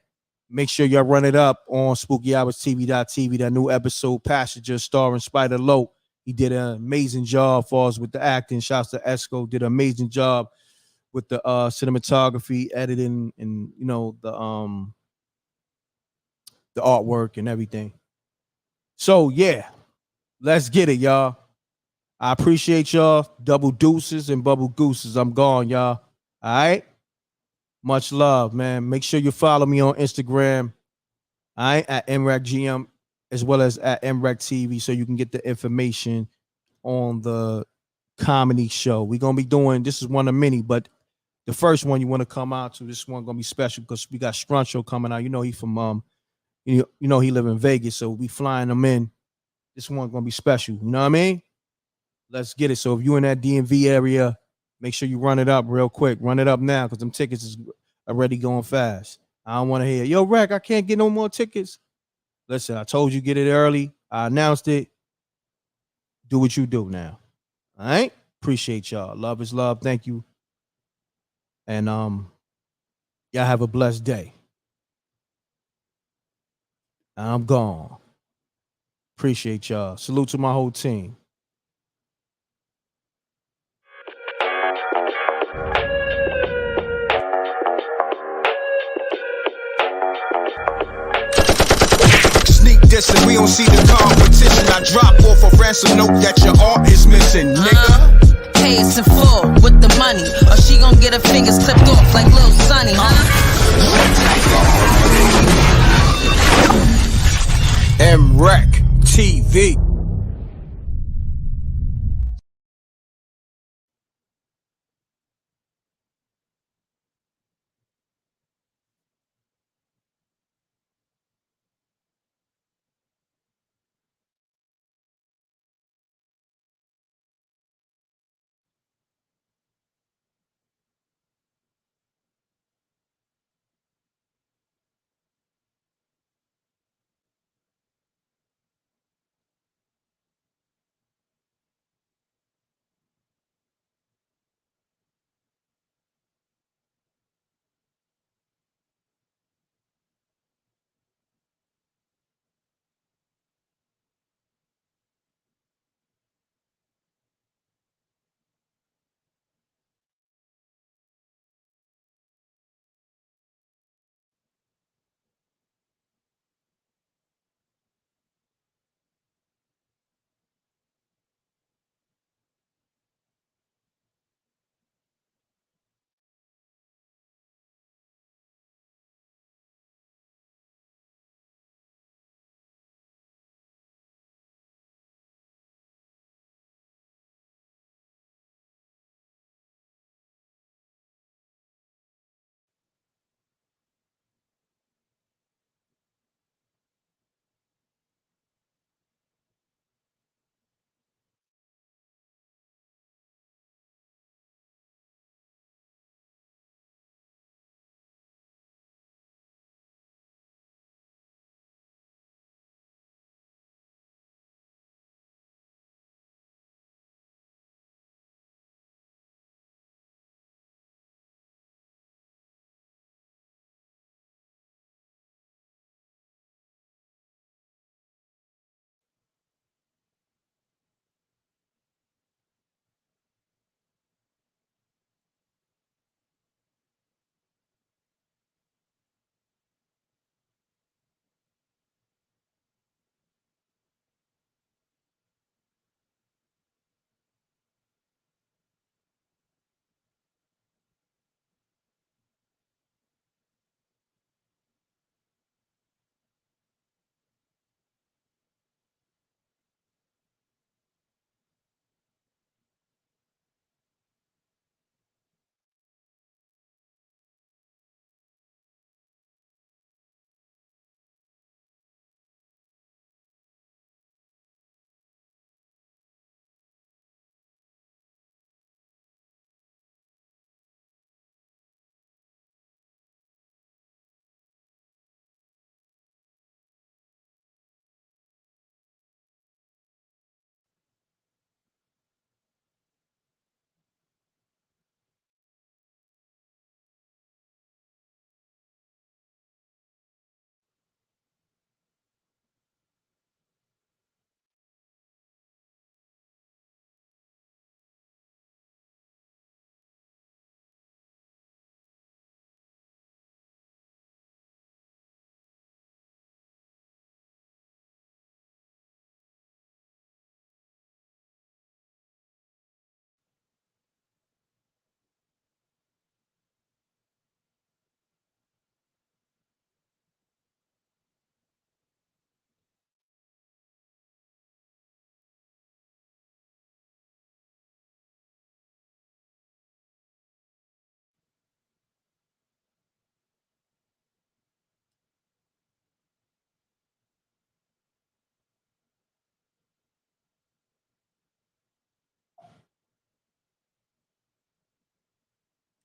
S1: make sure y'all run it up on SpookyHoursTV.tv. That new episode, Passenger, starring Spider Low. He did an amazing job for us with the acting. Shouts to Esco, did an amazing job with the cinematography, editing, and the artwork and everything. So yeah, let's get it, y'all. I appreciate y'all. Double deuces and bubble gooses. I'm gone, y'all. All right. Much love, man. Make sure you follow me on Instagram. All right, at MReckGM, as well as at MRecktv, so you can get the information on the comedy show. We're gonna be doing this is one of many, but the first one you want to come out to, this one gonna be special because we got Scruncho coming out. You know he from he live in Vegas, so we flying him in. This one gonna be special. You know what I mean? Let's get it. So if you in that DMV area, make sure you run it up real quick. Run it up now because them tickets is already going fast. I don't want to hear, yo, Rec, I can't get no more tickets. Listen, I told you get it early. I announced it. Do what you do now. All right? Appreciate y'all. Love is love. Thank you. And y'all have a blessed day. I'm gone. Appreciate y'all. Salute to my whole team.
S19: Sneak dissing, we don't see the competition. I drop off a ransom note that your art is missing, nigga.
S2: Pay us in full with the money, or she gon' get her fingers clipped off like Lil Sonny,
S19: M.Reck TV.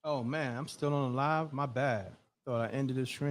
S1: Oh man, I'm still on live. My bad. Thought I ended the stream.